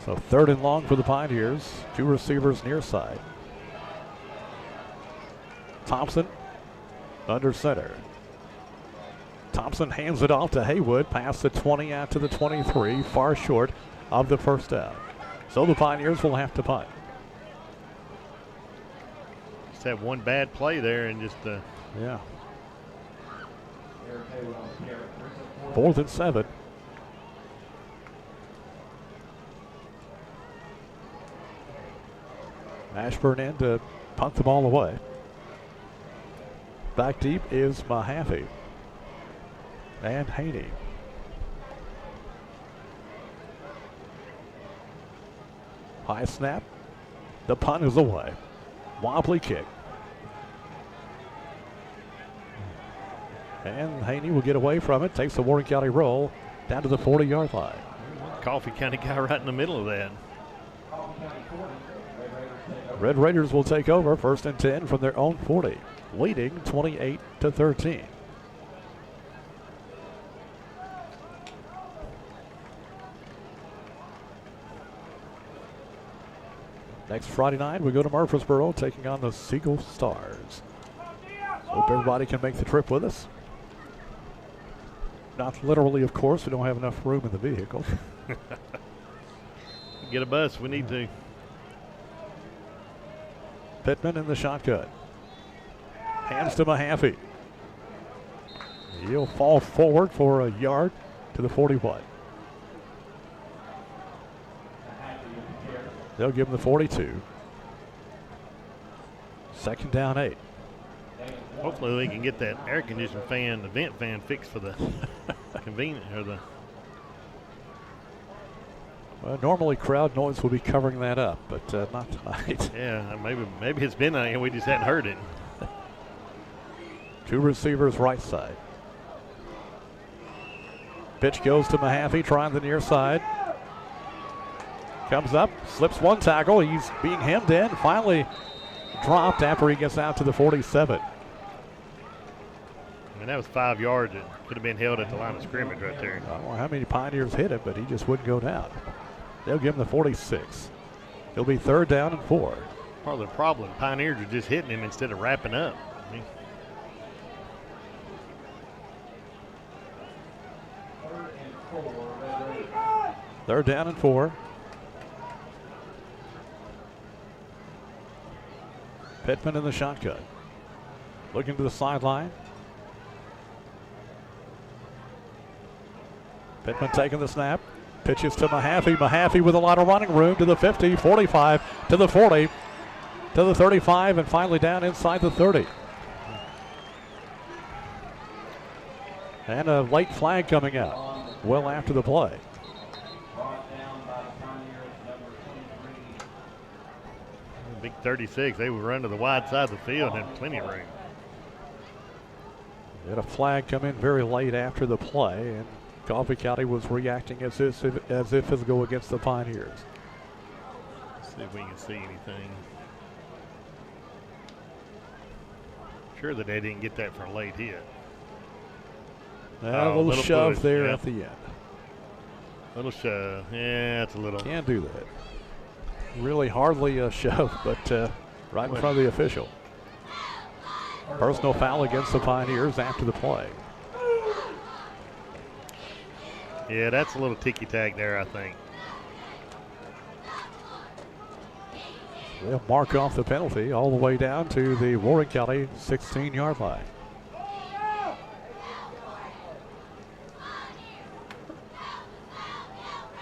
So 3rd and long for the Pioneers. 2 receivers near side. Thompson under center. Thompson hands it off to Haywood, past the 20 out to the 23, far short of the first down. So the Pioneers will have to punt. Just had one bad play there and just yeah. 4th and 7. Ashburn in to punt the ball away. Back deep is Mahaffey and Haney. High snap. The punt is away. Wobbly kick. And Haney will get away from it. Takes the Warren County roll down to the 40-yard line. Coffee County guy right in the middle of that. Red Raiders will take over 1st and 10 from their own 40, leading 28-13. Next Friday night, we go to Murfreesboro, taking on the Siegel Stars. Hope everybody can make the trip with us. Not literally, of course. We don't have enough room in the vehicle. Get a bus. We need to. Pittman in the shotgun. Hands to Mahaffey. He'll fall forward for a yard to the 41. They'll give him the 42. 2nd down 8. Hopefully we can get that air conditioning fan, the vent fan fixed for the convenient or the. Well, normally crowd noise will be covering that up, but not tonight. Yeah, maybe it's been out and we just hadn't heard it. 2 receivers right side. Pitch goes to Mahaffey, trying the near side. Comes up, slips one tackle. He's being hemmed in. Finally dropped after he gets out to the 47. I mean, that was 5 yards. It could have been held at the line of scrimmage right there. I don't know how many Pioneers hit it, but he just wouldn't go down. They'll give him the 46. It'll be 3rd down and 4. Part of the problem, Pioneers are just hitting him instead of wrapping up. I mean, 3rd down and 4. Pittman in the shotgun. Looking to the sideline. Pittman taking the snap. Pitches to Mahaffey. Mahaffey with a lot of running room to the 50, 45, to the 40, to the 35, and finally down inside the 30. And a late flag coming out well after the play. Big 36, they would run to the wide side of the field and have plenty of room. Had a flag come in very late after the play, and Coffee County was reacting as if it was go against the Pioneers. Let's see if we can see anything. Sure that they didn't get that for a late hit. A little shove push, there yeah. at the end. Little shove. Yeah, it's a little. Can't do that. Really hardly a shove, but right in front of the official. Personal foul against the Pioneers after the play. Yeah, that's a little ticky-tack there, I think. They'll mark off the penalty all the way down to the Warren County 16-yard line.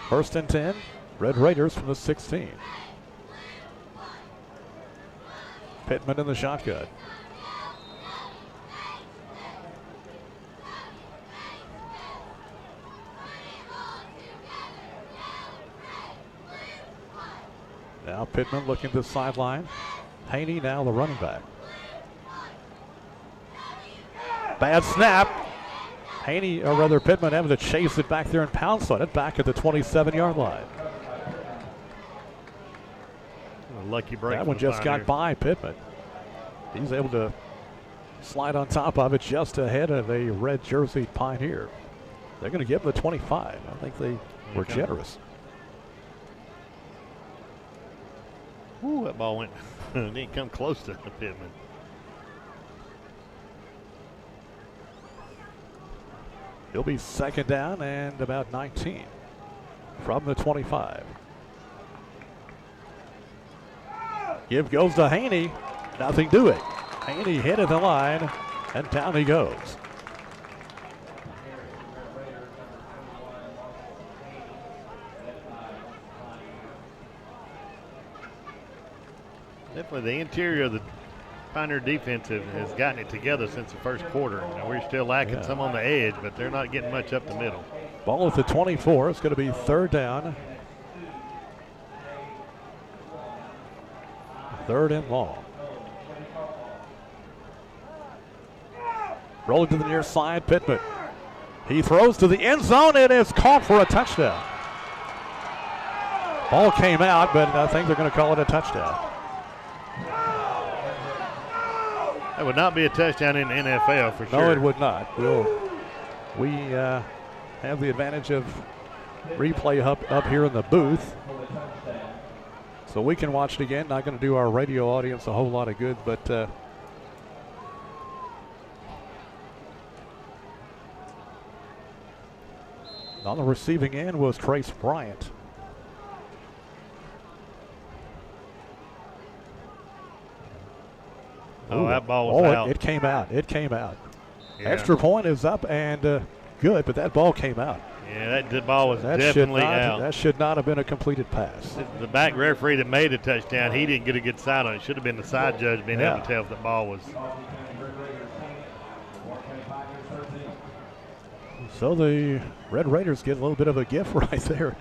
First and 10, Red Raiders from the 16. Pittman in the shotgun. Now Pittman looking to the sideline. Haney now the running back. Bad snap. Haney, or rather Pittman, having to chase it back there and pounce on it back at the 27-yard line. A lucky break. That one just got by Pittman. He's able to slide on top of it just ahead of a red jersey Pioneer. They're going to give him the 25. I think they were generous. Ooh, that ball went, didn't come close to Pittman. He'll be second down and about 19 from the 25. Give goes to Haney. Nothing to it. Haney hit at the line, and down he goes. Definitely the interior of the Pioneer defense has gotten it together since the first quarter. Now we're still lacking some on the edge, but they're not getting much up the middle. Ball at the 24. It's going to be third down. Third and long. Rolling to the near side, Pittman. He throws to the end zone and is caught for a touchdown. Ball came out, but I think they're going to call it a touchdown. That would not be a touchdown in the NFL for sure. No, it would not. We have the advantage of replay up here in the booth. So we can watch it again. Not going to do our radio audience a whole lot of good, but on the receiving end was Trace Bryant. Oh, that ball was out. It came out. It came out. Yeah. Extra point is up and good, but that ball came out. Yeah, that ball was definitely out. That should not have been a completed pass. The back referee that made the touchdown, he didn't get a good side on it. Should have been the side judge being able to tell if the ball was. So the Red Raiders get a little bit of a gift right there.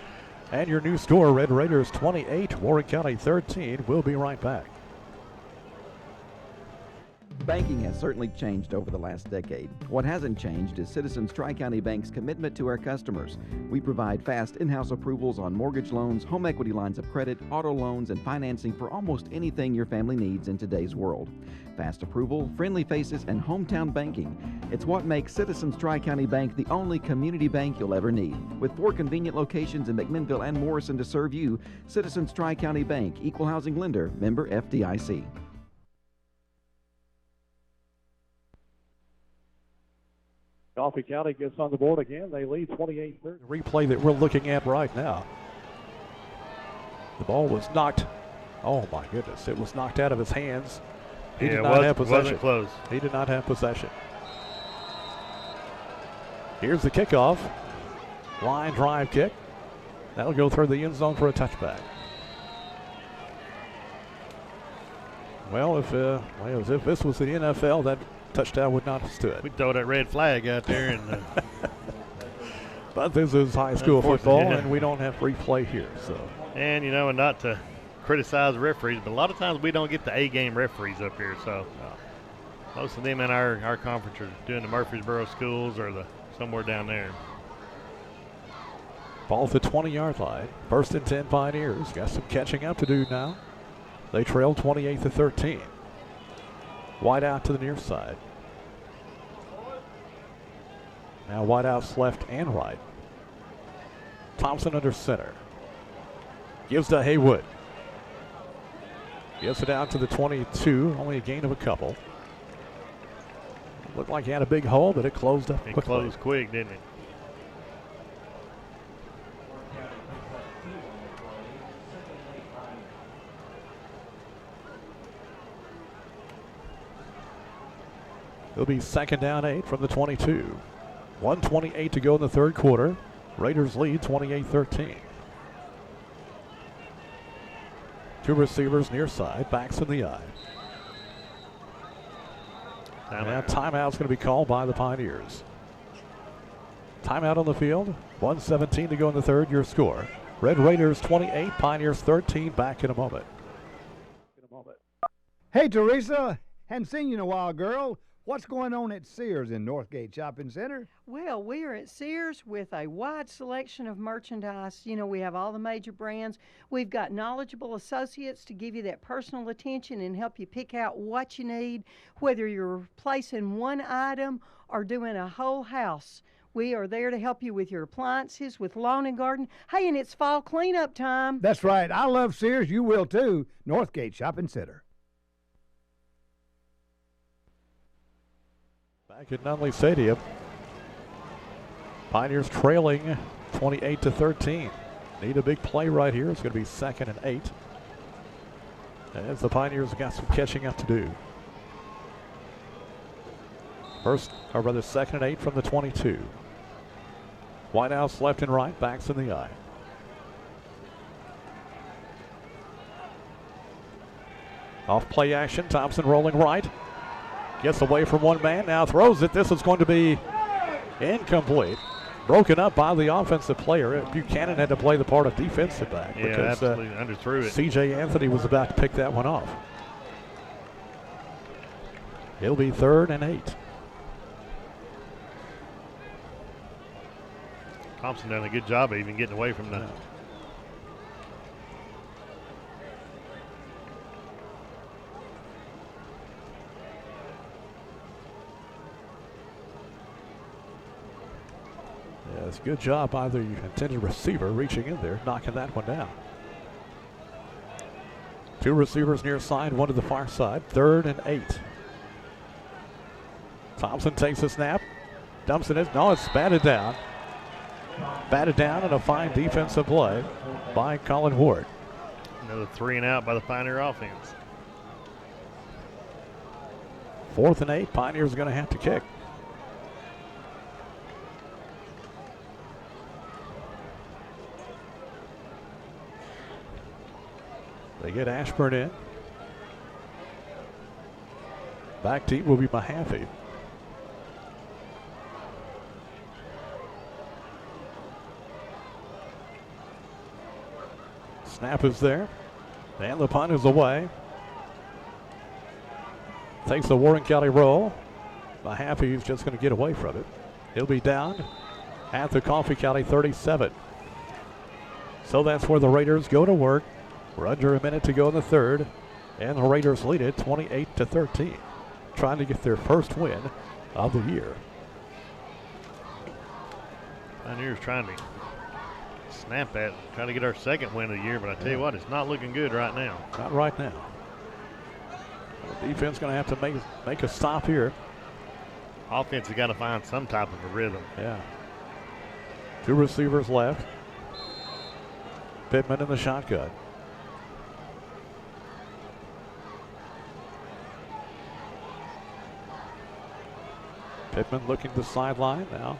And your new score, Red Raiders 28, Warren County 13. We'll be right back. Banking has certainly changed over the last decade. What hasn't changed is Citizens Tri-County Bank's commitment to our customers. We provide fast in-house approvals on mortgage loans, home equity lines of credit, auto loans, and financing for almost anything your family needs in today's world. Fast approval, friendly faces, and hometown banking. It's what makes Citizens Tri-County Bank the only community bank you'll ever need. With 4 convenient locations in McMinnville and Morrison to serve you, Citizens Tri-County Bank, Equal Housing Lender, member FDIC. Coffee County gets on the board again. They lead 28-30. Replay that we're looking at right now. The ball was knocked. Oh my goodness! It was knocked out of his hands. He did not have possession. Wasn't close. He did not have possession. Here's the kickoff. Line drive kick. That'll go through the end zone for a touchback. Well, if this was the NFL, that touchdown would not have stood. We'd throw that red flag out there. And but this is high school football, and we don't have replay here. So. And, and not to criticize referees, but a lot of times we don't get the A-game referees up here. So most of them in our conference are doing the Murfreesboro schools or somewhere down there. Ball at the 20-yard line. First and 10 Pioneers. Got some catching up to do now. They trail 28-13. Wide out to the near side. Now wide outs left and right. Thompson under center. Gives to Haywood. Gives it out to the 22. Only a gain of a couple. Looked like he had a big hole, but it closed up quickly. It closed quick, didn't it? It'll be second down 8 from the 22. 1:28 to go in the third quarter. Raiders lead 28-13. 2 receivers near side, backs in the eye. And timeout's going to be called by the Pioneers. Timeout on the field. 1:17 to go in the third. Your score. Red Raiders 28, Pioneers 13. Back in a moment. Hey, Teresa, hadn't seen you in a while, girl. What's going on at Sears in Northgate Shopping Center? Well, we are at Sears with a wide selection of merchandise. You know, we have all the major brands. We've got knowledgeable associates to give you that personal attention and help you pick out what you need, whether you're replacing one item or doing a whole house. We are there to help you with your appliances, with lawn and garden. Hey, and it's fall cleanup time. That's right. I love Sears. You will too. Northgate Shopping Center. Back at Nunley Stadium. Pioneers trailing 28-13. Need a big play right here. It's going to be 2nd and 8. As the Pioneers have got some catching up to do. Second and 8 from the 22. Whitehouse left and right, backs in the eye. Off play action, Thompson rolling right. Gets away from one man, now throws it. This is going to be incomplete. Broken up by the offensive player. Buchanan had to play the part of defensive back. Yeah, because, absolutely underthrew it. C.J. Anthony was about to pick that one off. It'll be 3rd and 8. Thompson done a good job of even getting away from that. Yeah, it's a good job by the intended receiver reaching in there, knocking that one down. 2 receivers near side, 1 to the far side. 3rd and 8. Thompson takes a snap, dumps it in. No, it's batted down. Batted down and a fine defensive play by Colin Ward. Another 3 and out by the Pioneer offense. 4th and 8. Pioneers are going to have to kick. They get Ashburn in. Back deep will be Mahaffey. Snap is there. And the punt is away. Takes the Warren County roll. Mahaffey is just going to get away from it. He'll be down at the Coffee County 37. So that's where the Raiders go to work. We're under a minute to go in the 3rd. And the Raiders lead it 28-13. Trying to get their first win of the year. Pioneers trying to snap at, trying to get our 2nd win of the year, but I tell you what, it's not looking good right now. Not right now. The defense going to have to make a stop here. Offense has got to find some type of a rhythm. Yeah. 2 receivers left. Pittman in the shotgun. Pittman looking to the sideline now.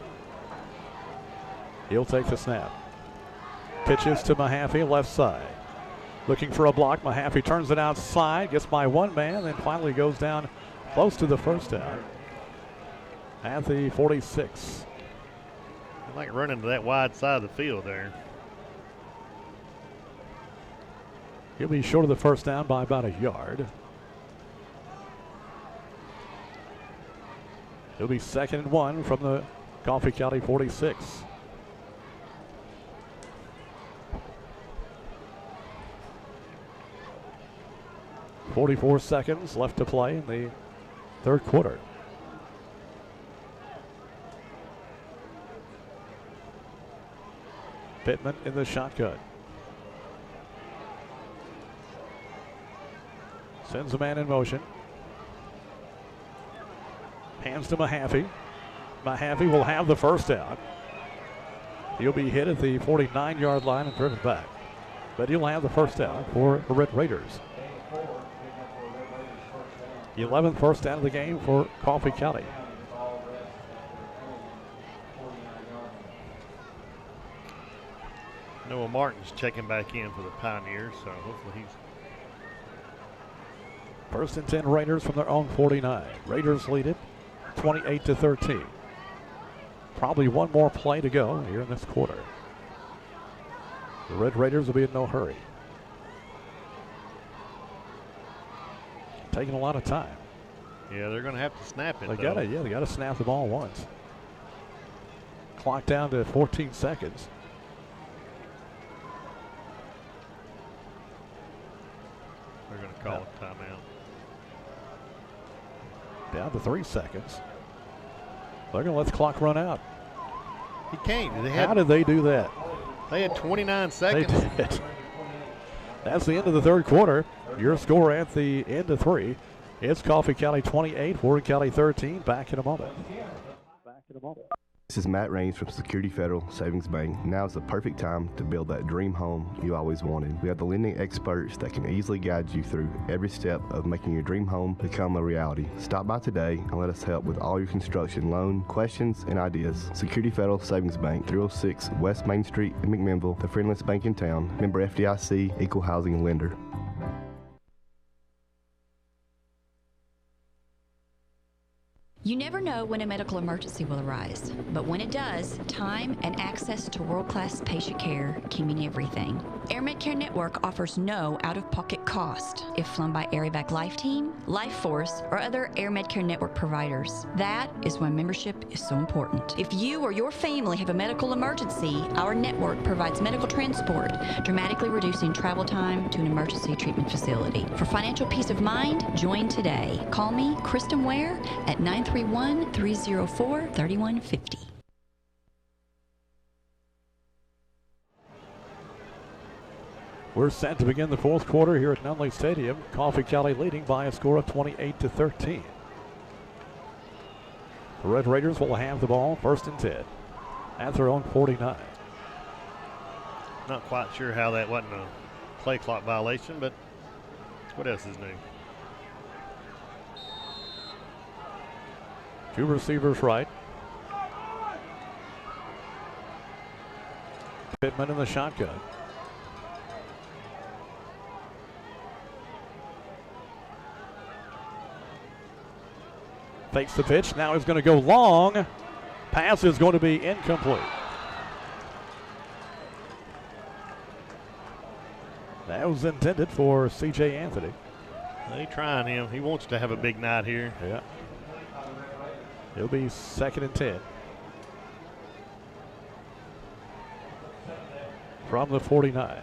He'll take the snap. Pitches to Mahaffey, left side. Looking for a block. Mahaffey turns it outside, gets by one man, then finally goes down close to the first down at the 46. I like running to that wide side of the field there. He'll be short of the first down by about a yard. It'll be 2nd and 1 from the Coffee County 46. .44 seconds left to play in the 3rd quarter. Pittman in the shotgun. Sends a man in motion. Hands to Mahaffey. Mahaffey will have the first down. He'll be hit at the 49-yard line and driven back. But he'll have the first down for the Red Raiders. 11th first down of the game for Coffee County. Noah Martin's checking back in for the Pioneers, so hopefully he's... 1st and 10 Raiders from their own 49. Raiders lead it 28-13. Probably one more play to go here in this quarter. The Red Raiders will be in no hurry. Taking a lot of time. Yeah, they're going to have to snap it. They got to snap the ball once. Clock down to 14 seconds. They're going to call a timeout. Down to 3 seconds. They're going to let the clock run out. He can't. How did they do that? They had 29 seconds. They did. That's the end of the third quarter. Your score at the end of 3. It's Coffee County 28, Warren County 13. Back in a moment. This is Matt Raines from Security Federal Savings Bank. Now is the perfect time to build that dream home you always wanted. We have the lending experts that can easily guide you through every step of making your dream home become a reality. Stop by today and let us help with all your construction loan questions and ideas. Security Federal Savings Bank, 306 West Main Street in McMinnville, the friendliest bank in town. Member FDIC, equal housing lender. You never know when a medical emergency will arise, but when it does, time and access to world-class patient care can mean everything. Air Medcare Network offers no out-of-pocket cost if flown by Airback Life Team, Life Force, or other Air Medcare Network providers. That is why membership is so important. If you or your family have a medical emergency, our network provides medical transport, dramatically reducing travel time to an emergency treatment facility. For financial peace of mind, join today. Call me, Kristen Ware, at 931-304-3150. We're set to begin the fourth quarter here at Nunley Stadium. Coffee County leading by a score of 28-13. The Red Raiders will have the ball first and 10 at their own 49. Not quite sure how that wasn't a play clock violation, but what else is new? Two receivers right. Pittman in the shotgun. Fakes the pitch. Now he's going to go long. Pass is going to be incomplete. That was intended for C.J. Anthony. They trying him. He wants to have a big night here. Yeah. It'll be second and 10. From the 49.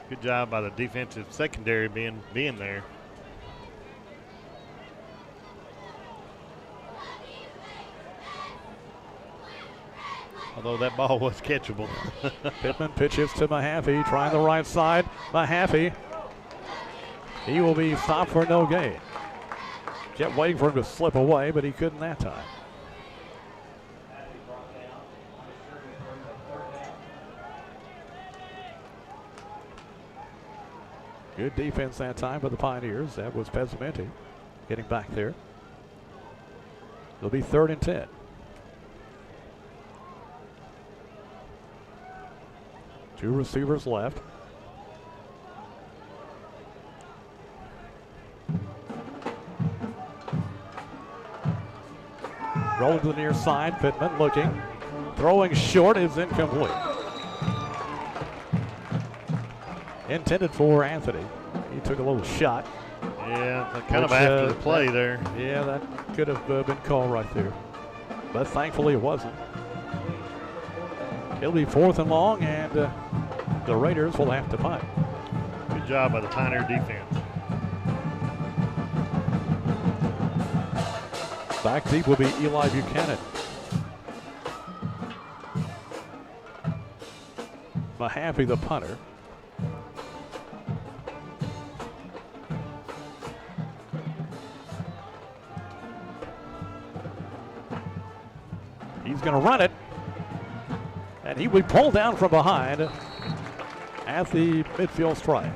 Good job by the defensive secondary being there. Although that ball was catchable. Pittman pitches to Mahaffey, trying the right side. Mahaffey, he will be stopped for no gain. Kept waiting for him to slip away, but he couldn't that time. Good defense that time by the Pioneers. That was Pezzamenti getting back there. It'll be third and 10. Two receivers left. Rolling to the near side. Pittman looking. Throwing short is incomplete. Intended for Anthony. He took a little shot. Yeah, kind of after the play there. Yeah, that could have been called right there. But thankfully it wasn't. It'll be fourth and long, and the Raiders will have to punt. Good job by the Pioneer defense. Back deep will be Eli Buchanan. Mahaffey, the punter. He's going to run it. And he will be pulled down from behind at the midfield stripe.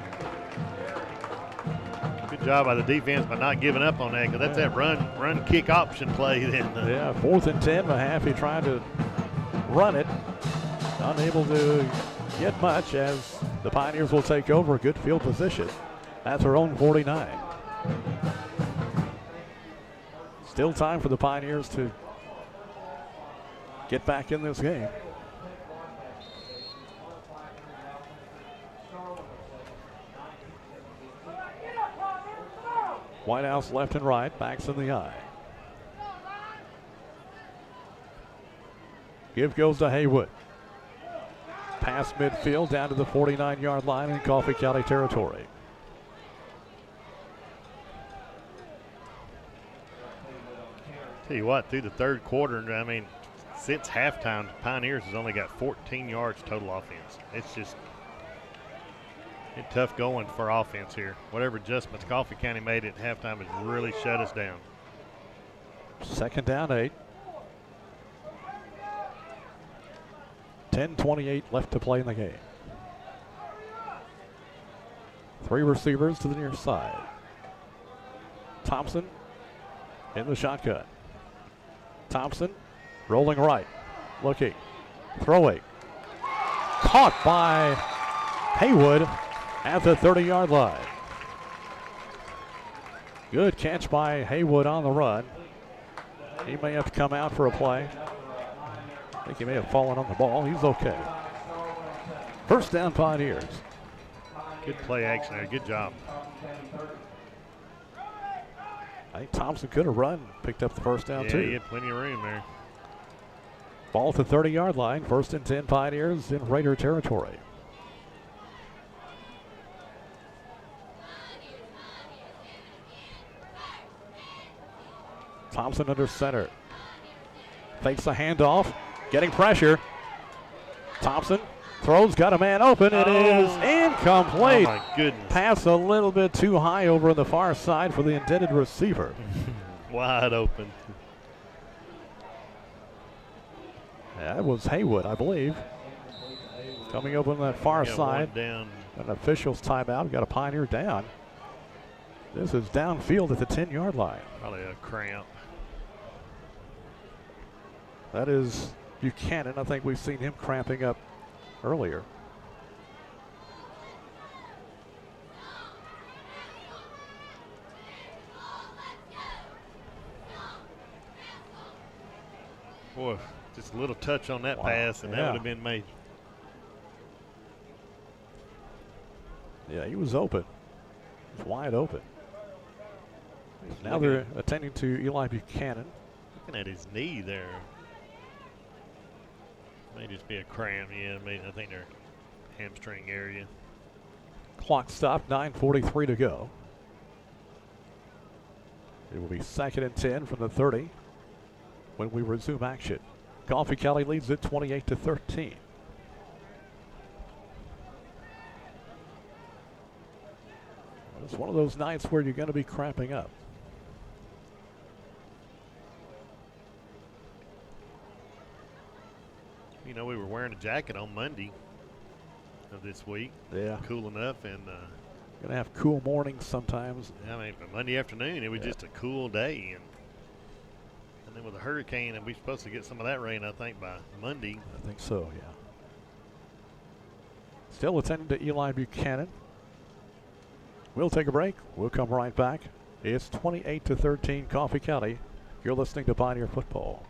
Good job by the defense by not giving up on that, because that's that run kick option play then. Yeah, fourth and 10. Mahaffey trying to run it. Unable to get much as the Pioneers will take over. Good field position at their own 49. Still time for the Pioneers to get back in this game. Whitehouse left and right, backs in the eye. Give goes to Haywood. Past midfield down to the 49-yard line in Coffee County territory. Tell you what, through the third quarter, I mean, since halftime, Pioneers has only got 14 yards total offense. It's just tough going for offense here. Whatever adjustments Coffee County made at halftime has really shut us down. Second down 8. 10:28 left to play in the game. 3 receivers to the near side. Thompson in the shotgun. Thompson rolling right, looking, throwing. Caught by Haywood at the 30-yard line. Good catch by Haywood on the run. He may have to come out for a play. I think he may have fallen on the ball. He's okay. First down, Pioneers. Good play action there. Good job. I think Thompson could have run, picked up the first down too. Yeah, he had plenty of room there. Ball to 30-yard line. First and 10 Pioneers in Raider territory. Thompson under center. Fakes the handoff. Getting pressure. Thompson throws, got a man open. It is incomplete. Oh, my goodness. Pass a little bit too high over on the far side for the intended receiver. Wide open. That was Haywood, I believe. Coming up on that far side. Down. An official's timeout. Got a Pioneer down. This is downfield at the 10-yard line. Probably a cramp. That is Buchanan. I think we've seen him cramping up earlier. Boy, just a little touch on that pass, and that would have been made. Yeah, he was open. He was wide open. Now they're attending to Eli Buchanan. Looking at his knee there. May just be a cramp. Yeah, I think they're hamstring area. Clock stopped, 9:43 to go. It will be 2nd and 10 from the 30 when we resume action. Coffee County leads it 28-13. It's one of those nights where you're going to be cramping up. You know, we were wearing a jacket on Monday of this week. Yeah. Cool enough, and going to have cool mornings sometimes. I mean, for Monday afternoon, it was just a cool day, and then with a hurricane, and we're supposed to get some of that rain, I think, by Monday. I think so, yeah. Still attending to Eli Buchanan. We'll take a break. We'll come right back. It's 28-13 Coffee County. You're listening to Pioneer Football.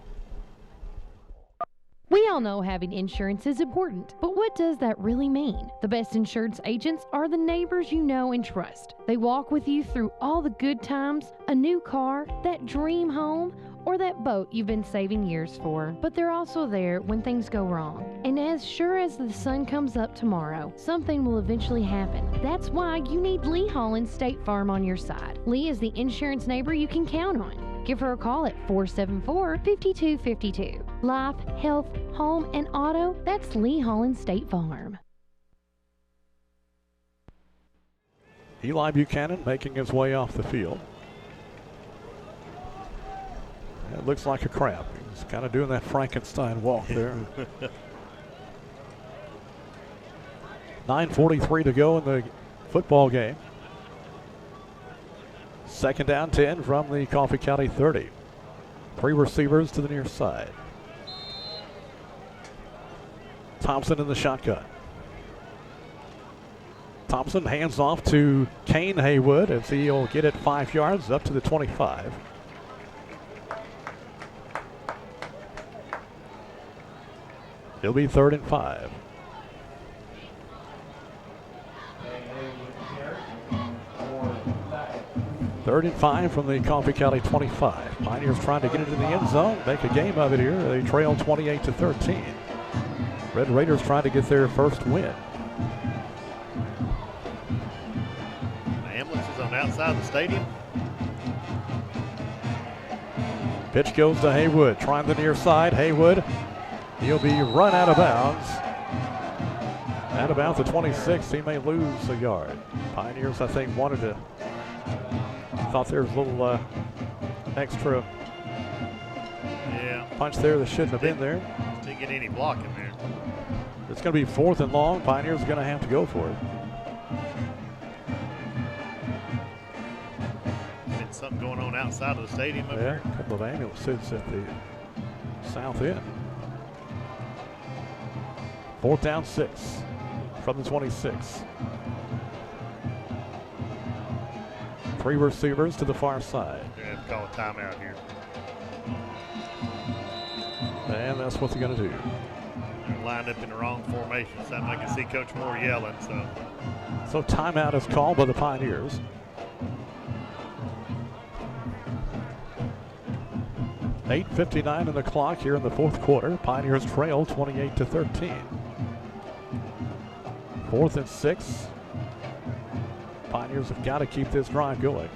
We all know having insurance is important, but what does that really mean? The best insurance agents are the neighbors you know and trust. They walk with you through all the good times, a new car, that dream home, or that boat you've been saving years for. But they're also there when things go wrong. And as sure as the sun comes up tomorrow, something will eventually happen. That's why you need Lee Holland State Farm on your side. Lee is the insurance neighbor you can count on. Give her a call at 474-5252. Life, health, home, and auto, that's Lee Holland State Farm. Eli Buchanan making his way off the field. It looks like a cramp. He's kind of doing that Frankenstein walk there. 9:43 to go in the football game. 2nd down 10 from the Coffee County 30. 3 receivers to the near side. Thompson in the shotgun. Thompson hands off to Kane Haywood as he'll get it 5 yards up to the 25. It'll be 3rd and 5. 3rd and 5 from the Coffee County 25. Pioneers trying to get into the end zone, make a game of it here. They trail 28-13. Red Raiders trying to get their first win. The ambulance is on the outside of the stadium. Pitch goes to Haywood, trying the near side. Haywood, he'll be run out of bounds. At about the 26, he may lose a yard. Pioneers, I think, thought there was a little extra punch there that shouldn't have been there. Didn't get any blocking there. It's going to be 4th and long. Pioneers are going to have to go for it. Been something going on outside of the stadium over here. A couple of ambulances at the south end. 4th down 6 from the 26. 3 receivers to the far side. They have to call a timeout here. And that's what they're going to do. They're lined up in the wrong formation. Something I can see Coach Moore yelling. So timeout is called by the Pioneers. .8:59 on the clock here in the 4th quarter. Pioneers trail 28-13. 4th and 6. Pioneers have got to keep this drive going.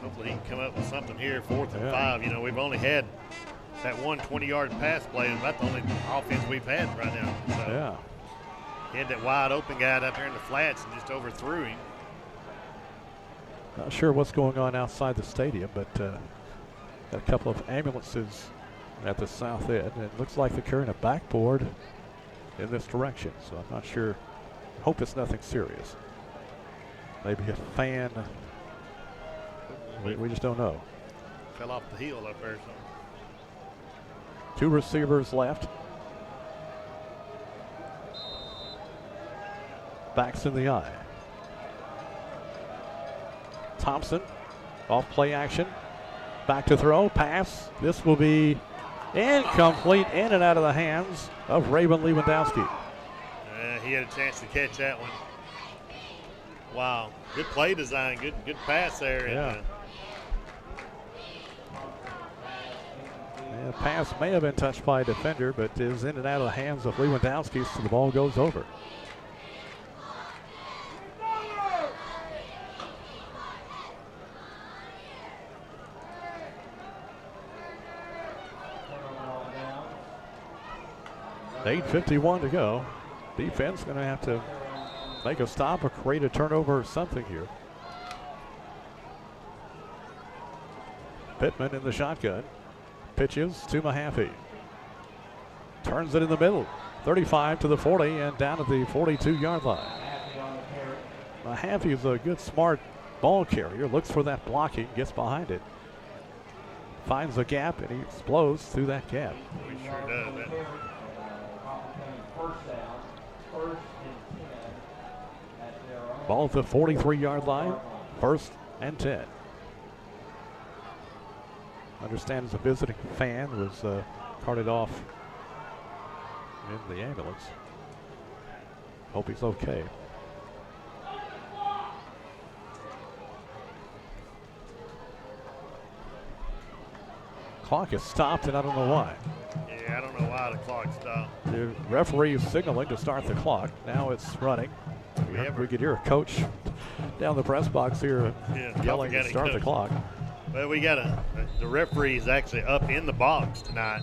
Hopefully he can come up with something here, 4th and 5. You know, we've only had that one 20-yard pass play. It's about the only offense we've had right now. So he had that wide open guy out there in the flats and just overthrew him. Not sure what's going on outside the stadium, but got a couple of ambulances at the south end. It looks like they're carrying a backboard in this direction, so I'm not sure. Hope it's nothing serious. Maybe a fan. We just don't know. Fell off the heel up there. So. 2 receivers left. Backs in the eye. Thompson off play action. Back to throw. Pass. This will be incomplete, in and out of the hands of Raven Lewandowski. He had a chance to catch that one. Wow. Good play design. Good pass there. Yeah. The pass may have been touched by a defender, but is in and out of the hands of Lewandowski, so the ball goes over. .8:51 to go. Defense going to have to make a stop or create a turnover or something here. Pittman in the shotgun. Pitches to Mahaffey. Turns it in the middle. 35 to the 40 and down at the 42-yard line. Mahaffey is a good, smart ball carrier. Looks for that blocking, gets behind it. Finds a gap and he explodes through that gap. He sure does that. Ball at the 43-yard line. 1st and 10. Understand as a visiting fan was carted off in the ambulance. Hope he's okay. Clock is stopped, and I don't know why. Yeah, I don't know why the clock stopped. The referee is signaling to start the clock. Now it's running. We could hear a coach down the press box here yelling to start the clock. Well, we got the referee is actually up in the box tonight.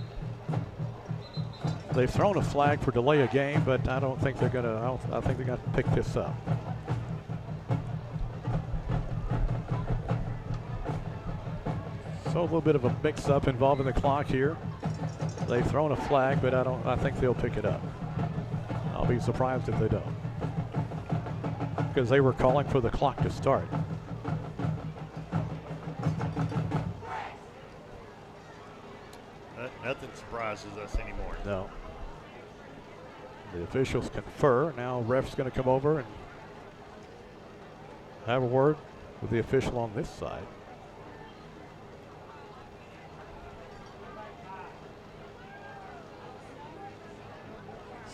They've thrown a flag for delay of game, but I don't think they're gonna. I think they're gonna pick this up. So a little bit of a mix-up involving the clock here. They've thrown a flag, but I think they'll pick it up. I'll be surprised if they don't, because they were calling for the clock to start. Nothing surprises us anymore. No. The officials confer. Now ref's going to come over and have a word with the official on this side.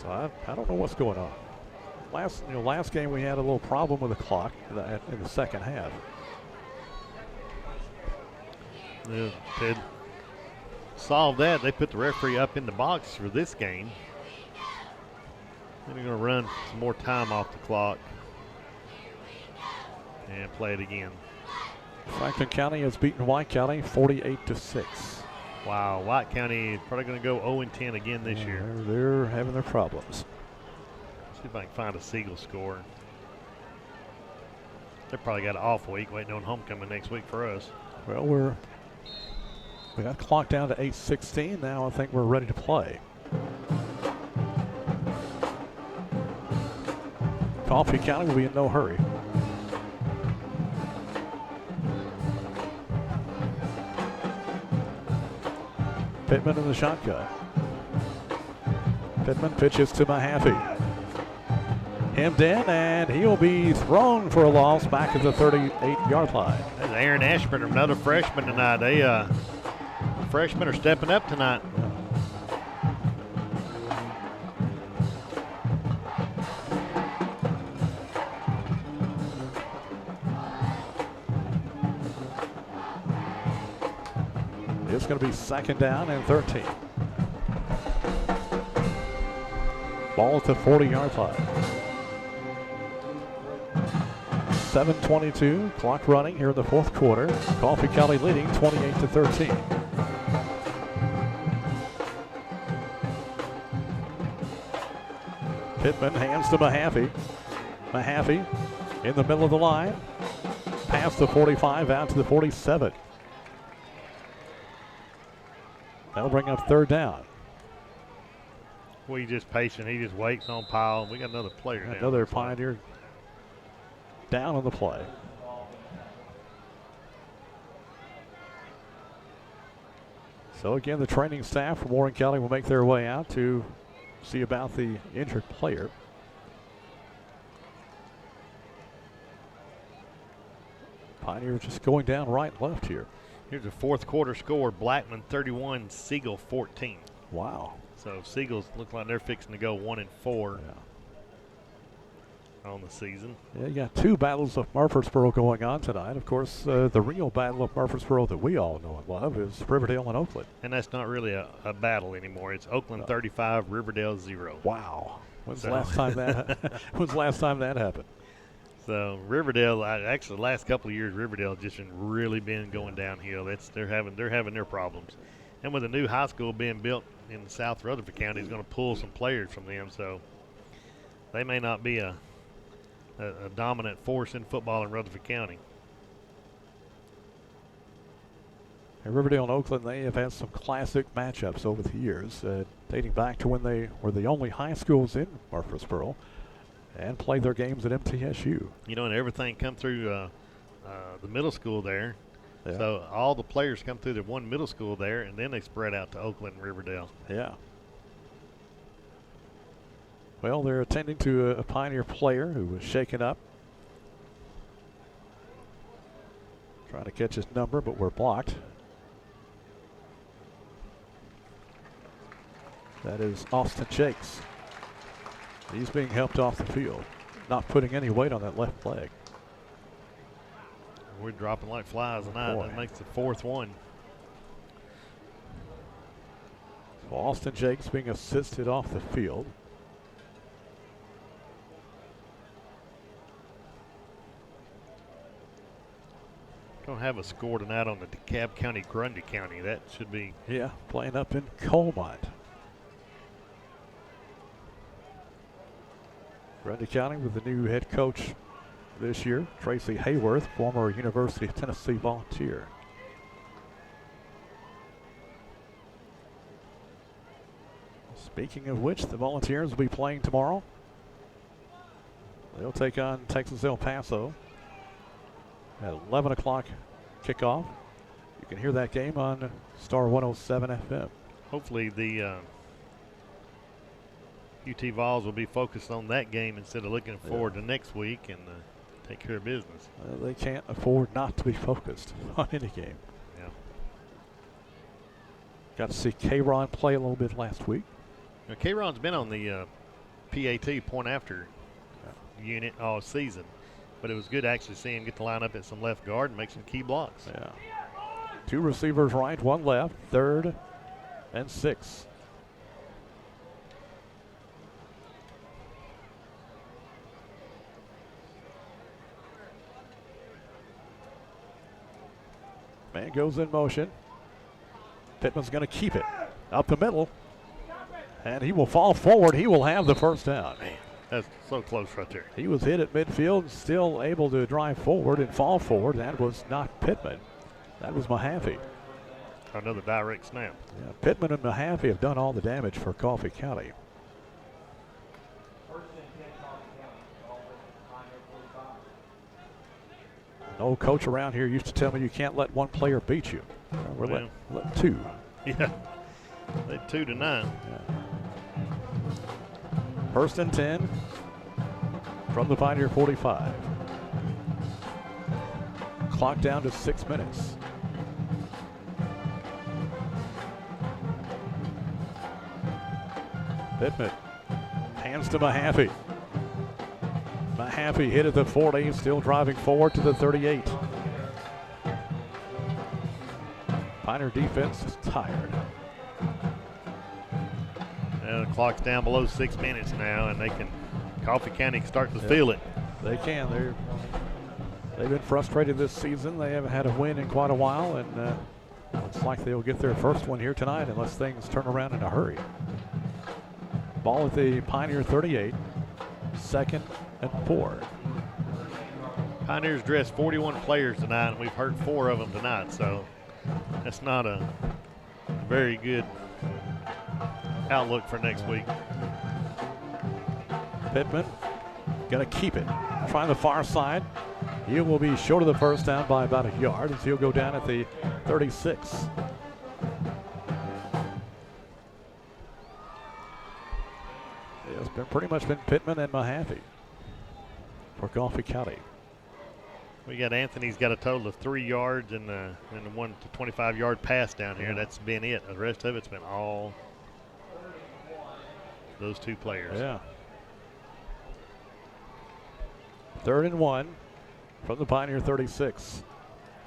So I don't know what's going on. Last game we had a little problem with the clock in the second half. They solved that. They put the referee up in the box for this game. Then they're going to run some more time off the clock and play it again. Franklin County has beaten White County 48-6. Wow, White County is probably going to go 0-10 again this year. They're having their problems. See if I can find a Siegel score. They probably got an off week waiting on homecoming next week for us. Well, we got the clock down to 8:16 now. I think we're ready to play. Coffee County will be in no hurry. Pittman in the shotgun. Pittman pitches to Mahaffey. Hemmed in, and he'll be thrown for a loss back at the 38-yard line. There's Aaron Ashburn, another freshman tonight. Freshmen are stepping up tonight. It's going to be 2nd down and 13. Ball at the 40-yard line. 7:22, clock running here in the 4th quarter. Coffee County leading 28-13. Pittman hands to Mahaffey. Mahaffey in the middle of the line. Past the 45 out to the 47. That'll bring up 3rd down. Well, he's just patient. He just waits on Powell. We got another player down. Another Pioneer down on the play. So again, the training staff from Warren County will make their way out to see about the injured player. Pioneer just going down right and left here. Here's a 4th quarter score. Blackman 31, Siegel 14. Wow. So Seagulls look like they're fixing to go 1-4 on the season. Yeah, you got 2 battles of Murfreesboro going on tonight. Of course, the real battle of Murfreesboro that we all know and love is Riverdale and Oakland. And that's not really a battle anymore. It's Oakland 35, Riverdale 0. Wow. When's the last time that happened? So Riverdale, actually the last couple of years, Riverdale just really been going downhill. They're having their problems. And with a new high school being built in South Rutherford County, it's going to pull some players from them. So they may not be a dominant force in football in Rutherford County. And Riverdale and Oakland, they have had some classic matchups over the years, dating back to when they were the only high schools in Murfreesboro and played their games at MTSU. You know, and everything come through the middle school there. Yeah. So all the players come through the one middle school there, and then they spread out to Oakland and Riverdale. Yeah. Well, they're attending to a Pioneer player who was shaken up. Trying to catch his number, but we're blocked. That is Austin Jakes. He's being helped off the field, not putting any weight on that left leg. We're dropping like flies tonight. That makes the 4th one. So Austin Jakes being assisted off the field. Don't have a score tonight on the DeKalb County, Grundy County. That should be. Yeah, playing up in Colmont. Grundy County with the new head coach this year, Tracy Hayworth, former University of Tennessee Volunteer. Speaking of which, the Volunteers will be playing tomorrow. They'll take on Texas El Paso at 11 o'clock kickoff. You can hear that game on Star 107 FM. Hopefully the UT Vols will be focused on that game instead of looking forward to next week and take care of business. They can't afford not to be focused on any game. Yeah. Got to see K-Ron play a little bit last week. Now, K-Ron's been on the PAT point after unit all season. But it was good to actually see him get to line up at some left guard and make some key blocks. Yeah. 2 receivers right, 1 left, 3rd and 6. Man goes in motion. Pittman's going to keep it up the middle. And he will fall forward. He will have the first down. Man, that's so close right there. He was hit at midfield, still able to drive forward and fall forward. That was not Pittman. That was Mahaffey. Another direct snap. Yeah, Pittman and Mahaffey have done all the damage for Coffee County. An old coach around here used to tell me you can't let one player beat you. We're let 2. Yeah, they 2 to 9. Yeah. 1st and 10 from the Pioneer 45. Clock down to 6 minutes. Pittman hands to Mahaffey. Mahaffey hit at the 40, still driving forward to the 38. Pioneer defense is tired. And the clock's down below 6 minutes now, and Coffee County can start to feel it. They can. They've been frustrated this season. They haven't had a win in quite a while, and looks like they'll get their first one here tonight unless things turn around in a hurry. Ball at the Pioneer 38, 2nd and 4. Pioneers dressed 41 players tonight, and we've heard 4 of them tonight, so that's not a very good outlook for next week. Pittman going to keep it. Trying the far side. He will be short of the first down by about a yard as he'll go down at the 36. It's been pretty much been Pittman and Mahaffey for Coffee County. We got Anthony's got a total of 3 yards and the 1 to 25-yard pass down here. That's been it. The rest of it's been all those 2 players. Yeah. 3rd and 1 from the Pioneer 36.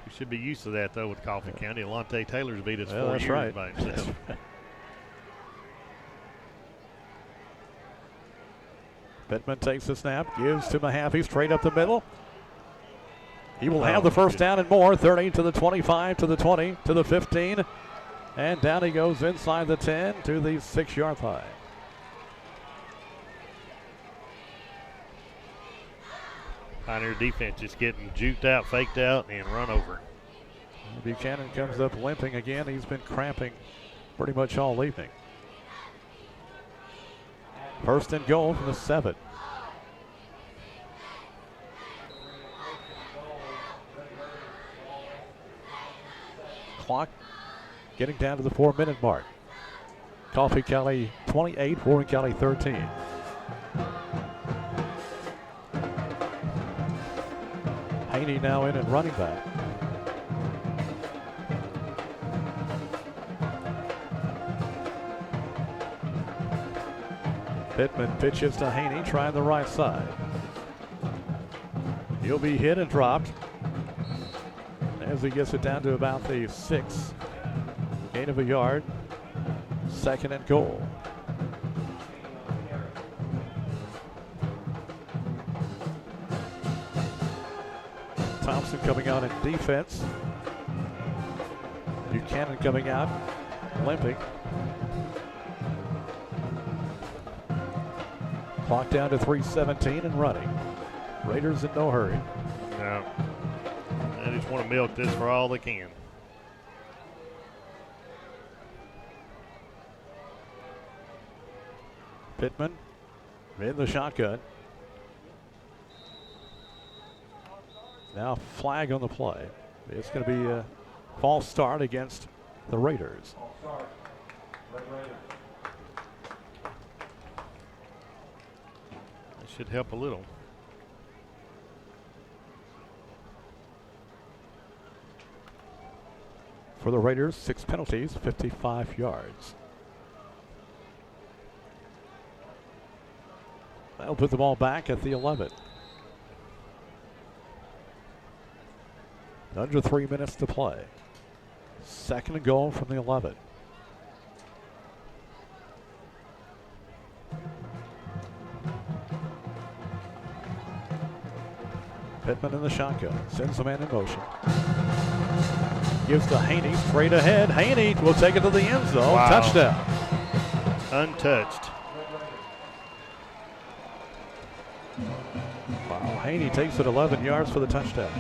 We should be used to that, though, with Coffee County. Alontae Taylor's beat us 4 that's years right. by himself. Pittman takes the snap, gives to Mahaffey straight up the middle. He will have the first down and more. 30 to the 25, to the 20, to the 15. And down he goes inside the 10 to the 6-yard line. Pioneer defense just getting juked out, faked out, and run over. Buchanan comes up limping again. He's been cramping pretty much all evening. 1st and goal from the 7. Clock getting down to the 4-minute mark. Coffee County 28, Warren County 13. Haney now in and running back. Pittman pitches to Haney, trying the right side. He'll be hit and dropped as he gets it down to about the 6. Gain of a yard. 2nd and goal. Thompson coming out in defense. Buchanan coming out, limping. Clock down to 3:17 and running. Raiders in no hurry. No. They just want to milk this for all they can. Pittman in the shotgun. Now flag on the play. It's going to be a false start against the Raiders. That should help a little. For the Raiders, 6 penalties, 55 yards. They'll put the ball back at the 11. Under 3 minutes to play. Second and goal from the 11. Pittman in the shotgun. Sends the man in motion. Gives to Haney straight ahead. Haney will take it to the end zone. Wow. Touchdown. Untouched. Wow. Haney takes it 11 yards for the touchdown.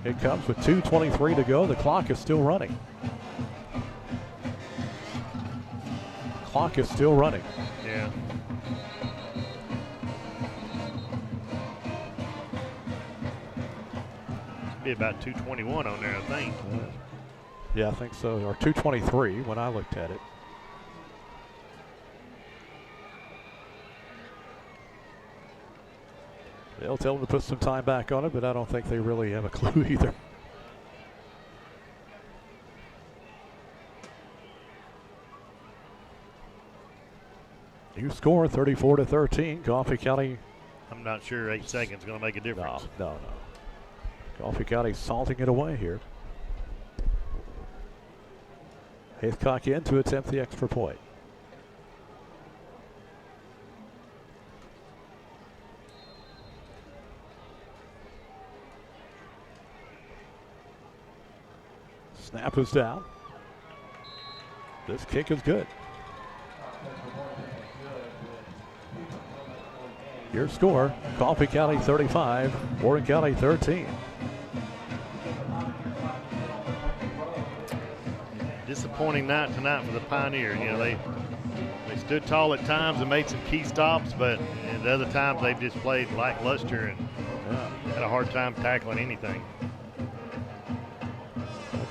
It comes with 2:23 to go. The clock is still running. Clock is still running. Yeah. Be about 2:21 on there, I think. Yeah, I think so. Or 2:23 when I looked at it. They'll tell them to put some time back on it, but I don't think they really have a clue either. You score 34-13. Coffee County. I'm not sure 8 seconds is going to make a difference. No. Coffee County salting it away here. Haycock in to attempt the extra point. Snap is down. This kick is good. Your score, Coffee County 35, Warren County 13. Disappointing night tonight for the Pioneers. You know, they stood tall at times and made some key stops, but at other times they've just played lackluster and had a hard time tackling anything.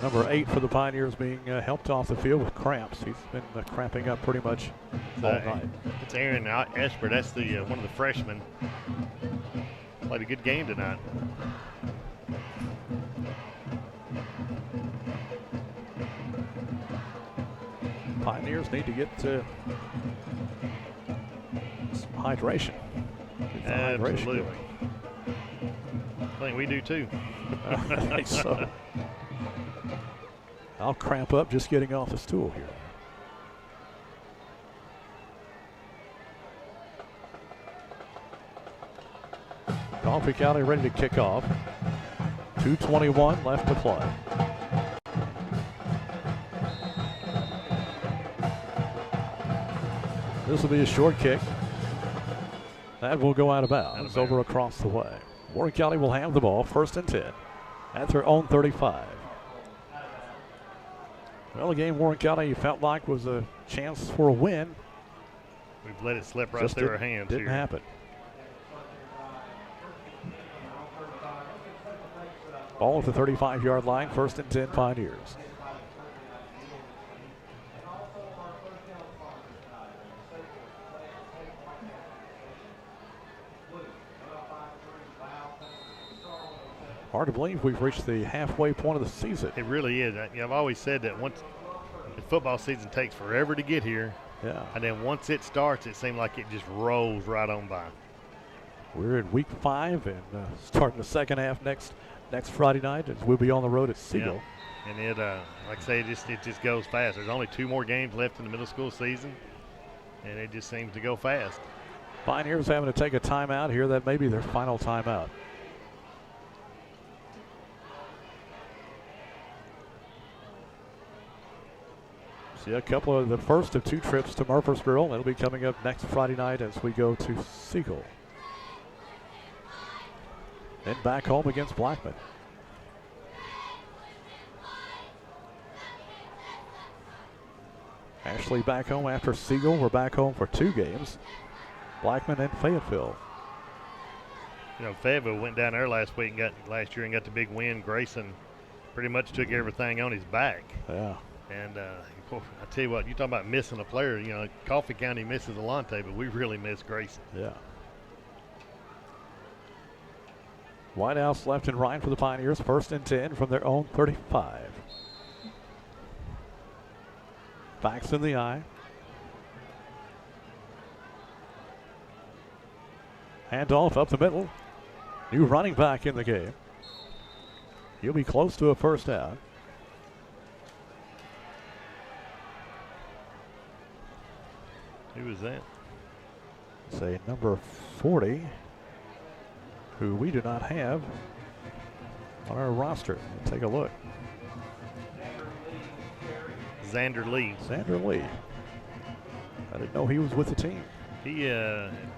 Number 8 for the Pioneers being helped off the field with cramps. He's been cramping up pretty much all night. It's Aaron Esper. That's the one of the freshmen. Played a good game tonight. Pioneers need to get some hydration. Absolutely. I think we do too. I think so. I'll cramp up just getting off the stool here. Coffee County ready to kick off. 2:21 left to play. This will be a short kick. That will go out of bounds over across the way. Warren County will have the ball, 1st and 10 at their own 35. Well, a game Warren County felt like was a chance for a win. We've let it slip right through our hands. Didn't happen. Ball at the 35-yard line, 1st and 10 Pioneers. Hard to believe we've reached the halfway point of the season. It really is. I've always said that once the football season takes forever to get here. Yeah. And then once it starts, it seems like it just rolls right on by. We're in week 5 and starting the second half next Friday night as we'll be on the road at Siegel. Yeah. And it, like I say, it just goes fast. There's only 2 more games left in the middle school season, and it just seems to go fast. Pioneers having to take a timeout here. That may be their final timeout. See a couple of the first of 2 trips to Murfreesboro. That'll be coming up next Friday night as we go to Siegel. Then back home against Blackman. Ashley back home after Siegel. We're back home for 2 games. Blackman and Fayetteville. You know, Fayetteville went down there last year and got the big win. Grayson pretty much took everything on his back. Yeah. And I tell you what, you talking about missing a player. You know, Coffee County misses Alante, but we really miss Grayson. Yeah. Wideouts left and right for the Pioneers. 1st and 10 from their own 35. Backs in the eye. Handoff up the middle. New running back in the game. He'll be close to a first down. Who was that? Say number 40, who we do not have on our roster. Take a look. Xander Lee. Xander Lee. I didn't know he was with the team. He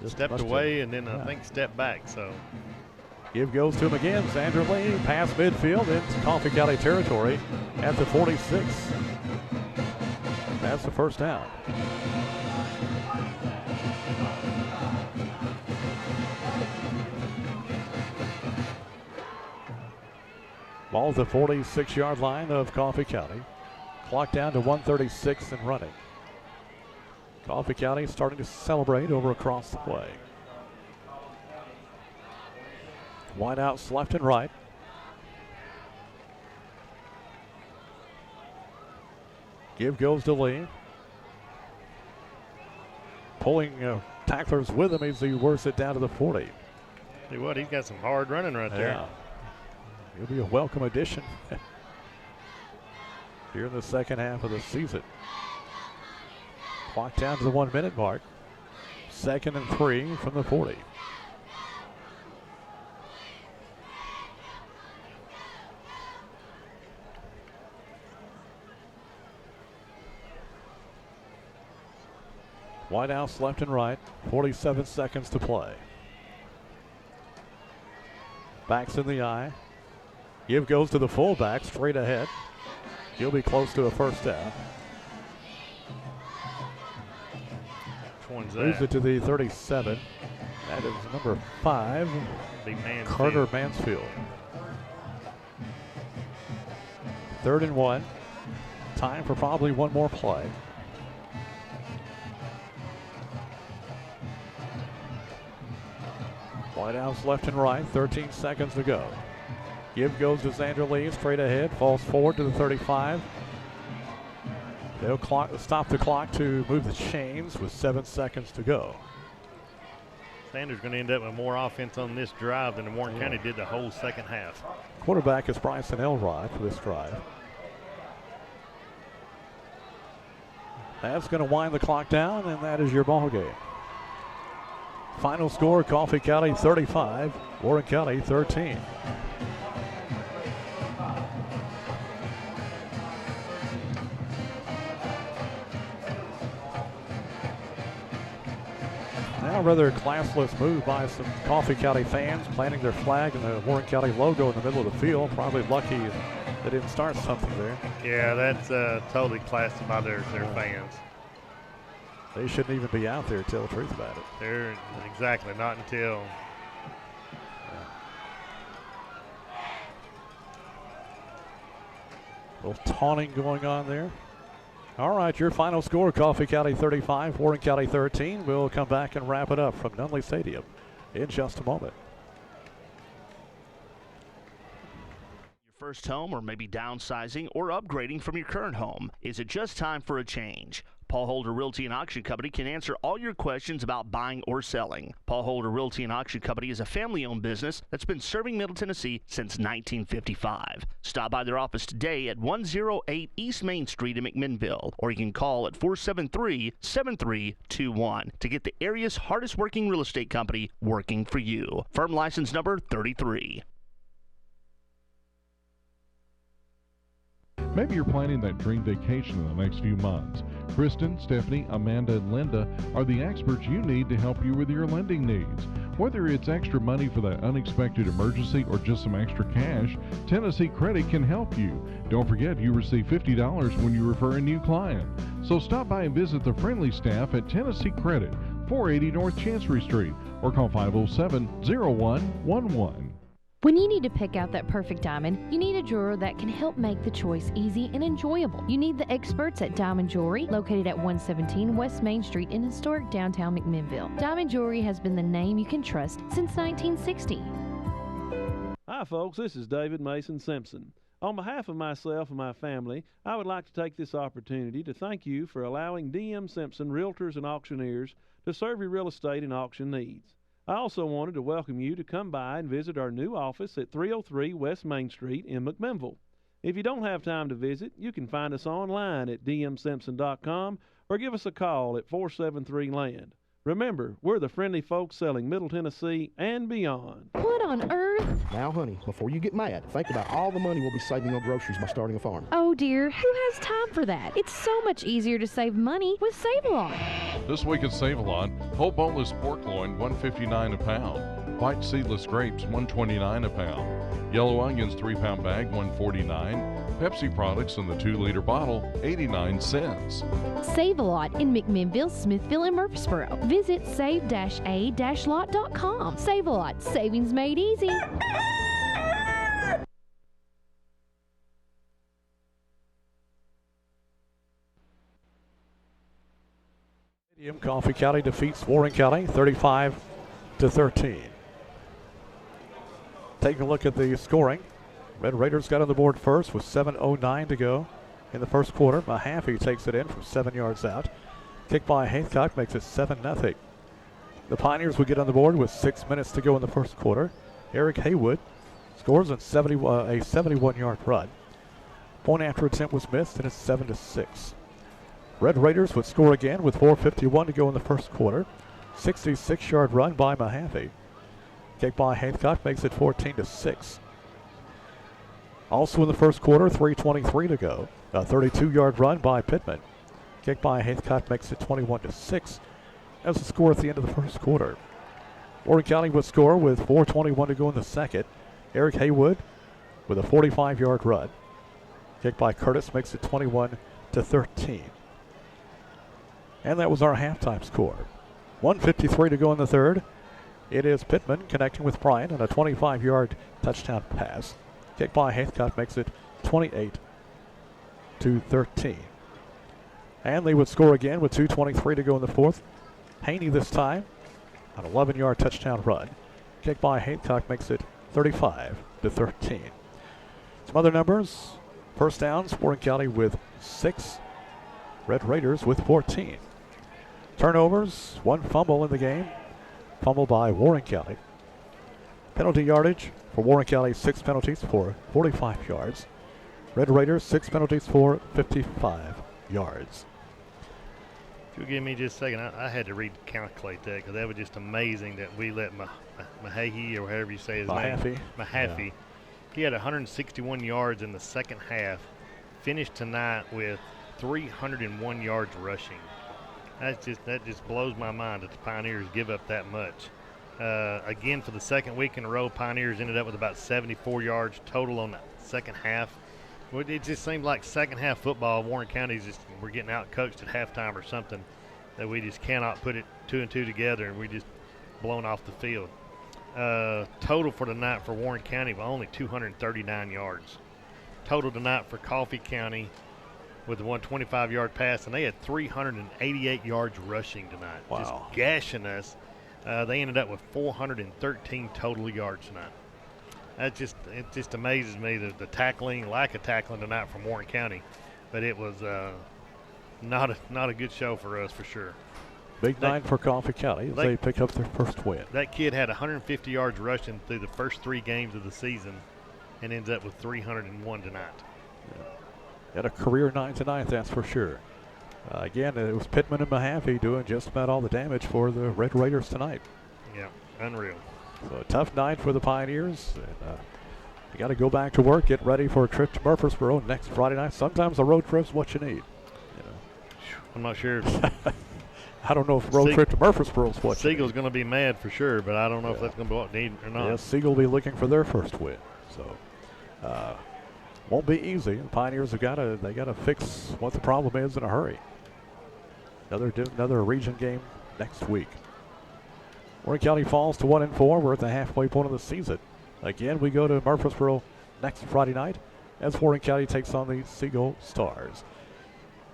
stepped away and then I think stepped back. So Give goes to him again. Xander Lee past midfield into Coffee County territory at the 46. That's the first down. Ball at the 46-yard line of Coffee County. Clock down to 1:36 and running. Coffee County starting to celebrate over across the play. Wideouts left and right. Give goes to Lee. Pulling tacklers with him as he works it down to the 40. See what, he's got some hard running right there. He'll be a welcome addition here in the second half of the season. Clock down to the 1 minute mark. 2nd and 3 from the 40. Wideouts left and right. 47 seconds to play. Backs in the eye. Give goes to the fullback straight ahead. He'll be close to a first down. Which one's that? Moves it to the 37. That is number 5, Carter Mansfield. 3rd and 1. Time for probably one more play. Wideouts left and right, 13 seconds to go. Give goes to Xander Lee, straight ahead, falls forward to the 35. They'll stop the clock to move the chains with 7 seconds to go. Sanders going to end up with more offense on this drive than Warren County did the whole second half. Quarterback is Bryson Elrod for this drive. That's going to wind the clock down, and that is your ball game. Final score, Coffee County 35, Warren County 13. Now, rather classless move by some Coffee County fans, planting their flag and the Warren County logo in the middle of the field. Probably lucky they didn't start something there. Yeah, that's totally classy by their fans. They shouldn't even be out there, to tell the truth about it. They're exactly, not until. A little taunting going on there. All right, your final score, Coffee County 35, Warren County 13. We'll come back and wrap it up from Nunley Stadium in just a moment. Your first home, or maybe downsizing or upgrading from your current home. Is it just time for a change? Paul Holder Realty and Auction Company can answer all your questions about buying or selling. Paul Holder Realty and Auction Company is a family-owned business that's been serving Middle Tennessee since 1955. Stop by their office today at 108 East Main Street in McMinnville, or you can call at 473-7321 to get the area's hardest-working real estate company working for you. Firm license number 33. Maybe you're planning that dream vacation in the next few months. Kristen, Stephanie, Amanda, and Linda are the experts you need to help you with your lending needs. Whether it's extra money for that unexpected emergency or just some extra cash, Tennessee Credit can help you. Don't forget, you receive $50 when you refer a new client. So stop by and visit the friendly staff at Tennessee Credit, 480 North Chancery Street, or call 507-0111. When you need to pick out that perfect diamond, you need a jeweler that can help make the choice easy and enjoyable. You need the experts at Diamond Jewelry, located at 117 West Main Street in historic downtown McMinnville. Diamond Jewelry has been the name you can trust since 1960. Hi folks, this is David Mason Simpson. On behalf of myself and my family, I would like to take this opportunity to thank you for allowing DM Simpson Realtors and Auctioneers to serve your real estate and auction needs. I also wanted to welcome you to come by and visit our new office at 303 West Main Street in McMinnville. If you don't have time to visit, you can find us online at dmsimpson.com or give us a call at 473-LAND. Remember, we're the friendly folks selling Middle Tennessee and beyond. What on earth? Now, honey, before you get mad, think about all the money we'll be saving on groceries by starting a farm. Oh dear, who has time for that? It's so much easier to save money with Save-A-Lot. This week at Save-A-Lot, whole boneless pork loin, $1.59 a pound. White seedless grapes, $1.29 a pound. Yellow onions, 3-pound bag, $1.49. Pepsi products in the 2-liter bottle, 89 cents. Save-A-Lot in McMinnville, Smithville, and Murfreesboro. Visit save-a-lot.com. Save-A-Lot, savings made easy. Coffee County defeats Warren County 35-13. Taking a look at the scoring. Red Raiders got on the board first with 7:09 to go in the first quarter. Mahaffey takes it in from 7 yards out. Kick by Haycock makes it 7-0. The Pioneers would get on the board with 6 minutes to go in the first quarter. Eric Haywood scores on a 71-yard run. Point after attempt was missed, and it's 7-6. Red Raiders would score again with 4:51 to go in the first quarter. 66-yard run by Mahaffey. Kick by Haycock makes it 14-6. Also in the first quarter, 3:23 to go. A 32-yard run by Pittman. Kick by Haycock makes it 21-6. As the score at the end of the first quarter. Warren County would score with 4:21 to go in the second. Eric Haywood with a 45-yard run. Kick by Curtis makes it 21-13. And that was our halftime score. 1:53 to go in the third. It is Pittman connecting with Bryant on a 25-yard touchdown pass. Kick by Haycock makes it 28-13. And they would score again with 2:23 to go in the fourth. Haney this time, an 11-yard touchdown run. Kick by Haycock makes it 35-13. Some other numbers. First downs, Warren County with 6. Red Raiders with 14. Turnovers, 1 fumble in the game. Fumble by Warren County. Penalty yardage for Warren County, 6 penalties for 45 yards. Red Raiders, 6 penalties for 55 yards. If you'll give me just a second, I had to recalculate that because that was just amazing that we let Mahaffey, or however you say his name. Mahaffey. Yeah. He had 161 yards in the second half. Finished tonight with 301 yards rushing. That just blows my mind that the Pioneers give up that much. Again, for the second week in a row, Pioneers ended up with about 74 yards total on the second half. It just seemed like second half football, Warren County's we're getting out coached at halftime or something, that we just cannot put it 2 and 2 together, and we just blown off the field. Total for tonight for Warren County was only 239 yards. Total tonight for Coffee County with the 125-yard pass, and they had 388 yards rushing tonight. Wow. Just gashing us. They ended up with 413 total yards tonight. It just amazes me the tackling, lack of tackling tonight from Warren County, but it was not a good show for us for sure. Big night for Coffee County as they pick up their first win. That kid had 150 yards rushing through the first 3 games of the season, and ends up with 301 tonight. Yeah. Had a career 9 tonight, that's for sure. Again, it was Pittman and Mahaffey doing just about all the damage for the Red Raiders tonight. Yeah, unreal. So a tough night for the Pioneers. And, you got to go back to work, get ready for a trip to Murfreesboro next Friday night. Sometimes a road trip's what you need. You know. I'm not sure. I don't know if a road trip to Murfreesboro is what Siegel's going to be mad for sure, but I don't know if that's going to be what they need or not. Yes, Siegel will be looking for their first win. So won't be easy. The Pioneers have got to fix what the problem is in a hurry. Another region game next week. Warren County falls to 1-4. We're at the halfway point of the season. Again, we go to Murfreesboro next Friday night as Warren County takes on the Siegel Stars.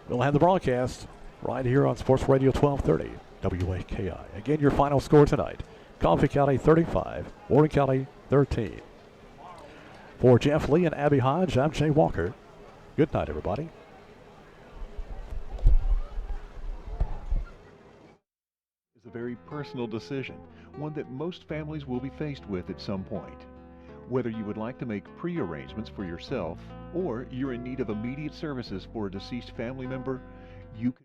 We'll have the broadcast right here on Sports Radio 1230 WAKI. Again, your final score tonight: Coffee County 35, Warren County 13. For Jeff Lee and Abby Hodge, I'm Jay Walker. Good night, everybody. is a very personal decision, one that most families will be faced with at some point. Whether you would like to make pre-arrangements for yourself or you're in need of immediate services for a deceased family member, you can